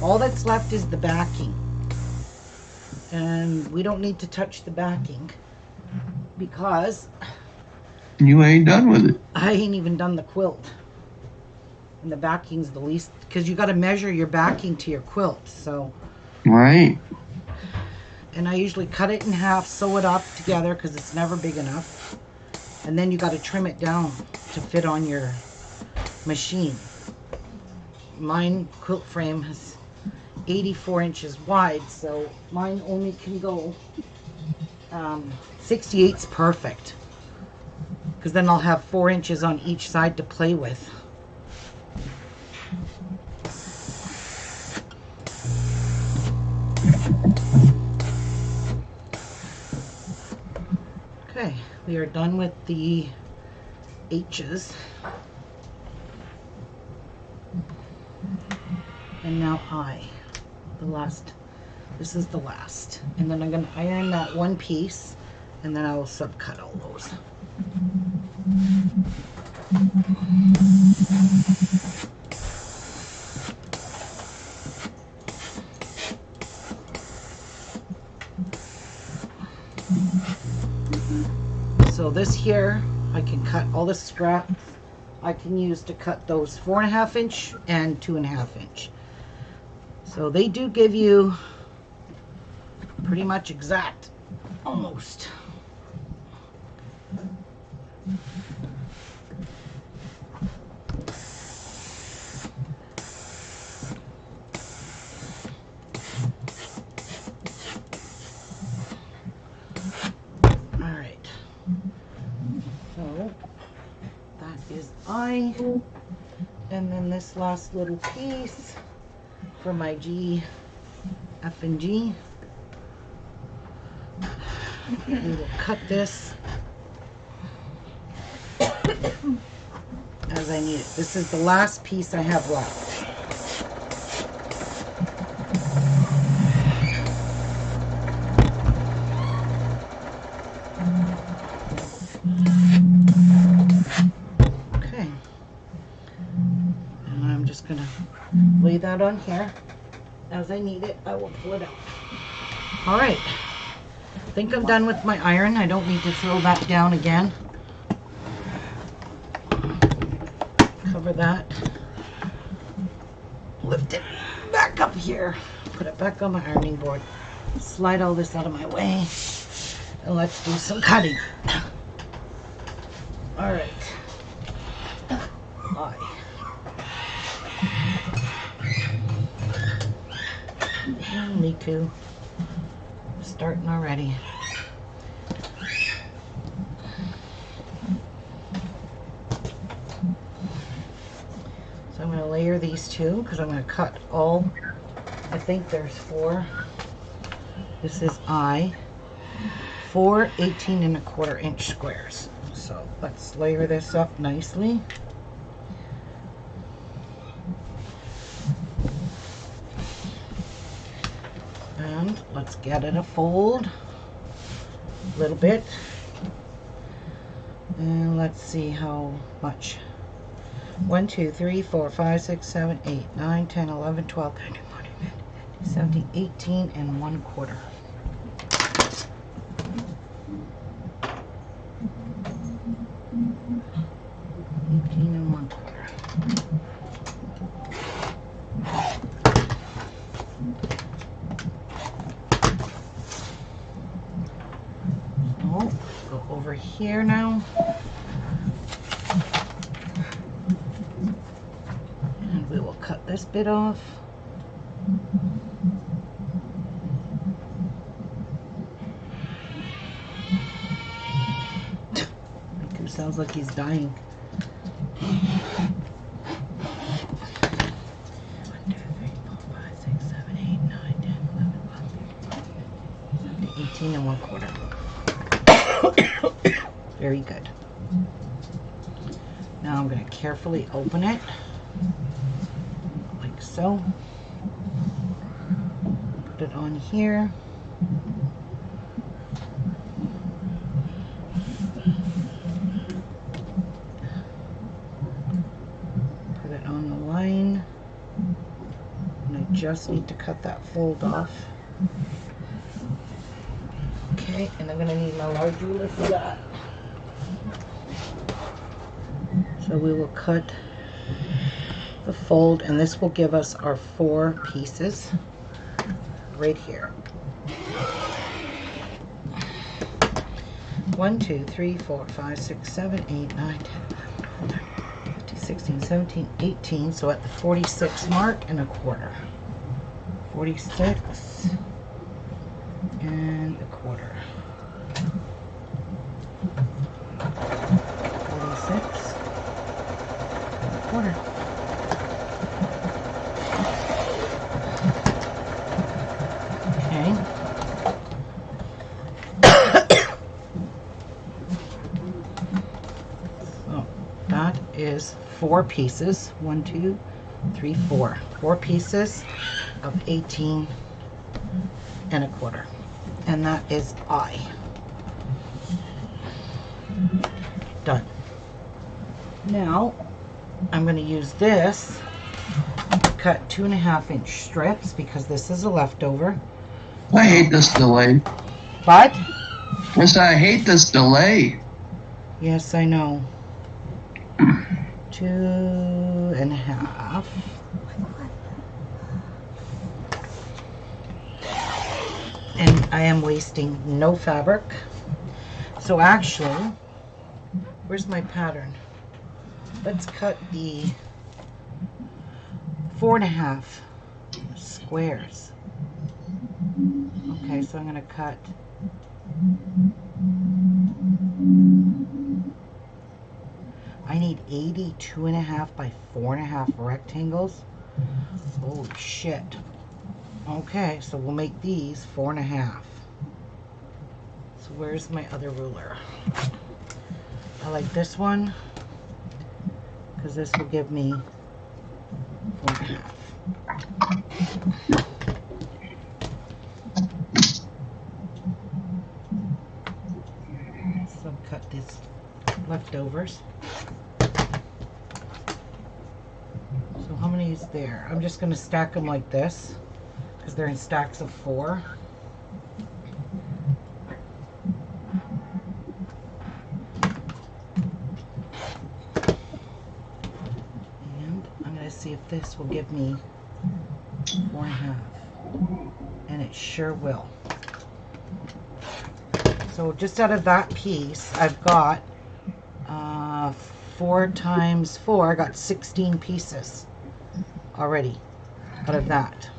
All that's left is the backing. And we don't need to touch the backing because You ain't done with it. I ain't even done the quilt. And the backing's the least, because you got to measure your backing to your quilt. So, Right. and I usually cut it in half, sew it up together because it's never big enough. And then you got to trim it down to fit on your machine. Mine quilt frame is 84 inches wide, so mine only can go 68's perfect. Because then I'll have 4 inches on each side to play with. Okay, we are done with the H's. And now I, the last, this is the last. And then I'm going to iron that one piece, and then I will subcut all those. So this here, I can cut all the scraps I can use to cut those 4.5 inch and 2.5 inch. So they do give you pretty much exact, almost. Alright, so that is I, and then this last little piece for my G, F and G. We will cut this as I need it. This is the last piece I have left. Okay. And I'm just gonna lay that on here. As I need it, I will pull it out. All right. I think I'm done with my iron. I don't need to throw that down again. Cover that. Lift it back up here. Put it back on my ironing board. Slide all this out of my way. And let's do some cutting. All right. Me too. Starting already. So I'm going to layer these two because I'm going to cut all. I think there's 4. This is 4 18 1/4 inch squares. So let's layer this up nicely. And let's get it a fold a little bit. And let's see how much. 1, 2, 3, 4, 5, 6, 7, 8, 9, 10, 11, 12, 13, 14, 15, 17, 18 1/4. 18 1/4. So go over here now. And we will cut this bit off. Miku sounds like he's dying. 1, 2, 3, 4, 5, 6, 7, 8, 9, 10, 11, 12, 18 1/4. Very good. Now I'm going to carefully open it, like so. Put it on here. Put it on the line. And I just need to cut that fold off. Okay, and I'm going to need my large ruler for that. So we will cut the fold, and this will give us our 4 pieces right here. 1, 2, 3, 4, 5, 6, 7, 8, 9, 10, 11, 12, 15, 16, 17, 18. So at the 46 mark and 1/4. 46 and 1/4. 46 and 1/4. Okay. So that is 4 pieces. 1, 2, 3, 4. 4 pieces of 18 1/4. And that is done. Now I'm going to use this to cut 2.5-inch strips because this is a leftover. I hate this delay. But Yes, I hate this delay. yes, I know. 2.5. And I am wasting no fabric. So actually, where's my pattern? Let's cut the 4.5 squares. Okay, so I'm going to cut I need 82.5 by 4.5 rectangles. Holy shit. Okay, so we'll make these 4.5. So where's my other ruler? I like this one because this will give me 4.5. So cut these leftovers. So how many is there? I'm just going to stack them like this because they're in stacks of 4. And I'm going to see if this will give me 4.5. And it sure will. So just out of that piece, I've got 4 times 4. I got 16 pieces already out of that.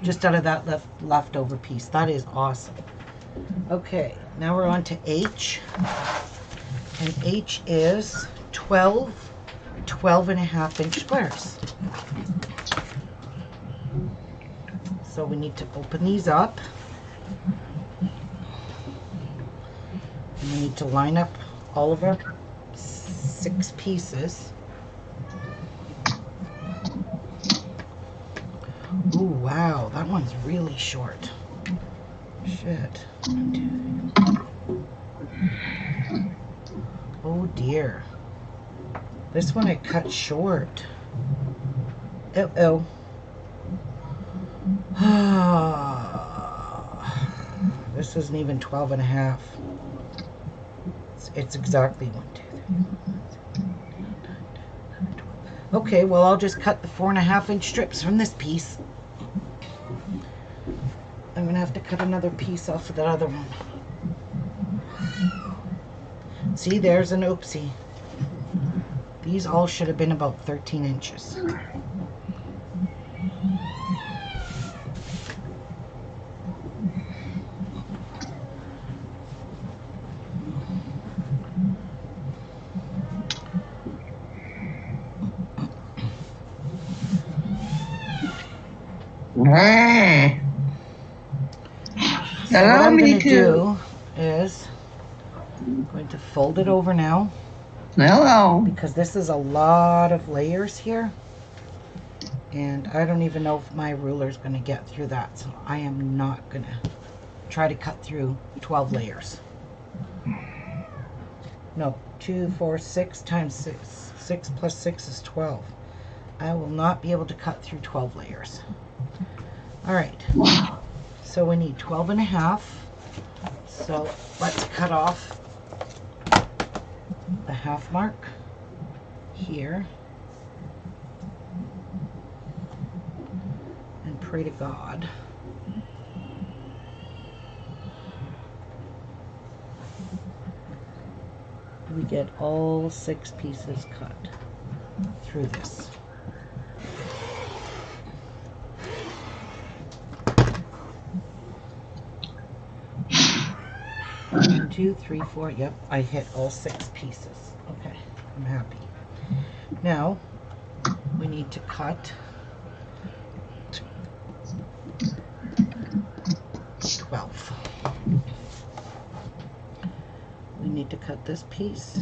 just out of that leftover piece. That is awesome. Okay, now we're on to H. And H is 12 and a half inch squares. So we need to open these up. And we need to line up all of our 6 pieces. Ooh, wow, that one's really short. Shit. 1, 2, 3. Oh dear. This one I cut short. Oh. This isn't even 12 and a half. It's exactly 1, 2, 3. Okay, well, I'll just cut the 4.5 inch strips from this piece. I'm gonna have to cut another piece off of that other one. See, there's an oopsie. These all should have been about 13 inches. Hey. So what I'm going to do is I'm going to fold it over now. Hello. Because this is a lot of layers here. And I don't even know if my ruler is going to get through that. So I am not going to try to cut through 12 layers. No, 2, 4, 6 times 6. 6 plus 6 is 12. I will not be able to cut through 12 layers. All right. So we need 12 and a half. So let's cut off the half mark here and pray to God we get all 6 pieces cut through this. 1, 2, 3, 4. Yep, I hit all 6 pieces. Okay, I'm happy. Now we need to cut 12. We need to cut this piece.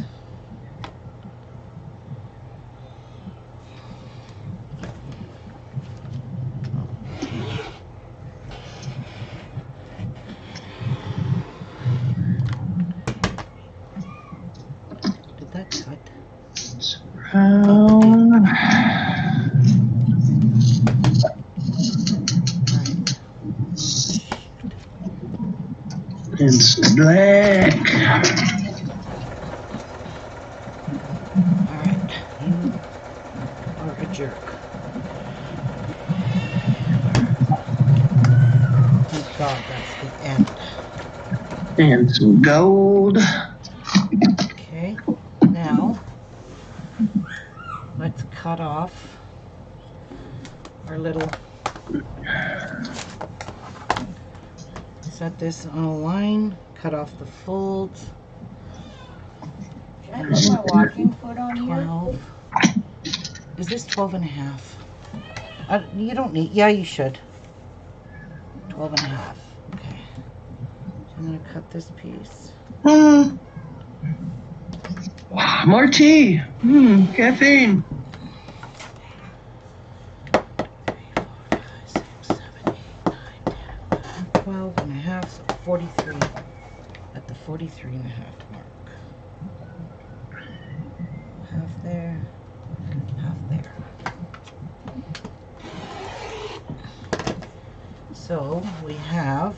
Did that cut? It's black. Alright, you are a jerk. Thank God that's the end. And some gold. Okay, now let's cut off our little, set this on a line, cut off the folds. Can I put my walking foot on here? 12. Is this 12 and a half? You don't need, yeah, you should. 12 and a half. Okay. So I'm going to cut this piece. More tea. Caffeine. 12 and a half, so 43 at the 43 and a half mark. Half there, half there. So we have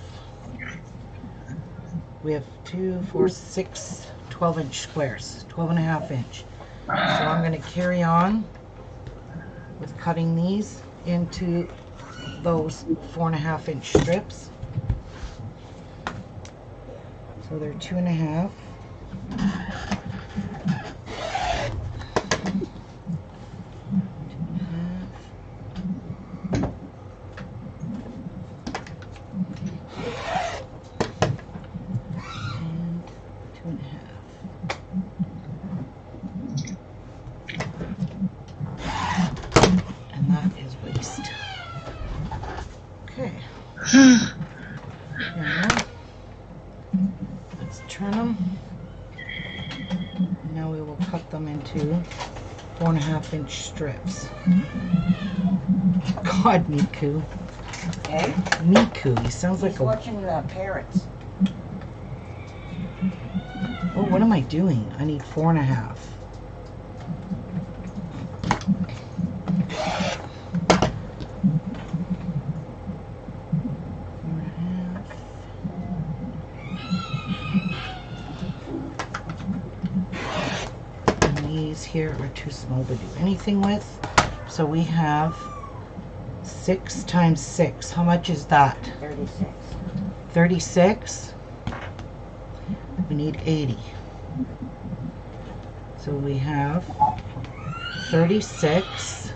2, 4, 6, 12 inch squares, 12 and a half inch. So I'm going to carry on with cutting these into those 4.5 inch strips. So they're 2 and a half. Okay. Now, let's turn them. Now we will cut them into 4.5-inch strips. God, Miku. Okay. Miku, he sounds He's like a... watching parrots. Oh, what am I doing? I need 4.5. These here are too small to do anything with. So we have 6 times 6. How much is that? 36. 36. We need 80. So we have 36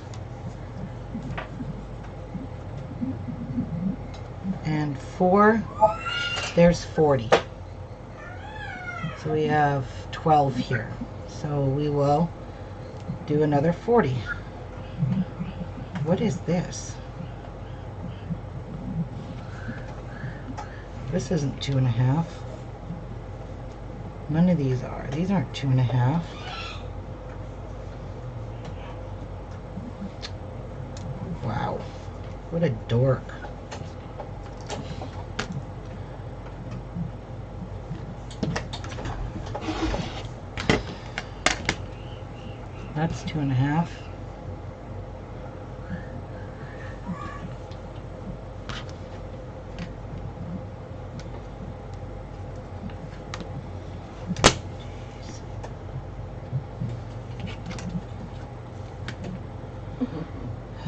and 4. There's 40. So we have 12 here. So we will do another 40. What is this? This isn't 2.5. None of these are. These aren't 2.5. Wow. What a dork. That's 2.5.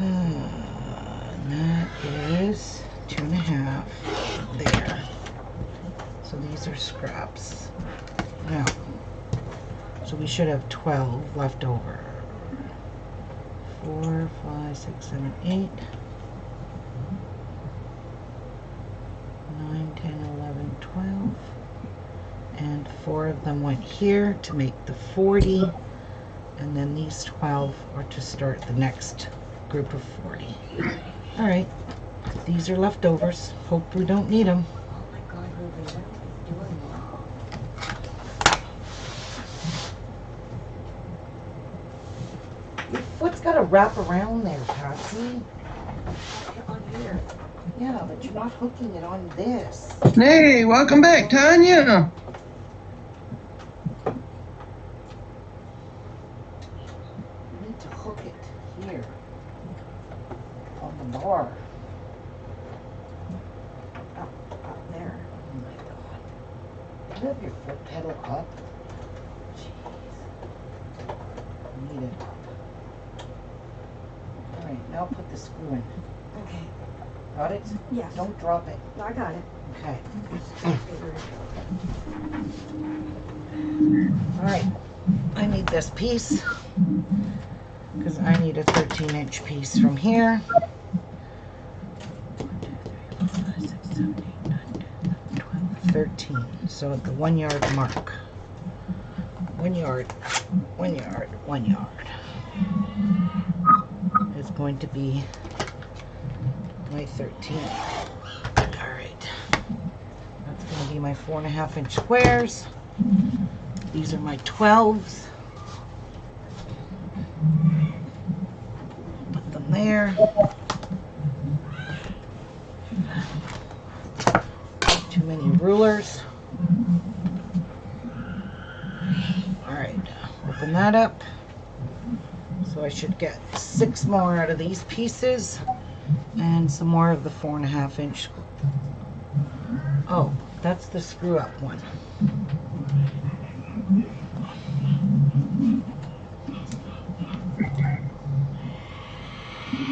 And that is 2.5 there. So these are scraps. Now, so we should have 12 left over. 4, 5, 6, 7, 8, 9, 10, 11, 12. And 4 of them went here to make the 40. And then these 12 are to start the next group of 40. All right, these are leftovers. Hope we don't need them. Oh my God, Ruby, what are you doing now? Your foot's got to wrap around there, Patsy. On here. Yeah, but you're not hooking it on this. Hey, welcome back, Tanya. You need to hook it here on the bar. Up there. Oh my God. You have your foot pedal up. Jeez. Need it up. All right, now put the screw in. Okay. Got it? Yes. Don't drop it. I got it. Okay. All right. I need this piece because I need a 13-inch piece from here. 13. So at the 1 yard mark. 1 yard, 1 yard, 1 yard is going to be my 13. All right. That's going to be my 4.5-inch squares. These are my 12s. Put them there. Too many rulers. All right, open that up. So I should get 6 more out of these pieces and some more of the 4.5-inch. Oh, that's the screw up one.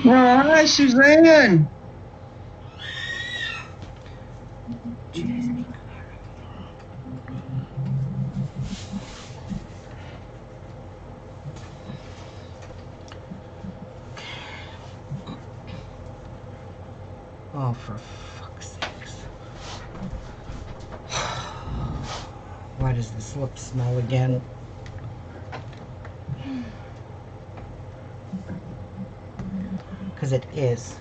Oh, hi, Suzanne. Jeez. Oh, for fuck's sakes. Why does this look small again? Because it is.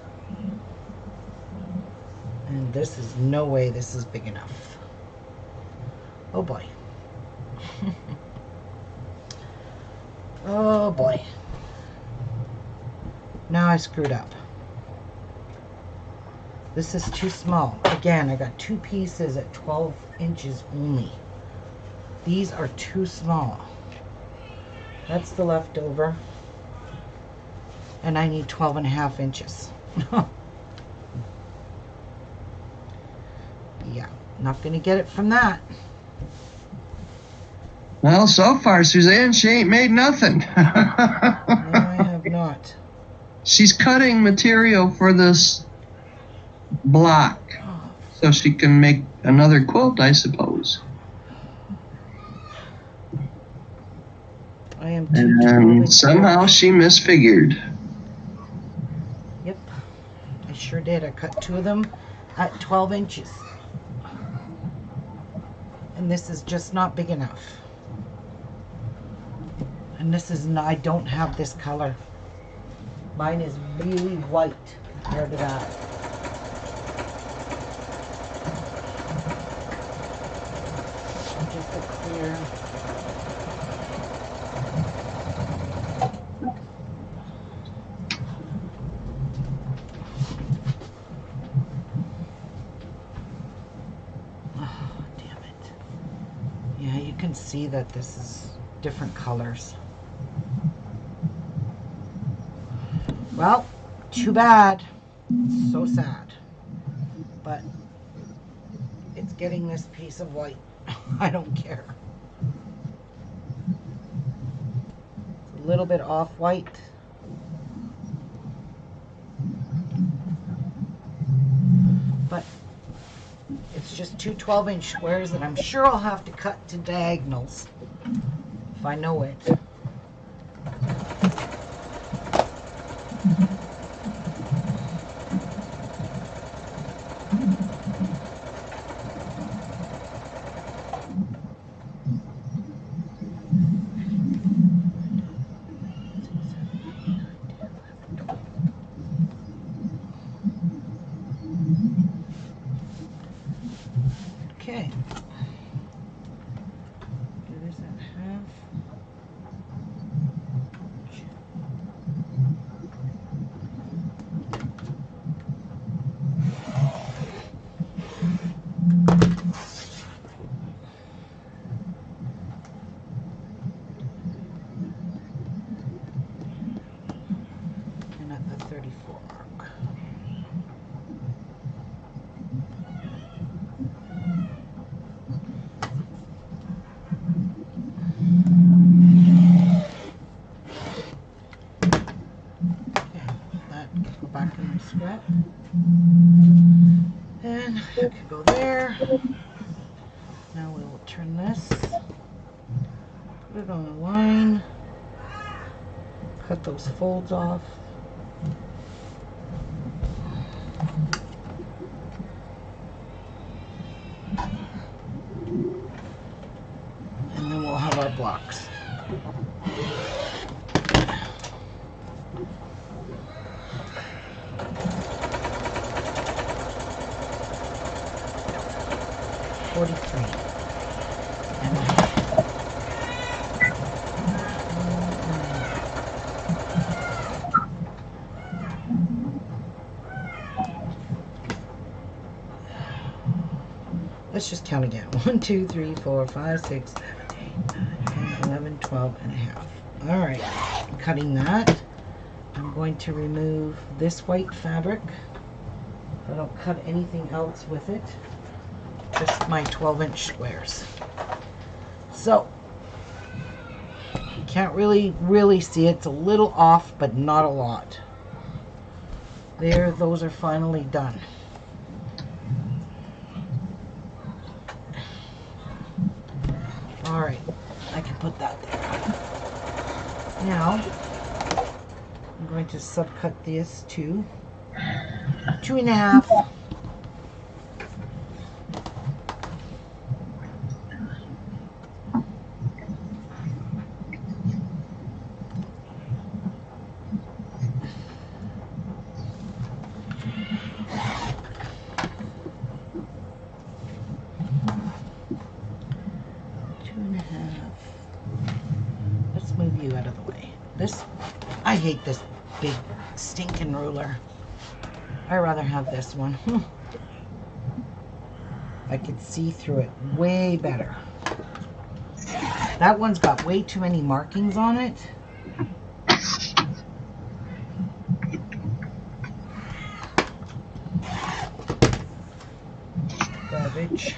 And this is no way this is big enough. Oh boy. Oh boy. Now I screwed up. This is too small. Again, I got 2 pieces at 12 inches only. These are too small. That's the leftover. And I need 12.5 inches. Yeah, not gonna get it from that. Well, so far, Suzanne, she ain't made nothing. No, I have not. She's cutting material for this block so she can make another quilt, I suppose. I am too And somehow she misfigured. Yep, I sure did. I cut 2 of them at 12 inches. And this is just not big enough. And this is not, I don't have this color. Mine is really white compared to that. Just a clear. Oh, damn it. Yeah, you can see that this is different colors. Well, too bad. So sad. But it's getting this piece of white. I don't care. It's a little bit off-white. But it's just 2 12-inch squares that I'm sure I'll have to cut to diagonals if I know it. Okay. Do this at half. And at the 34 mark. Go back in the scrap. And it could go there. Now we will turn this. Put it on a line. Cut those folds off. And then we'll have our blocks. Let's just count again. 1, 2, 3, 4, 5, 6, 7, 8, 9, 10, 11, 12 and a half. All right, cutting that. I'm going to remove this white fabric. I don't cut anything else with it. Just my 12-inch squares. So, you can't really see it. It's a little off, but not a lot. There, those are finally done. All right, I can put that there. Now, I'm going to subcut this to 2.5. I hate this big stinking ruler. I'd rather have this one. I could see through it way better. That one's got way too many markings on it. Garbage.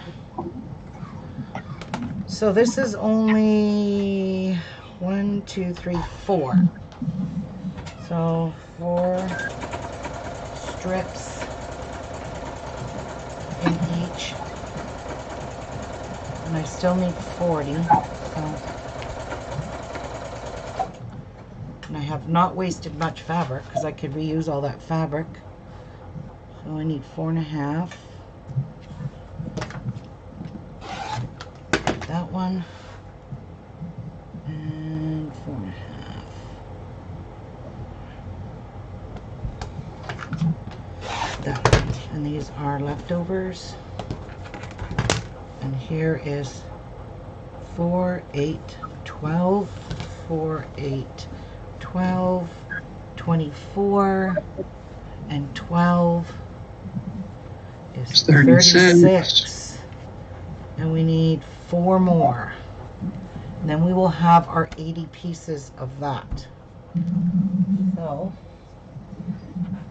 So this is only 1, 2, 3, 4. So 4 strips in each. And I still need 40. So. And I have not wasted much fabric because I could reuse all that fabric. So I need 4.5. That one. And 4.5. That one. And these are leftovers. And here is 4, 8, 12, 4, 8, 12, 24, and 12 is 36. And we need 4 more. And then we will have our 80 pieces of that. So,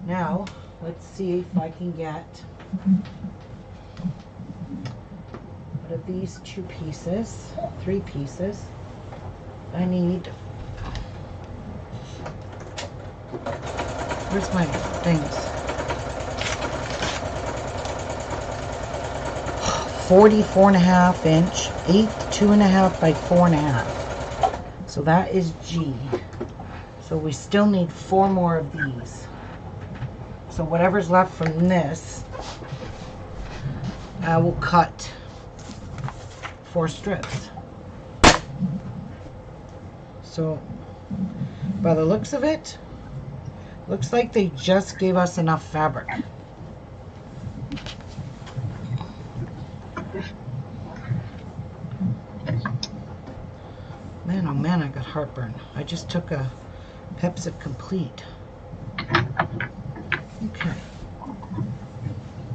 now, let's see if I can get out of these 2 pieces, 3 pieces, I need, where's my things? 44.5 inch, 8, 2.5 by 4.5. So that is G. So we still need 4 more of these. So whatever's left from this, I will cut 4 strips. So by the looks of it, looks like they just gave us enough fabric. Man, oh man, I got heartburn. I just took a Pepsi Complete. Okay.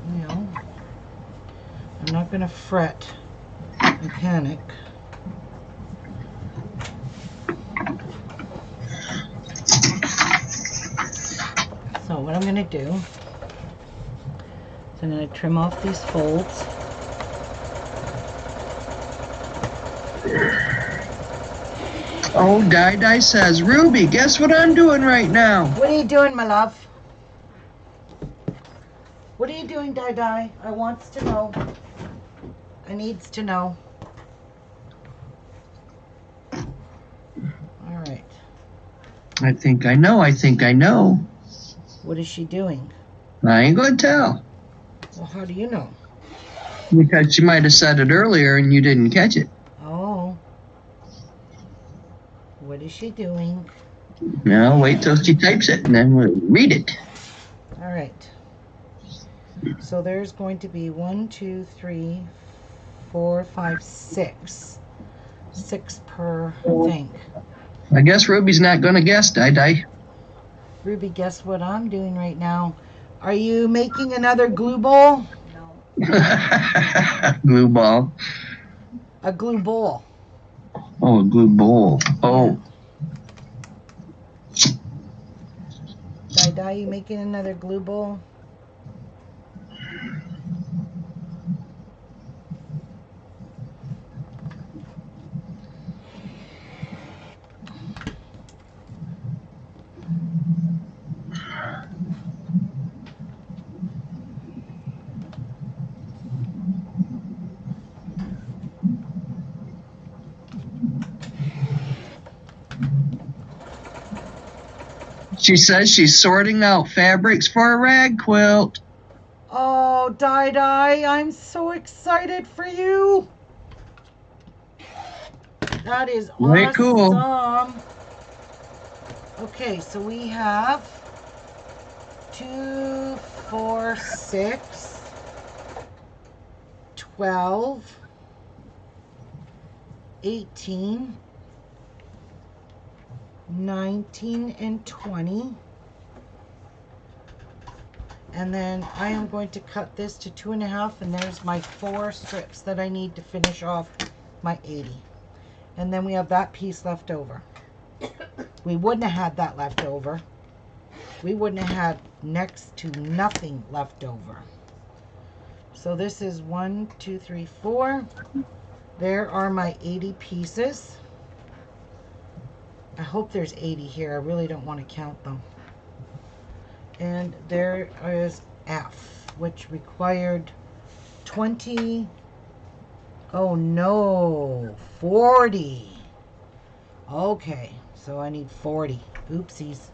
Well, I'm not gonna fret and panic. So what I'm gonna do is I'm gonna trim off these folds. Oh, Di says, Ruby, guess what I'm doing right now? What are you doing, my love? What are you doing, Di? I wants to know. I needs to know. All right. I think I know. What is she doing? I ain't gonna tell. Well, how do you know? Because she might have said it earlier and you didn't catch it. Oh. What is she doing? No, wait till she types it and then we'll read it. All right. So there's going to be 1, 2, 3, 4, 5, 6. 6 per thing. I guess Ruby's not gonna guess, Di. Ruby, guess what I'm doing right now? Are you making another glue ball? No. Glue ball. A glue ball. Oh, a glue bowl. Oh. Di, you making another glue ball? She says she's sorting out fabrics for a rag quilt. Oh, Di, I'm so excited for you. That is Very awesome. cool. Okay, so we have 2, 4, 6, 12, 18, 19 and 20. And then I am going to cut this to 2.5, and there's my 4 strips that I need to finish off my 80. And then we have that piece left over. We wouldn't have had that left over. We wouldn't have had next to nothing left over. So this is 1, 2, 3, 4. There are my 80 pieces. I hope there's 80 here. I really don't want to count them. And there is F, which required 20. Oh no, 40. Okay, so I need 40. Oopsies.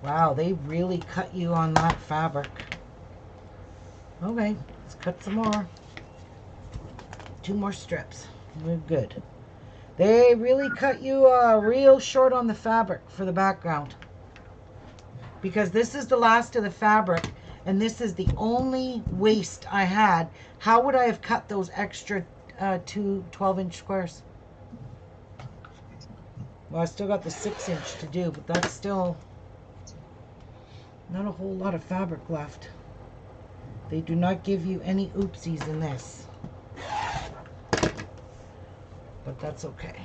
Wow, they really cut you on that fabric. Okay, let's cut some more. 2 more strips. We're good. They really cut you real short on the fabric for the background. Because this is the last of the fabric, and this is the only waste I had. How would I have cut those extra 2 12-inch squares? Well, I still got the 6-inch to do, but that's still not a whole lot of fabric left. They do not give you any oopsies in this. But that's okay.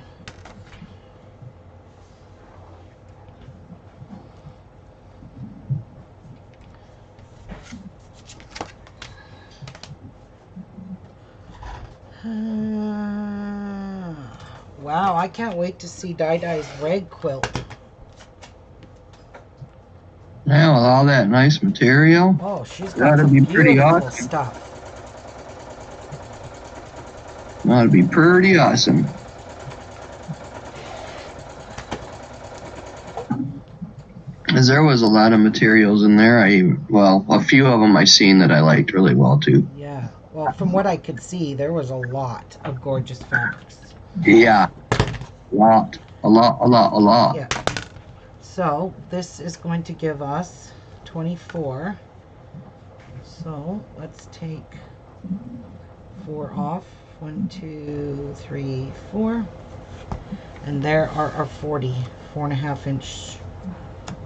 Wow, I can't wait to see Dai's rag quilt. Now with all that nice material, Oh, she's got that'd some be pretty beautiful awesome. stuff. That'd be pretty awesome. As there was a lot of materials in there. Well, a few of them I seen that I liked really well too. Yeah. Well, from what I could see, there was a lot of gorgeous fabrics. Yeah. A lot. Yeah. So this is going to give us 24. So let's take 4 off. 1, 2, 3, 4. And there are our 4.5-inch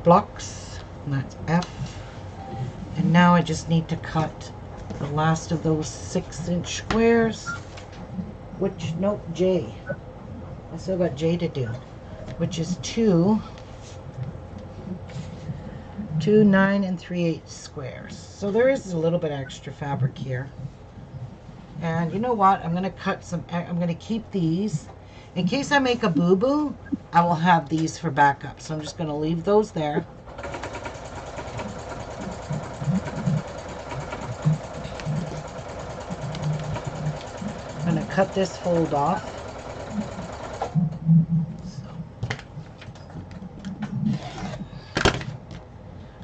blocks. And that's F. And now I just need to cut the last of those 6-inch squares. Which, nope, J. I still got J to do. Which is 2 9 3/8 squares. So there is a little bit extra fabric here. And you know what? I'm going to cut some, I'm going to keep these. In case I make a boo-boo, I will have these for backup. So I'm just going to leave those there. I'm going to cut this fold off.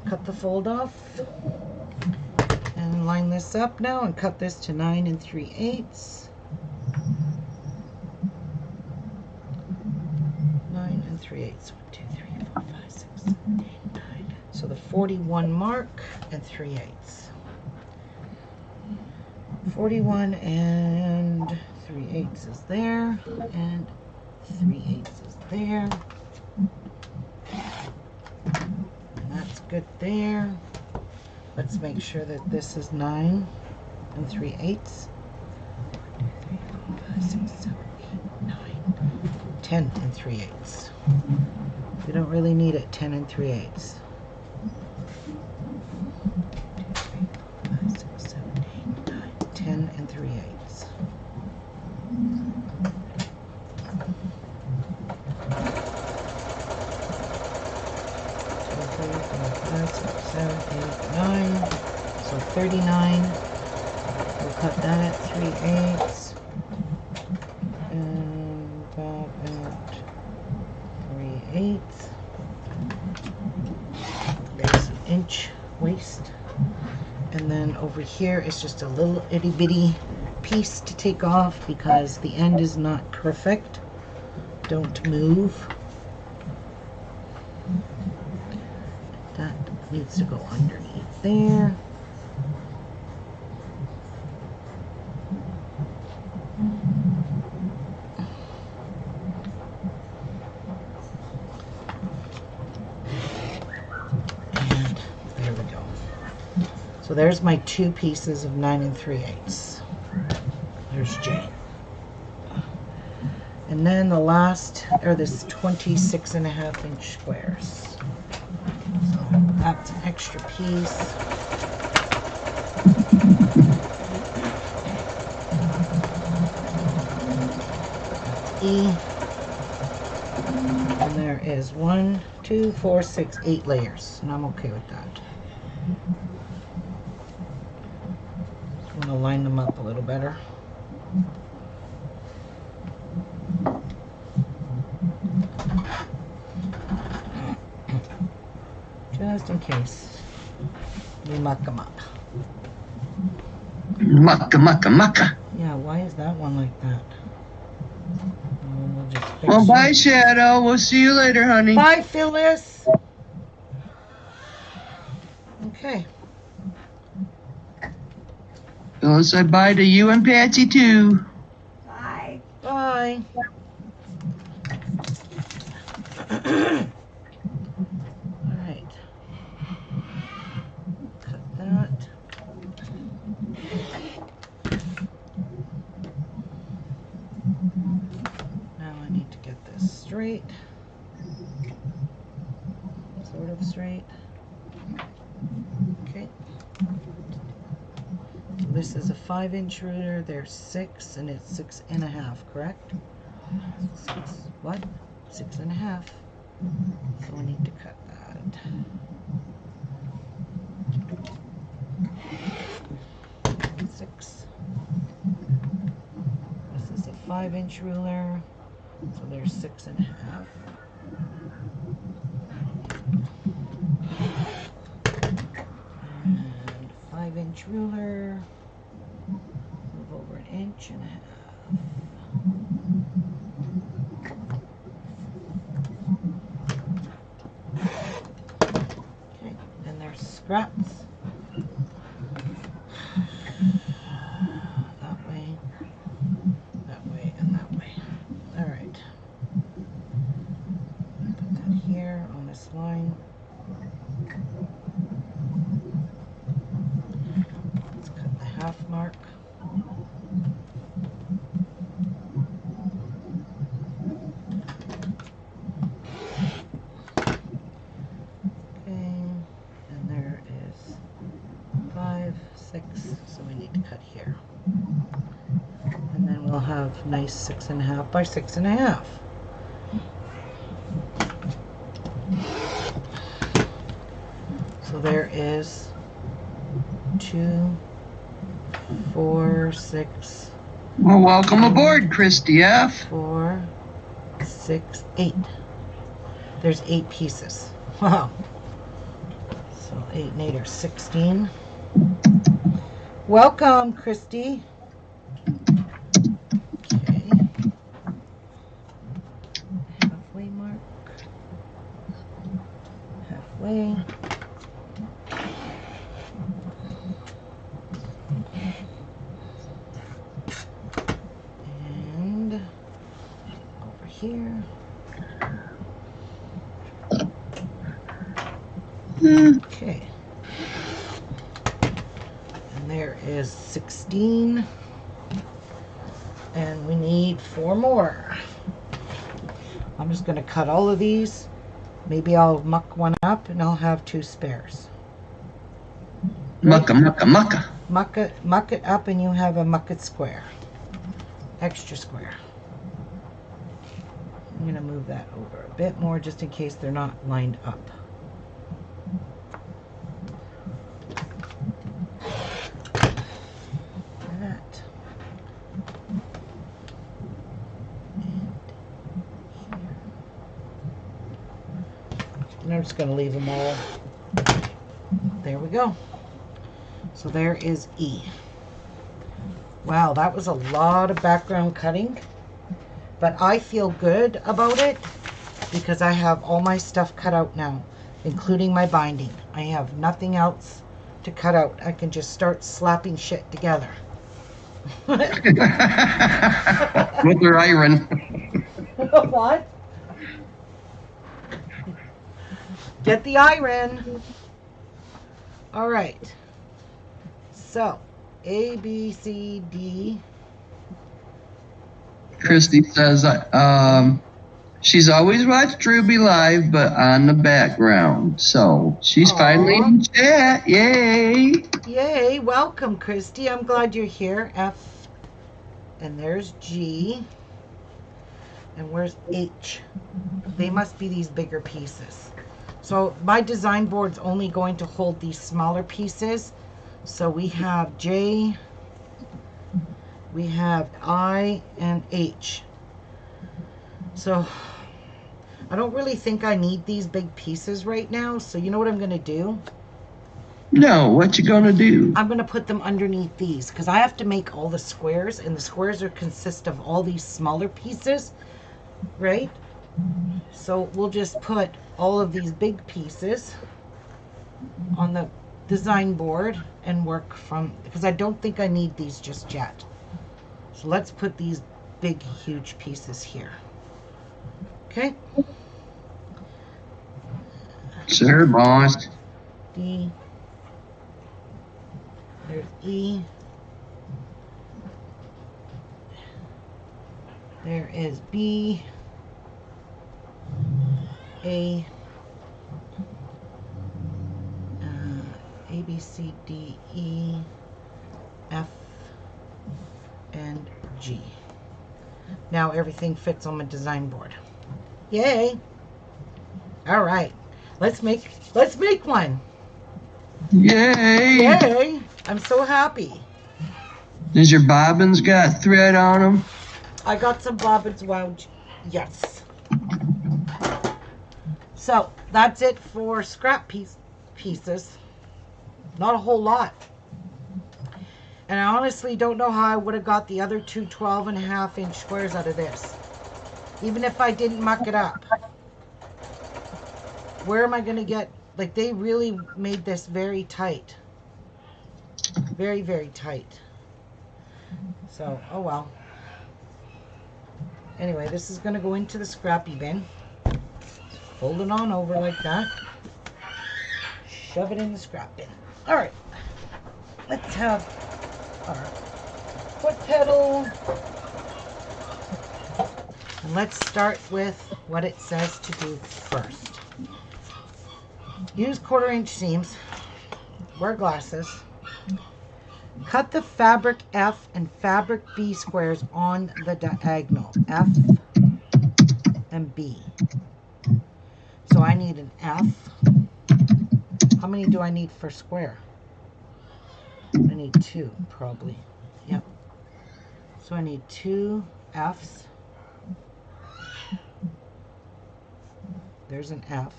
Cut the fold off and line this up now and cut this to 9 3/8. 9 3/8. 1, 2, 3, 4, 5, 6, 7, 8, 9. So the 41 mark and 3/8. 41 and 3/8 is there, and 3/8 is there. That's good there. Let's make sure that this is 9 3/8. 1, 2, 3, 4, 5, 6, 7, 8, 9. 10 3/8. We don't really need it 10 3/8. 1, 2, 3, 4, 5, 6, 7, 8, 9. 10 3/8. 7, 8, 9. So 39. We'll cut that at 3/8. And that at 3/8. There's an inch waist. And then over here is just a little itty bitty piece to take off because the end is not perfect. Don't move. That needs to go underneath there. So there's my 2 pieces of 9 3/8. There's Jane. And then the last are this 26.5-inch squares. So that's an extra piece. E. And there is 1, 2, 4, 6, 8 layers, and I'm okay with that. I'm going to line them up a little better. Just in case we muck them up. Mucka, mucka, mucka. Yeah, why is that one like that? We'll just fix Well, it. bye, Shadow. We'll see you later, honey. Bye, Phyllis. Okay. Phyllis said bye to you and Patsy, too. Bye. Bye. All right. Cut that. Now I need to get this straight. Sort of straight. Okay. This is a 5-inch ruler. There's 6, and it's 6.5, correct? 6, what? 6.5. So I need to cut that. Six. This is a 5-inch ruler. So there's 6.5. And 5-inch ruler. Move over 1.5 inches. Okay, and there's scraps. That way, and that way. All right. Put that here on this line. Let's cut the half mark. Okay, and there is 5, 6, so we need to cut here. And then we'll have nice 6.5 by 6.5. So there is 2, 4, 6, Well, welcome aboard, Christy F. 4, 6, 8. There's 8 pieces. Wow. So 8 and 8 are 16. Welcome, Christy. Okay. Halfway mark. Halfway. And over here. Okay. And there is 16. And we need 4 more. I'm just going to cut all of these. Maybe I'll muck one up and I'll have 2 spares. Mucka, mucka, mucka. Muck it up and you have a muck it square. Extra square. I'm going to move that over a bit more just in case they're not lined up. That. And I'm just going to leave them all. There we go. So there is E. Wow, that was a lot of background cutting. But I feel good about it because I have all my stuff cut out now, including my binding. I have nothing else to cut out. I can just start slapping shit together. With her iron. What? Get the iron. All right. So, A, B, C, D. Christy says, she's always watched Ruby live, but on the background. So she's finally in chat. Yay! Yay, welcome, Christy. I'm glad you're here. F, and there's G. And where's H? They must be these bigger pieces. So my design board's only going to hold these smaller pieces. So we have J, we have I, and H. So I don't really think I need these big pieces right now. So you know what I'm going to do? No, what you gonna do? I'm going to put them underneath these because I have to make all the squares, and the squares consist of all these smaller pieces, right? So we'll just put all of these big pieces on the design board and work from, because I don't think I need these just yet. So let's put these big, huge pieces here. Okay? Sir, boss. D. There's E. There is B. A. A, B, C, D, E, F, and G. Now everything fits on my design board. Yay! All right, let's make one. Yay! Yay! I'm so happy. Does your bobbins got thread on them? I got some bobbins wound. Yes. So that's it for scrap pieces. Not a whole lot. And I honestly don't know how I would have got the other two 12.5-inch squares out of this. Even if I didn't muck it up. Where am I going to get... Like, they really made this very tight. Very, very tight. So, oh well. Anyway, this is going to go into the scrappy bin. Fold it on over like that. Shove it in the scrap bin. Alright. Let's have our foot pedal. And let's start with what it says to do first. Use 1/4-inch seams. Wear glasses. Cut the fabric F and fabric B squares on the diagonal. F and B. So I need an F. How many do I need for square? I need 2, probably. Yep. So I need 2 Fs. There's an F.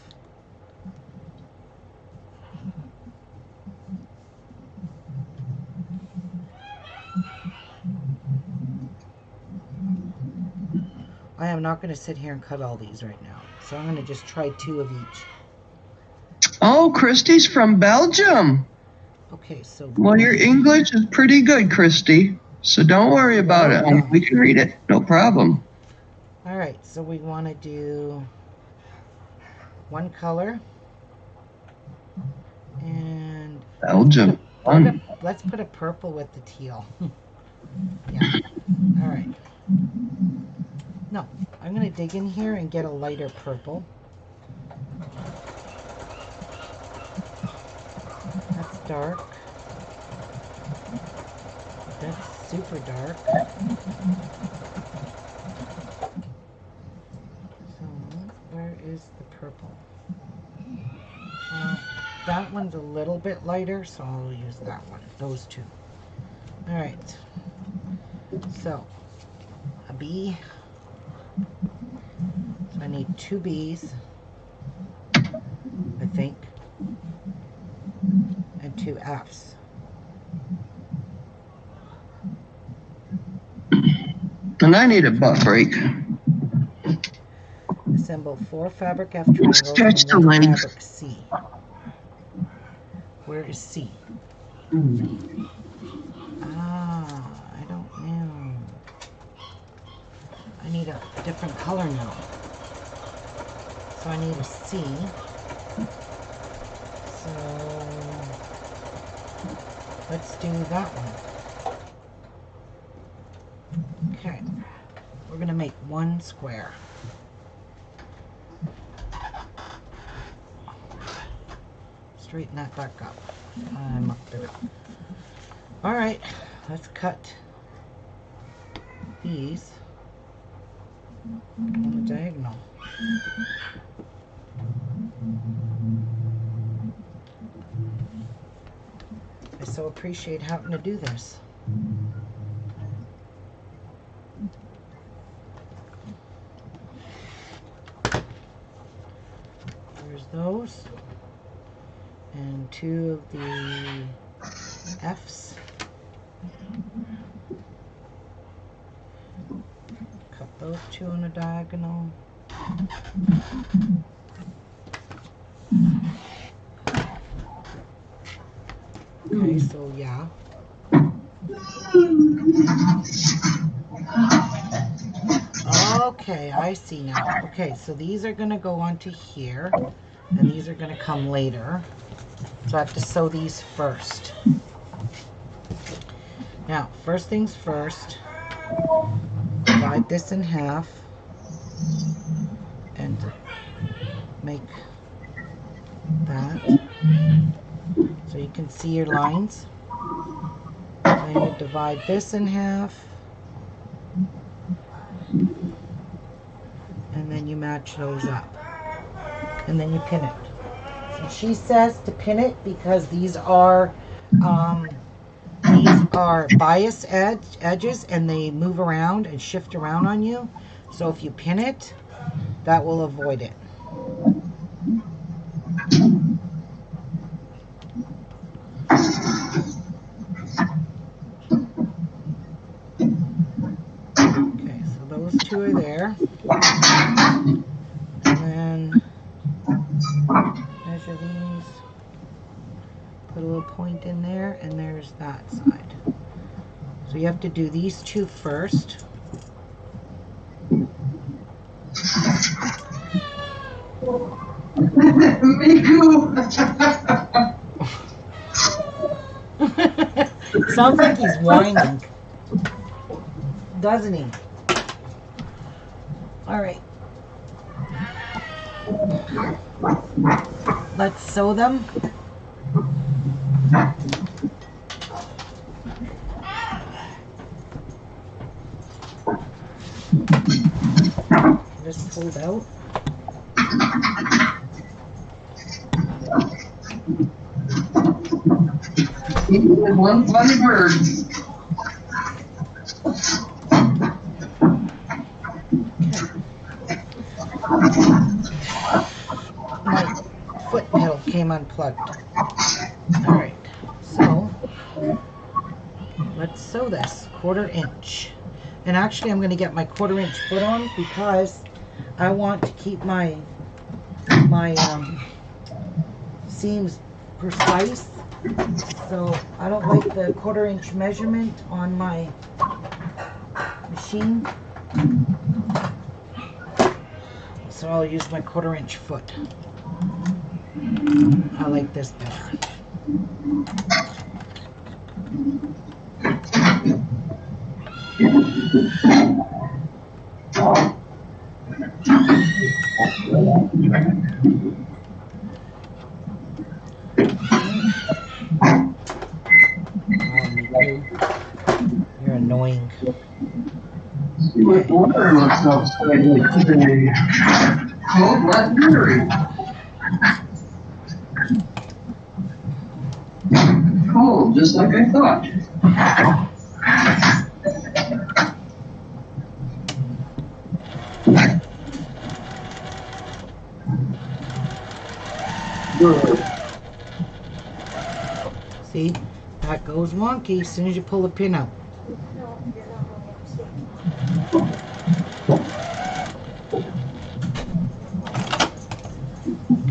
I am not going to sit here and cut all these right now. So I'm going to just try 2 of each. Oh, Christy's from Belgium. Okay, so... Well, your English is pretty good, Christy. So don't worry about it. We can read it. No problem. All right, so we want to do one color. And... Belgium. Let's put a purple with the teal. Yeah. All right. No, I'm going to dig in here and get a lighter purple. That's dark. That's super dark. So, where is the purple? That one's a little bit lighter, so I'll use that one. Those two. All right. So, a B. So I need 2 B's, I think, and 2 F's. And I need a butt break. Assemble 4 fabric F triangles Stretch and the 1 length. fabric C. Where is C? Ah, I don't know. I need a different color now. So I need a C. So let's do that one. Okay, we're gonna make one square. Straighten that back up. I mucked it up. All right, let's cut these on the diagonal. I so appreciate having to do this. There's those. And two of the F's. Cut those two on a diagonal. Okay, so yeah. Okay, I see now. Okay, so these are going to go onto here, and these are going to come later. So I have to sew these first. Now, first things first, divide this in half and make that so you can see your lines. Then you divide this in half, and then you match those up, and then you pin it. So she says to pin it because these are bias edges, and they move around and shift around on you. So if you pin it, that will avoid it. Okay, so those two are there. And then measure these. Put a little point in there, and there's that side. So you have to do these two first. Me too. Sounds like he's whining, doesn't he? All right. Let's sew them. Just pulled out. One funny bird. My foot pedal came unplugged. All right, so let's sew this 1/4 inch. And actually, I'm going to get my 1/4 inch foot on because I want to keep my seams precise. So I don't like the 1/4 inch measurement on my machine. So I'll use my 1/4 inch foot. I like this better. You're annoying. My water looks outside like today. Cold, wet, dreary. Cold, just like I thought. Good. See, that goes wonky as soon as you pull the pin out.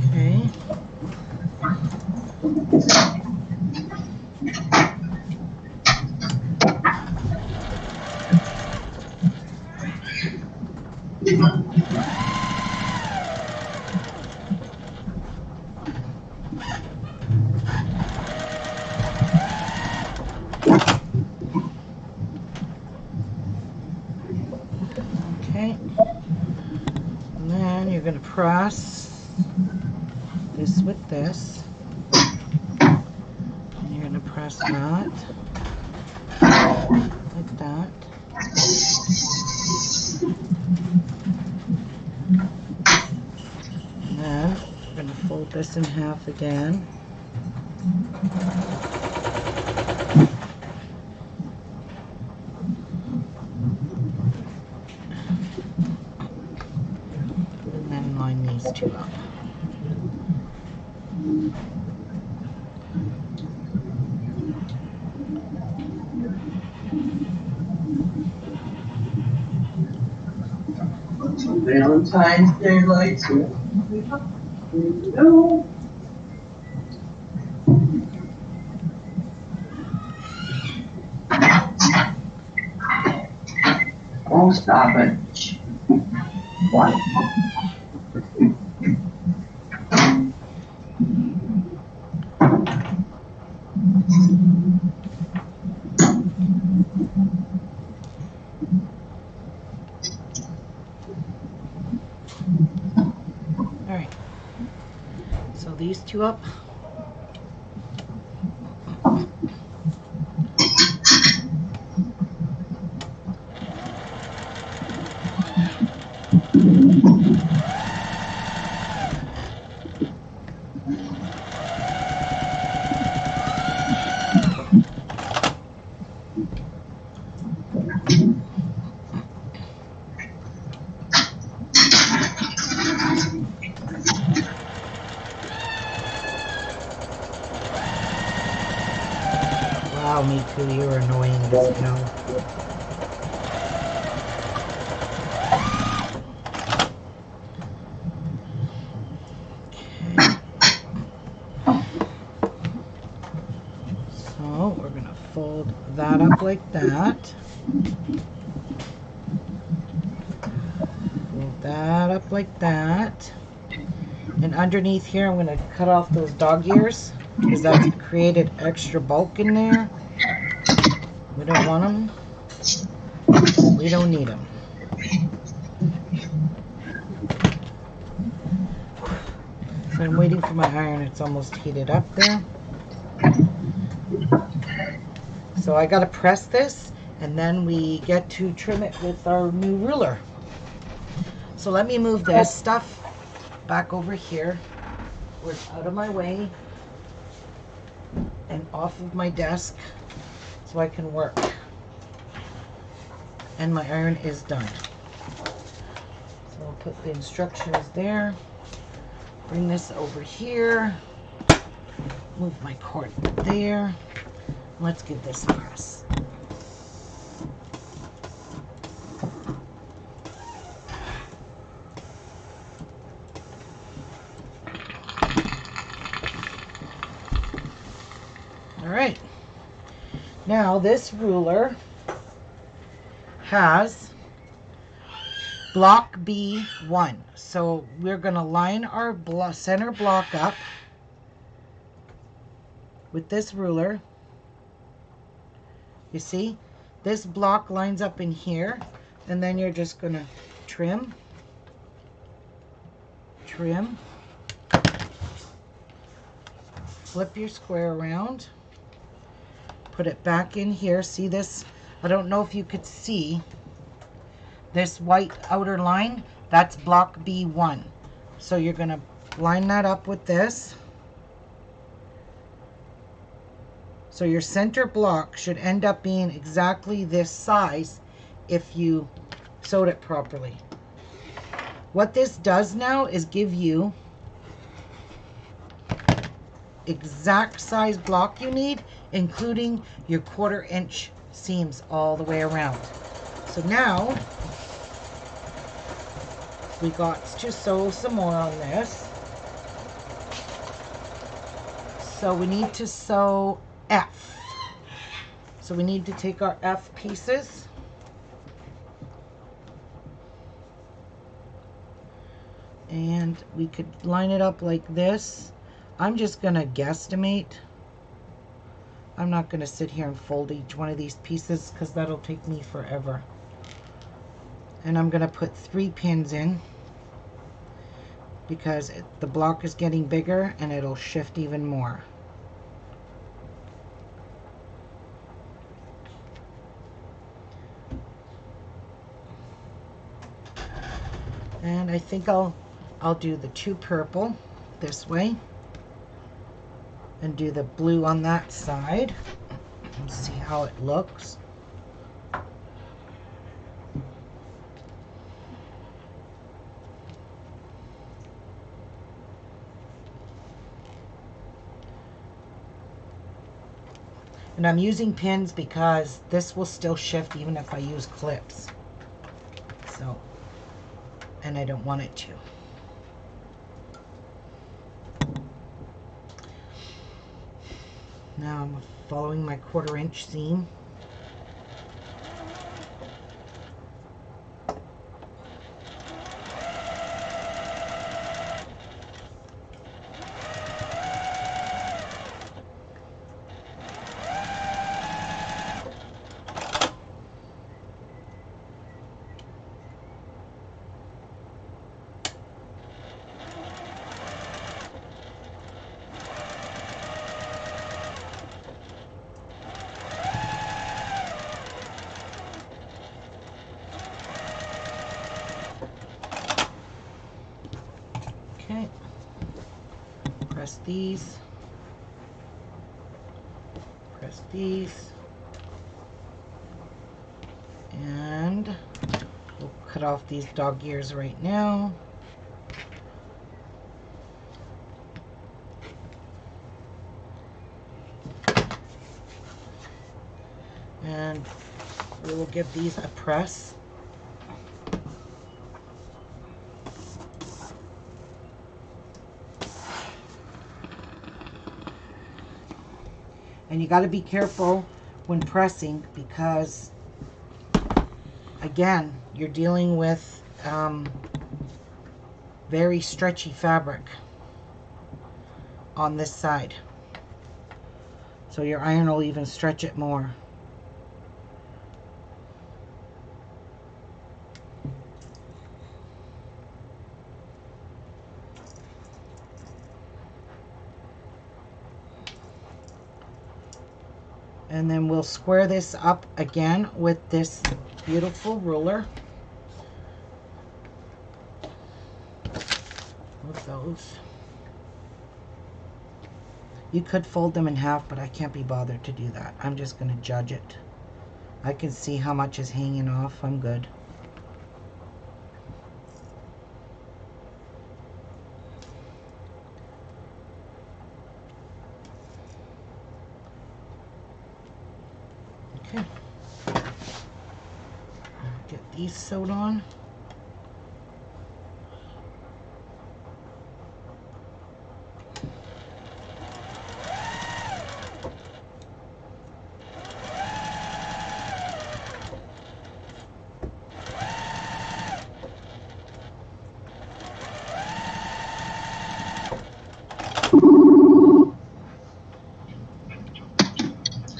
Okay. press this with this. And you're going to press that like that. And then we're going to fold this in half again. And then line these two up. Valentine's Day lights. Here we go. Oh, stop it. What? Alright, so these two up. Wow, me too, you're annoying as hell. So we're gonna fold that up like that. Fold that up like that. And underneath here, I'm gonna cut off those dog ears because that's created extra bulk in there. We don't want them. We don't need them. So I'm waiting for my iron. It's almost heated up there. So I gotta press this, and then we get to trim it with our new ruler. So let me move this stuff back over here, where it's out of my way and off of my desk, so I can work. And my iron is done. So I'll put the instructions there. Bring this over here. Move my cord there. Let's give this a press. All right. Now this ruler has block B1. So we're going to line our center block up with this ruler. You see, this block lines up in here, and then you're just going to trim, trim, flip your square around, put it back in here. See this? I don't know if you could see this white outer line. That's block B1. So you're going to line that up with this. So your center block should end up being exactly this size if you sewed it properly. What this does now is give you exact size block you need, including your 1/4 inch seams all the way around. So now we got to sew some more on this. So we need to sew F. So we need to take our F pieces and we could line it up like this. I'm just gonna guesstimate. I'm not gonna sit here and fold each one of these pieces because that'll take me forever. And I'm gonna put 3 pins in, because the block is getting bigger and it'll shift even more. And I think I'll do the 2 purple this way and do the blue on that side and see how it looks. And I'm using pins because this will still shift even if I use clips. So, and I don't want it to. Now I'm following my 1/4 inch seam. Okay, press these, and we'll cut off these dog ears right now. And we will give these a press. And you got to be careful when pressing because, again, you're dealing with very stretchy fabric on this side. So your iron will even stretch it more. And then we'll square this up again with this beautiful ruler. With those. You could fold them in half, but I can't be bothered to do that. I'm just going to judge it. I can see how much is hanging off. I'm good. Okay. Get these sewed on.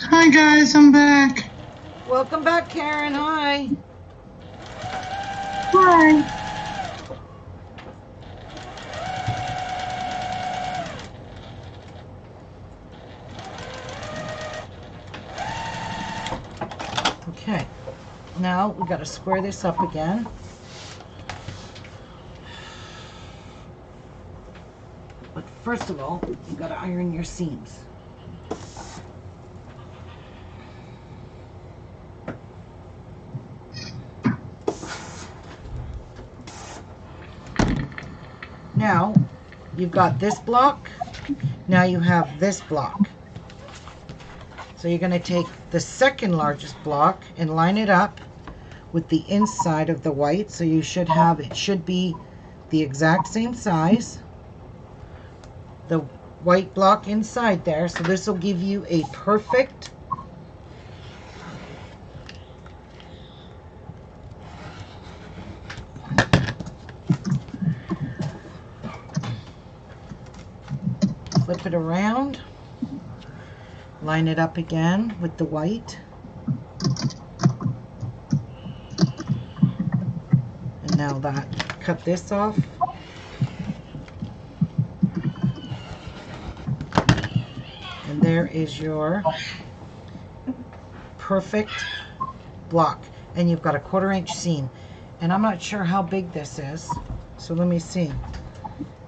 Hi guys, I'm back. Welcome back, Karen. Hi. Hi. Okay. Now we got to square this up again. But first of all, you got to iron your seams. Now, you've got this block. Now you have this block. So you're going to take the second largest block and line it up with the inside of the white. So you should have, it should be the exact same size. The white block inside there. So this will give you a perfect flip it around, line it up again with the white, and now that, cut this off, And there is your perfect block. And you've got a 1/4 inch seam. And I'm not sure how big this is. So let me see.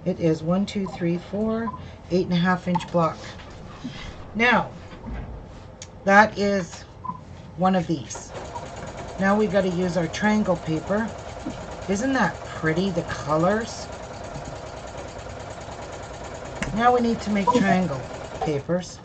It is 1, 2, 3, 4, 8.5 inch block. Now, that is one of these. Now we got to use our triangle paper. Isn't that pretty, the colors? Now we need to make triangle papers.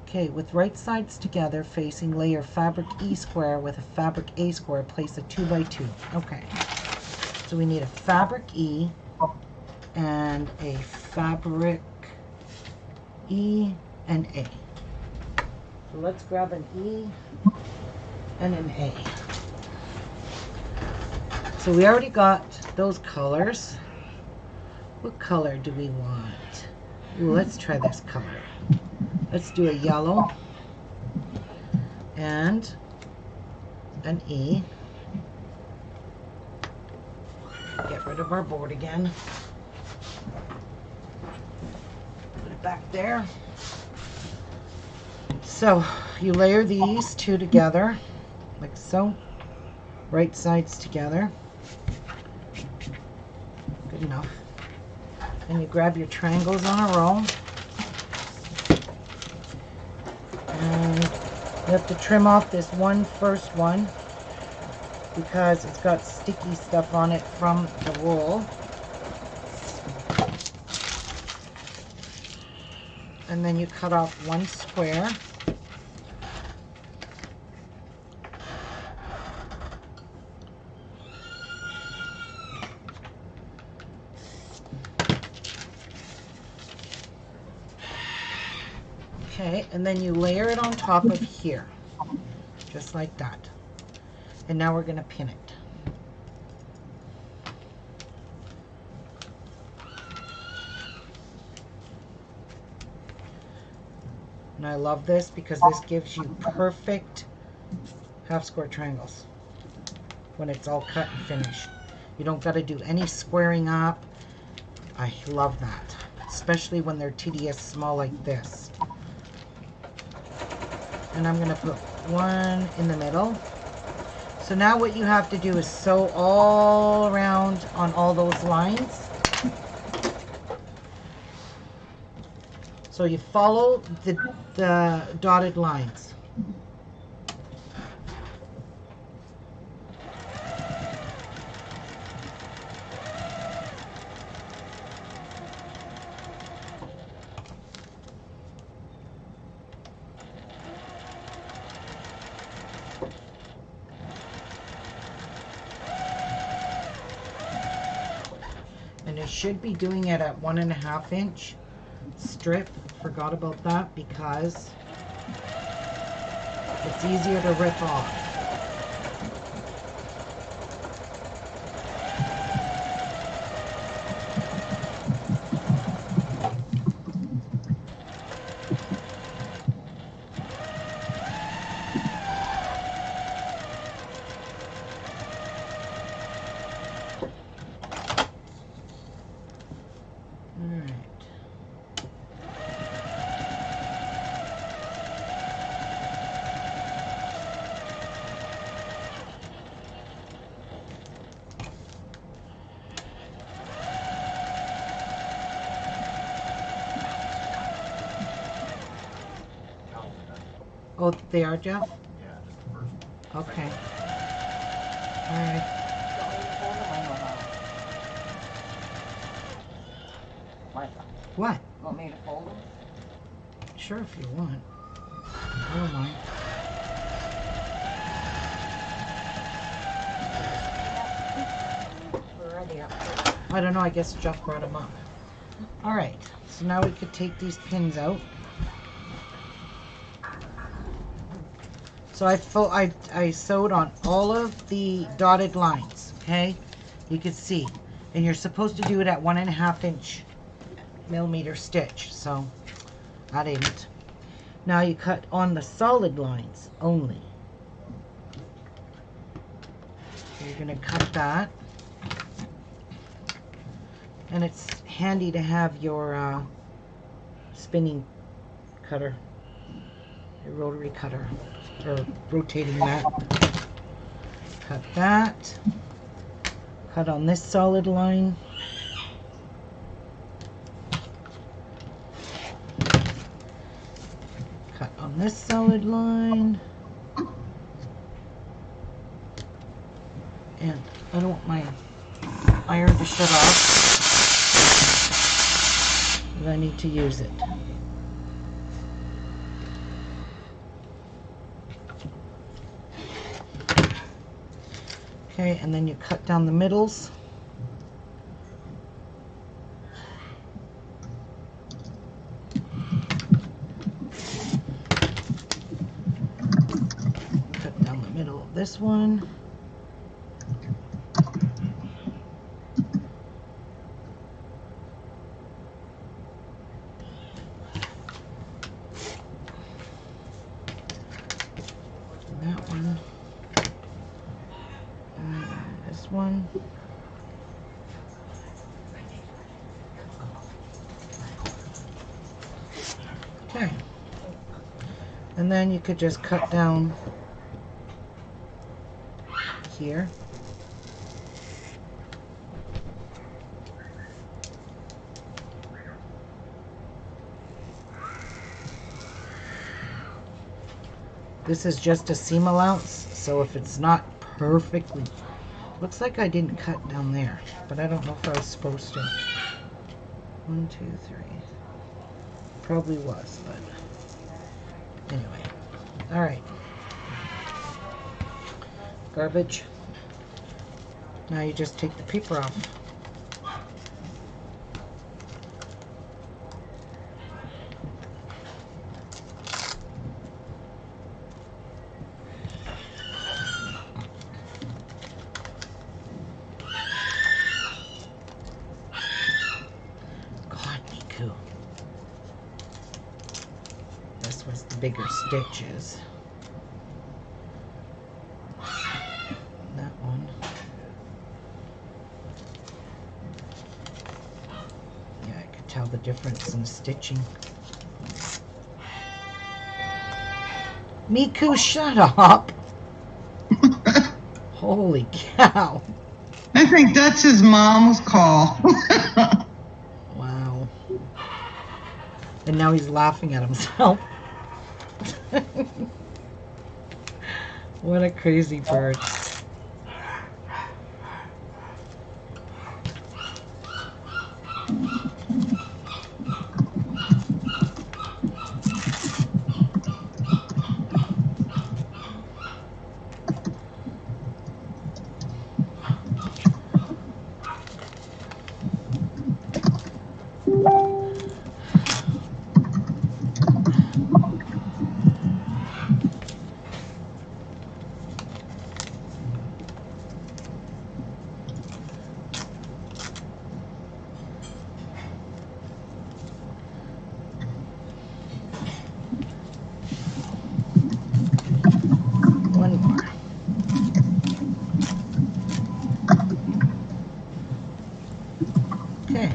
Okay, with right sides together facing, lay your fabric E square with a fabric A square. Place a 2 by 2. Okay, so we need a fabric E and a fabric E and A. So let's grab an E and an A. So we already got those colors. What color do we want? Ooh, let's try this color. Let's do a yellow and an E. Get rid of our board again. Put it back there. So you layer these two together, like so. Right sides together. Good enough. And you grab your triangles on a roll. And you have to trim off this first one because it's got sticky stuff on it from the wool. And then you cut off one square. Okay, and then you layer it on top of here, just like that. And now we're going to pin it. And I love this because this gives you perfect half square triangles when it's all cut and finished. You don't got to do any squaring up. I love that, especially when they're tedious small like this. And I'm going to put one in the middle. So now what you have to do is sew all around on all those lines. So you follow the dotted lines. And you should be doing it at 1.5 inch strip. Forgot about that because it's easier to rip off. Oh, they are, Jeff? Yeah, just the first one. Okay. All right. What? Want me to fold them? Sure, if you want. I don't mind. We're already up. I don't know, I guess Jeff brought them up. All right, so now we could take these pins out. So I sewed on all of the dotted lines, okay? You can see. And you're supposed to do it at 1.5 inch millimeter stitch, so I didn't. Now you cut on the solid lines only. you're going to cut that. And it's handy to have your spinning cutter, your rotary cutter, or rotating mat. Cut that. Cut on this solid line. Cut on this solid line. And I don't want my iron to shut off. I need to use it. Okay, and then you cut down the middles. Cut down the middle of this one. That one. And this one. Okay. And then you could just cut down here. This is just a seam allowance, so if it's not perfectly, looks like I didn't cut down there, but I don't know if I was supposed to. 1, 2, 3. Probably was, but anyway. All right. Garbage. Now you just take the paper off. This was the bigger stitches. That one. Yeah, I could tell the difference in the stitching. Miku, shut up! Holy cow! I think that's his mom's call. Wow. And now he's laughing at himself. What a crazy bird. One more. Okay.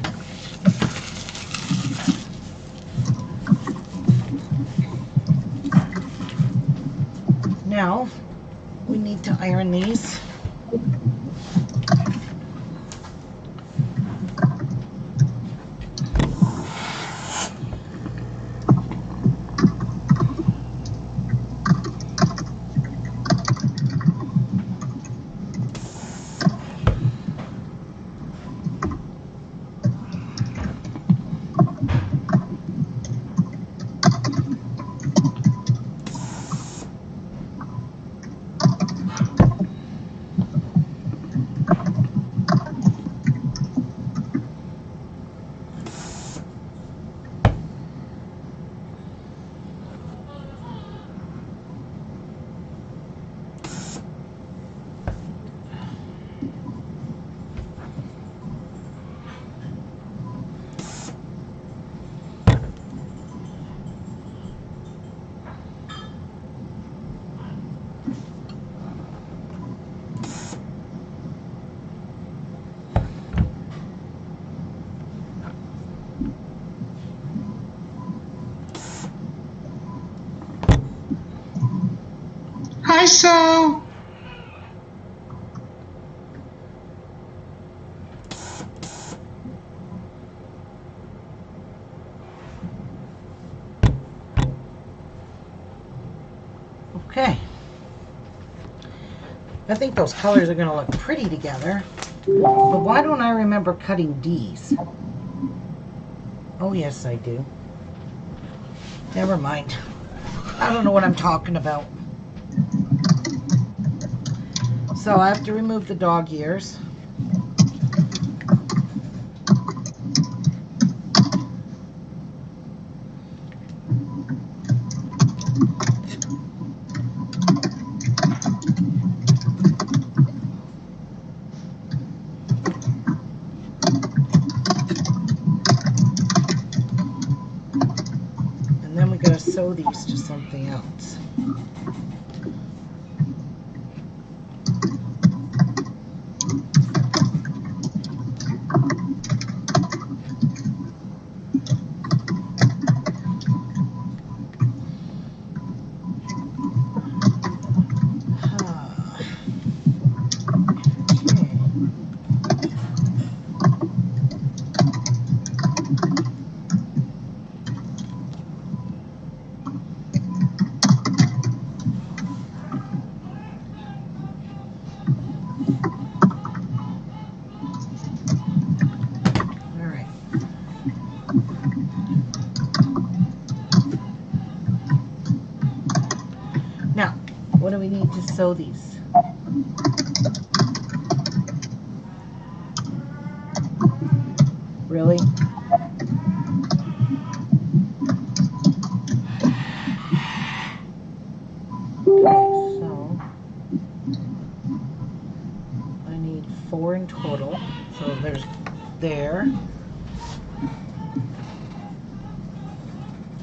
Now we need to iron these. sew. Okay. I think those colors are going to look pretty together. But why don't I remember cutting these? Oh, yes, I do. Never mind. I don't know what I'm talking about. So I have to remove the dog ears. And then we gotta sew these to something else. Now, what do we need to sew these? Really? Okay, so I need 4 in total. So there's there.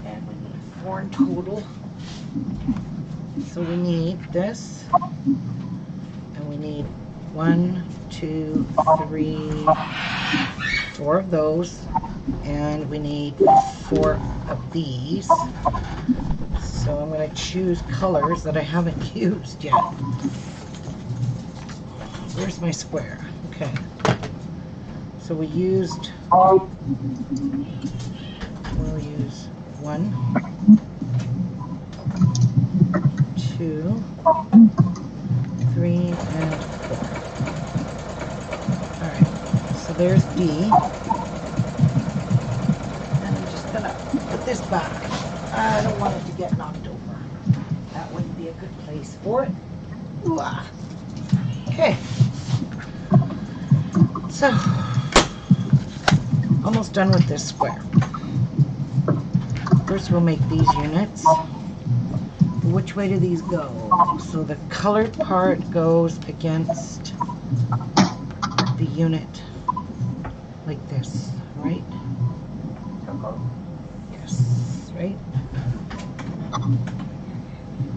And we need 4 in total. So we need this. And we need 1, 2, 3, 4 of those. And we need 4 of these. So I'm going to choose colors that I haven't used yet. Where's my square? Okay. So we used, we'll use 1, 2, 3, and 4. Alright, so there's D. And I'm just going to put this back. I don't want it to get knocked over. That wouldn't be a good place for it. Ooh, ah. Okay. So, almost done with this square. First we'll make these units. Which way do these go? So the colored part goes against the unit like this, right? Yes, right?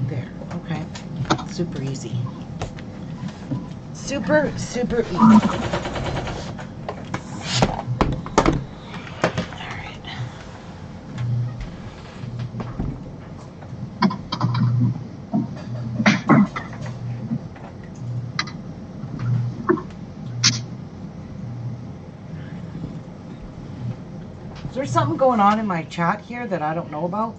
There, okay. Super easy. Super easy. Is there something going on in my chat here that I don't know about?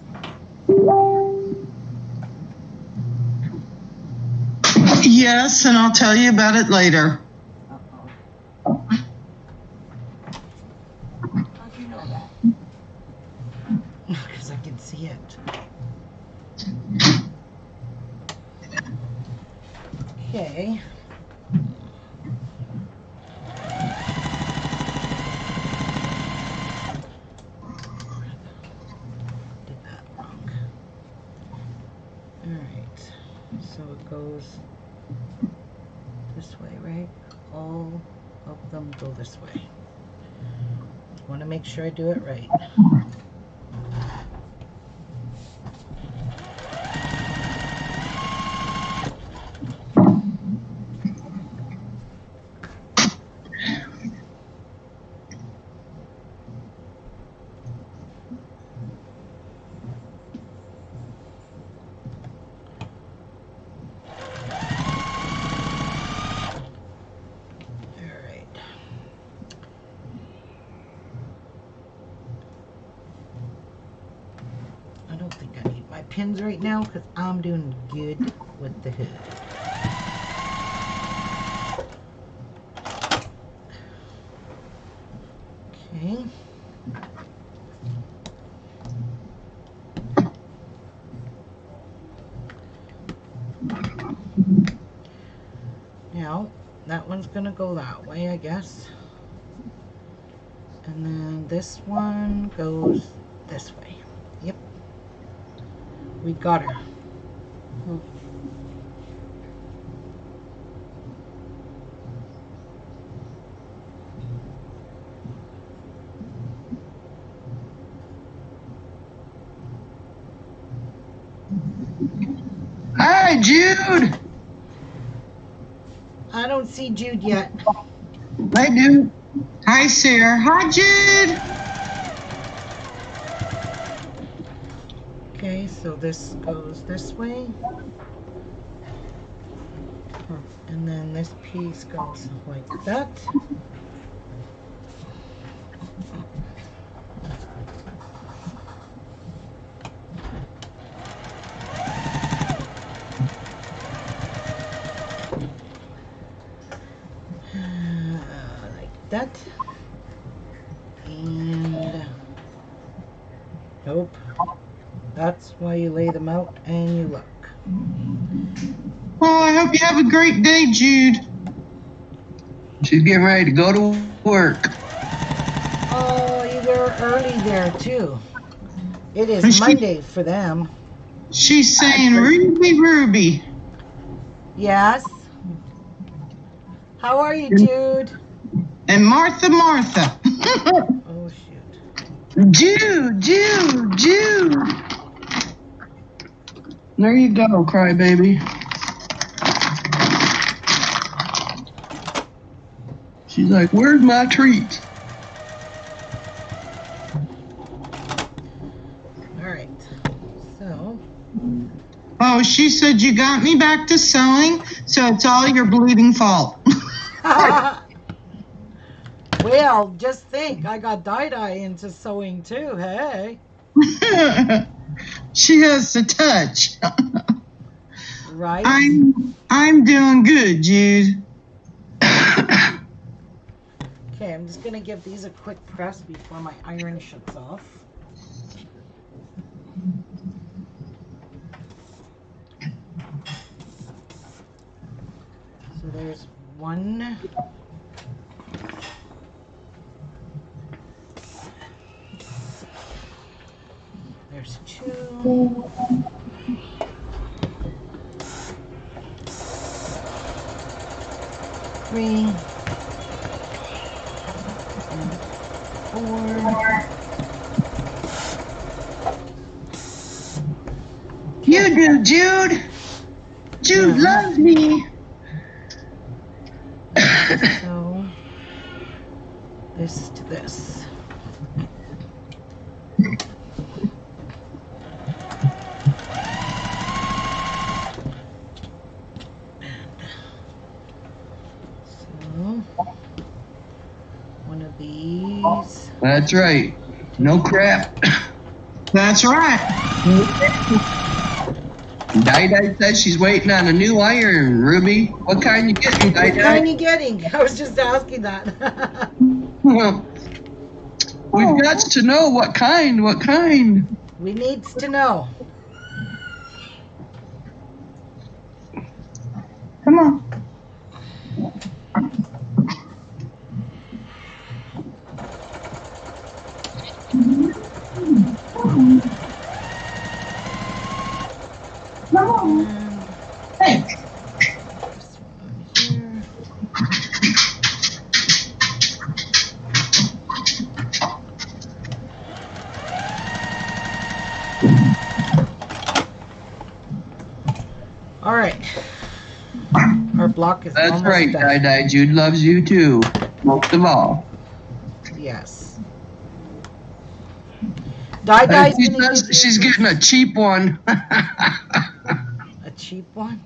Yes, and I'll tell you about it later. Uh-oh. How'd you know that? Because I can see it. Okay. Did that wrong. Alright. So it goes this way, right? All of them go this way. Want to make sure I do it right. think I need my pins right now because I'm doing good with the hood. Okay. Now, that one's gonna go that way, I guess. And then this one goes this way. Yep. We got her. Hi, Jude. I don't see Jude yet. I do. Hi, Sarah. Hi, Jude. Okay, so this goes this way. And then this piece goes like that. Like that. And nope. That's why you lay them out and you look. Oh, I hope you have a great day, Jude. She's getting ready to go to work. Oh, you were early there too. It is Monday for them. She's saying Ruby, Ruby. Yes. How are you, Jude? And Martha, Martha. Oh, shoot. Jude, Jude, Jude. There you go, crybaby. She's like, where's my treat? All right. So. Oh, she said you got me back to sewing, so it's all your bleeding fault. Well, just think, I got Dye into sewing too, hey? She has the touch. Right? I'm doing good, Jude. Okay, I'm just gonna give these a quick press before my iron shuts off. So there's one. There's two. Three. And four. You do, Jude. Jude loves me. So, this to this. One of these. That's right. No crap. That's right. Dye says she's waiting on a new iron, Ruby. What kind you getting, Dye? What kind you getting? I was just asking that. Well, we've got to know what kind. What kind? We needs to know. Come on. Come on. Hey. This one here. All right. Our block is That's almost right, done. Dye. Jude loves you too, most of all. Yes. Dye She says she's getting a cheap one. a cheap one.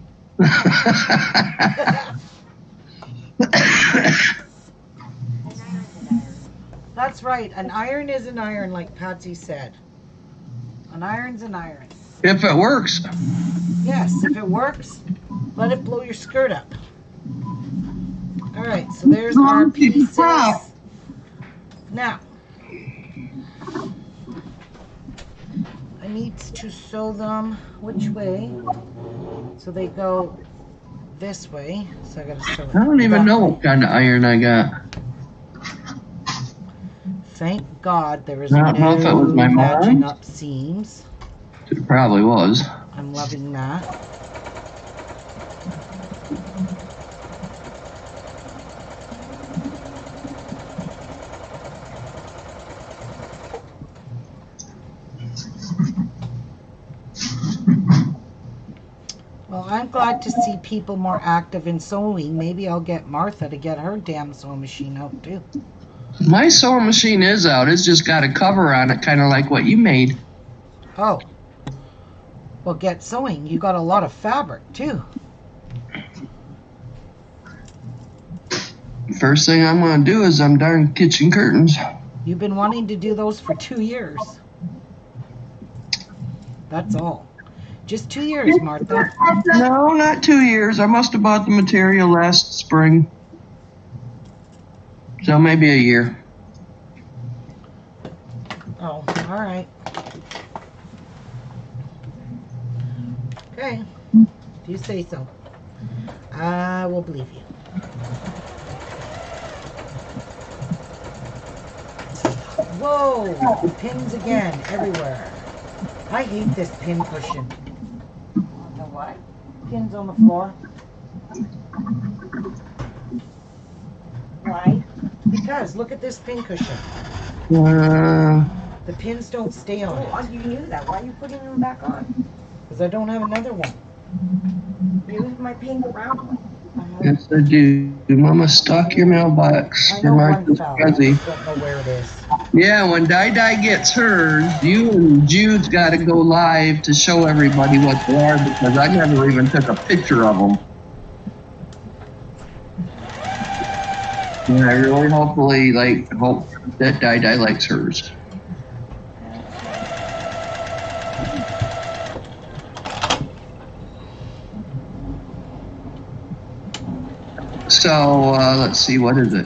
That's right. An iron is an iron, like Patsy said. An iron's an iron. If it works. Yes, if it works, let it blow your skirt up. All right, so there's our pieces. Now, I need to sew them which way? So they go this way. So I gotta sew it. I don't even know what kind of iron I got. Thank God there is I don't know if it was my matching mom's. up seams. It probably was. I'm loving that. Well, I'm glad to see people more active in sewing. Maybe I'll get Martha to get her damn sewing machine out too. My sewing machine is out. It's just got a cover on it, kind of like what you made. Oh. Well, get sewing. You got a lot of fabric too. First thing I'm going to do is them darn kitchen curtains. You've been wanting to do those for 2 years. That's all. Just 2 years, Martha. No, not 2 years. I must have bought the material last spring. So maybe a year. Oh, all right. Okay. If you say so. I will believe you. Whoa! Pins again, everywhere. I hate this pin cushion. You know why? Pins on the floor. Why? Because look at this pin cushion. The pins don't stay on Oh, it. you knew that. Why are you putting them back on? Because I don't have another one. Use my pink round one. Yes, I do. Mama, stock your mailbox. I Your know Martha's one fell. I busy. just don't know where it is. Yeah, when Di gets hers, you and Jude's got to go live to show everybody what they are because I never even took a picture of them. And I really hope that Di likes hers. So, let's see, what is it?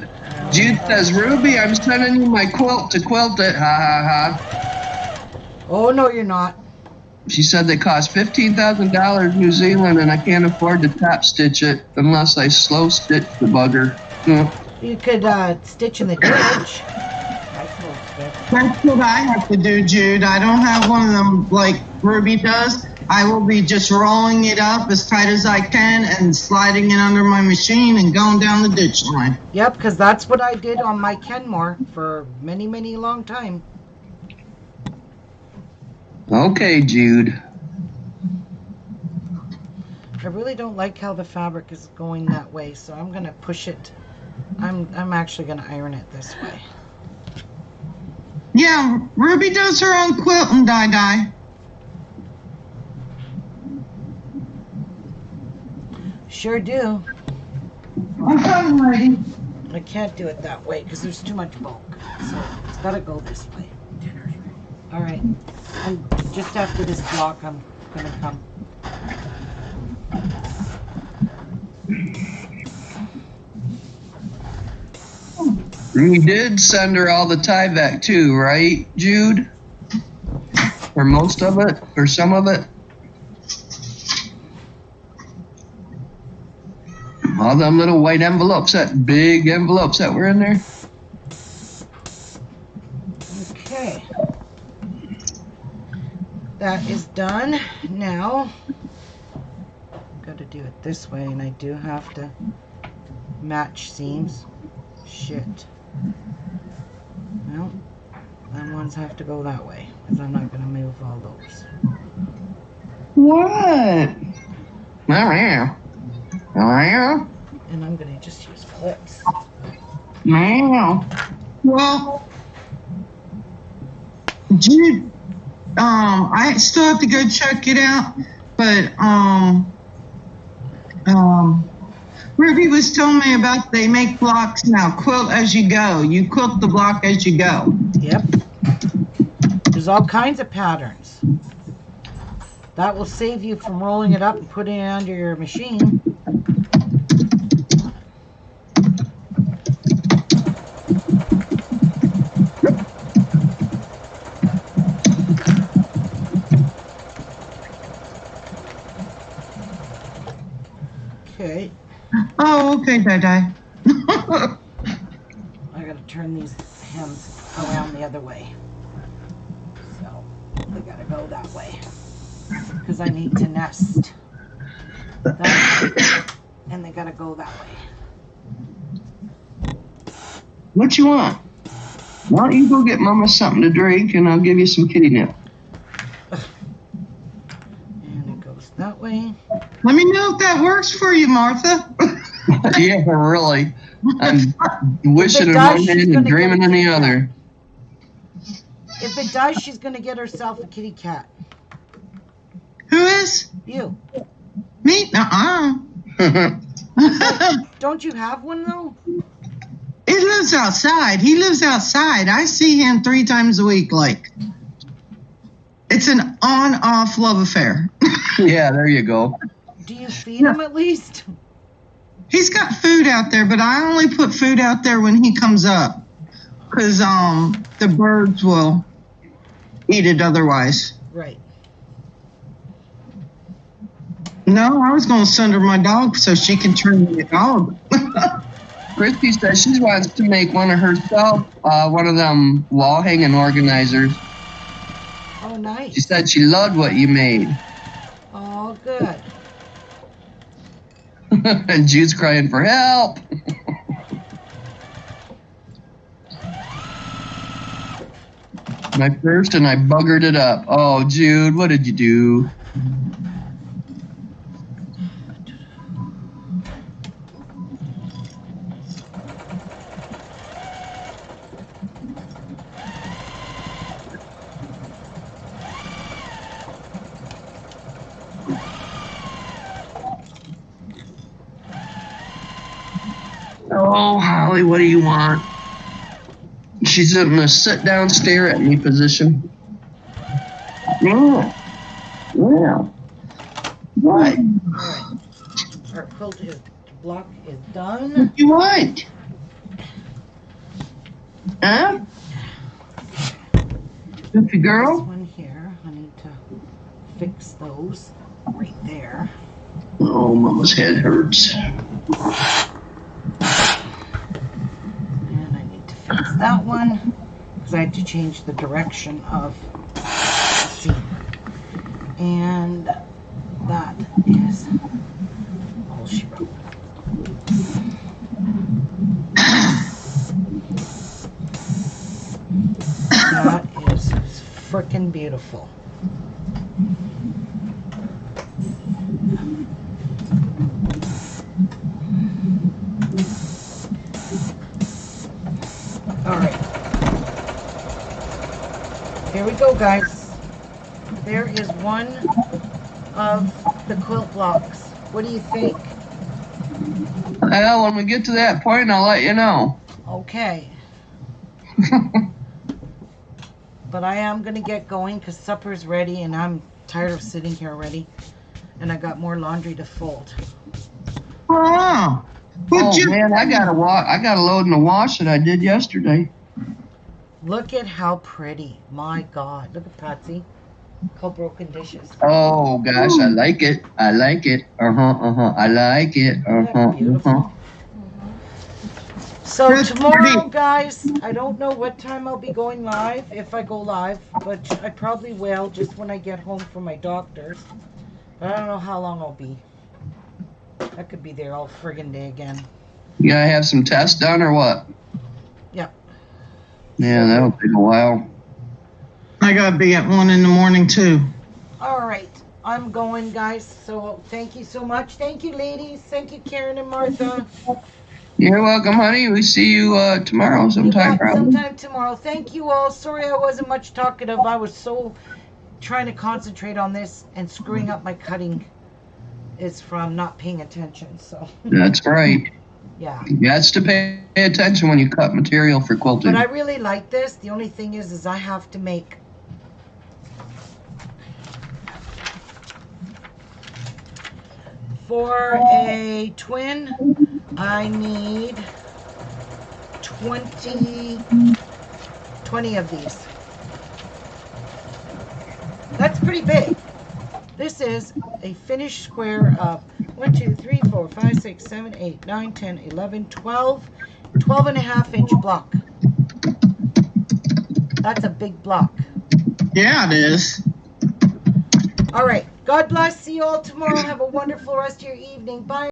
Jude says, Ruby, I'm sending you my quilt to quilt it. Ha ha ha. Oh, no, you're not. She said they cost $15,000 New Zealand and I can't afford to top stitch it unless I slow stitch the bugger. You could stitch in the ditch. That's what I have to do, Jude. I don't have one of them like Ruby does. I will be just rolling it up as tight as I can and sliding it under my machine and going down the ditch line. Yep, because that's what I did on my Kenmore for many, many long time. Okay, Jude. I really don't like how the fabric is going that way, so I'm going to push it. I'm actually going to iron it this way. Yeah, Ruby does her own quilting, Di. Sure do. I'm coming, lady. I can't do it that way because there's too much bulk. So it's got to go this way. All right. And just after this block, I'm going to come. You did send her all the Tyvek too, right, Jude? Or most of it? Or some of it? All them little white envelopes, that big envelopes that were in there? Okay. That is done. Now, I've got to do it this way, and I do have to match seams. Shit. Well, them ones have to go that way, because I'm not going to move all those. What? Meow. Meow. And I'm going to just use clips. Meow. Well, Jude, I still have to go check it out, but Ruby was telling me about they make blocks now. Quilt as you go. You quilt the block as you go. Yep. As There's all kinds of patterns. That will save you from rolling it up and putting it under your machine. Okay. Oh, okay, Dada. I gotta turn these hems around the other way. So they gotta go that way. Because I need to nest. That, and they gotta go that way. What you want? Why don't you go get Mama something to drink and I'll give you some kitty nip. And it goes that way. Let me know if that works for you, Martha. Yeah, really. I'm wishing in does, one she's hand gonna and dreaming get in a the other. If it does, she's gonna get herself a kitty cat. Who is? You. Me? Nuh-uh. Don't you have one though? He lives outside. He lives outside. I see him 3 times a week, like. It's an on-off love affair. Yeah, there you go. Do you feed him at least? He's got food out there, but I only put food out there when he comes up. Because the birds will eat it otherwise. Right. No, I was going to send her my dog so she can turn me a dog. Christy says she wants to make one of herself, one of them wall hanging organizers. Oh, nice. She said she loved what you made. Oh, good. And Jude's crying for help. My first and I buggered it up. Oh, Jude, what did you do? Oh, Holly, what do you want? She's in a sit down, stare at me position. Yeah. Yeah. What? Alright. Our quilt block is done. What do you want? Huh? Goofy This girl? one here, I need to fix those right there. Oh, Mama's head hurts. And I need to fix that one because I had to change the direction of the seam. And that is all she wrote. That is freaking beautiful. All right. Here we go, guys. There is one of the quilt blocks. What do you think? Well, when we get to that point, I'll let you know. Okay. But I am going to get going because supper's ready and I'm tired of sitting here already. And I got more laundry to fold. Oh, Oh man, I got a load in the wash that I did yesterday. Look at how pretty. My God. Look at Patsy. Called broken dishes. Oh gosh, I like it. I like it. I like it. Isn't that beautiful? So That's tomorrow, pretty. guys, I don't know what time I'll be going live, if I go live, but I probably will just when I get home from my doctor's. But I don't know how long I'll be. I could be there all friggin' day again. You gotta have some tests done or what? Yep. Yeah, that'll take a while. I gotta be at 1 in the morning too. All right. I'm going, guys. So thank you so much. Thank you, ladies. Thank you, Karen and Martha. You're welcome, honey. We see you tomorrow sometime, probably. Sometime tomorrow. Thank you all. Sorry I wasn't much talkative. I was so trying to concentrate on this and screwing up my cutting is from not paying attention. So That's right. yeah. You got to pay attention when you cut material for quilting. But I really like this. The only thing is I have to make For a twin, I need 20 of these. That's pretty big. This is a finished square of 1, 2, 3, 4, 5, 6, 7, 8, 9, 10, 11, 12, 12 and a half inch block. That's a big block. Yeah, it is. All right. God bless. See you all tomorrow. Have a wonderful rest of your evening. Bye.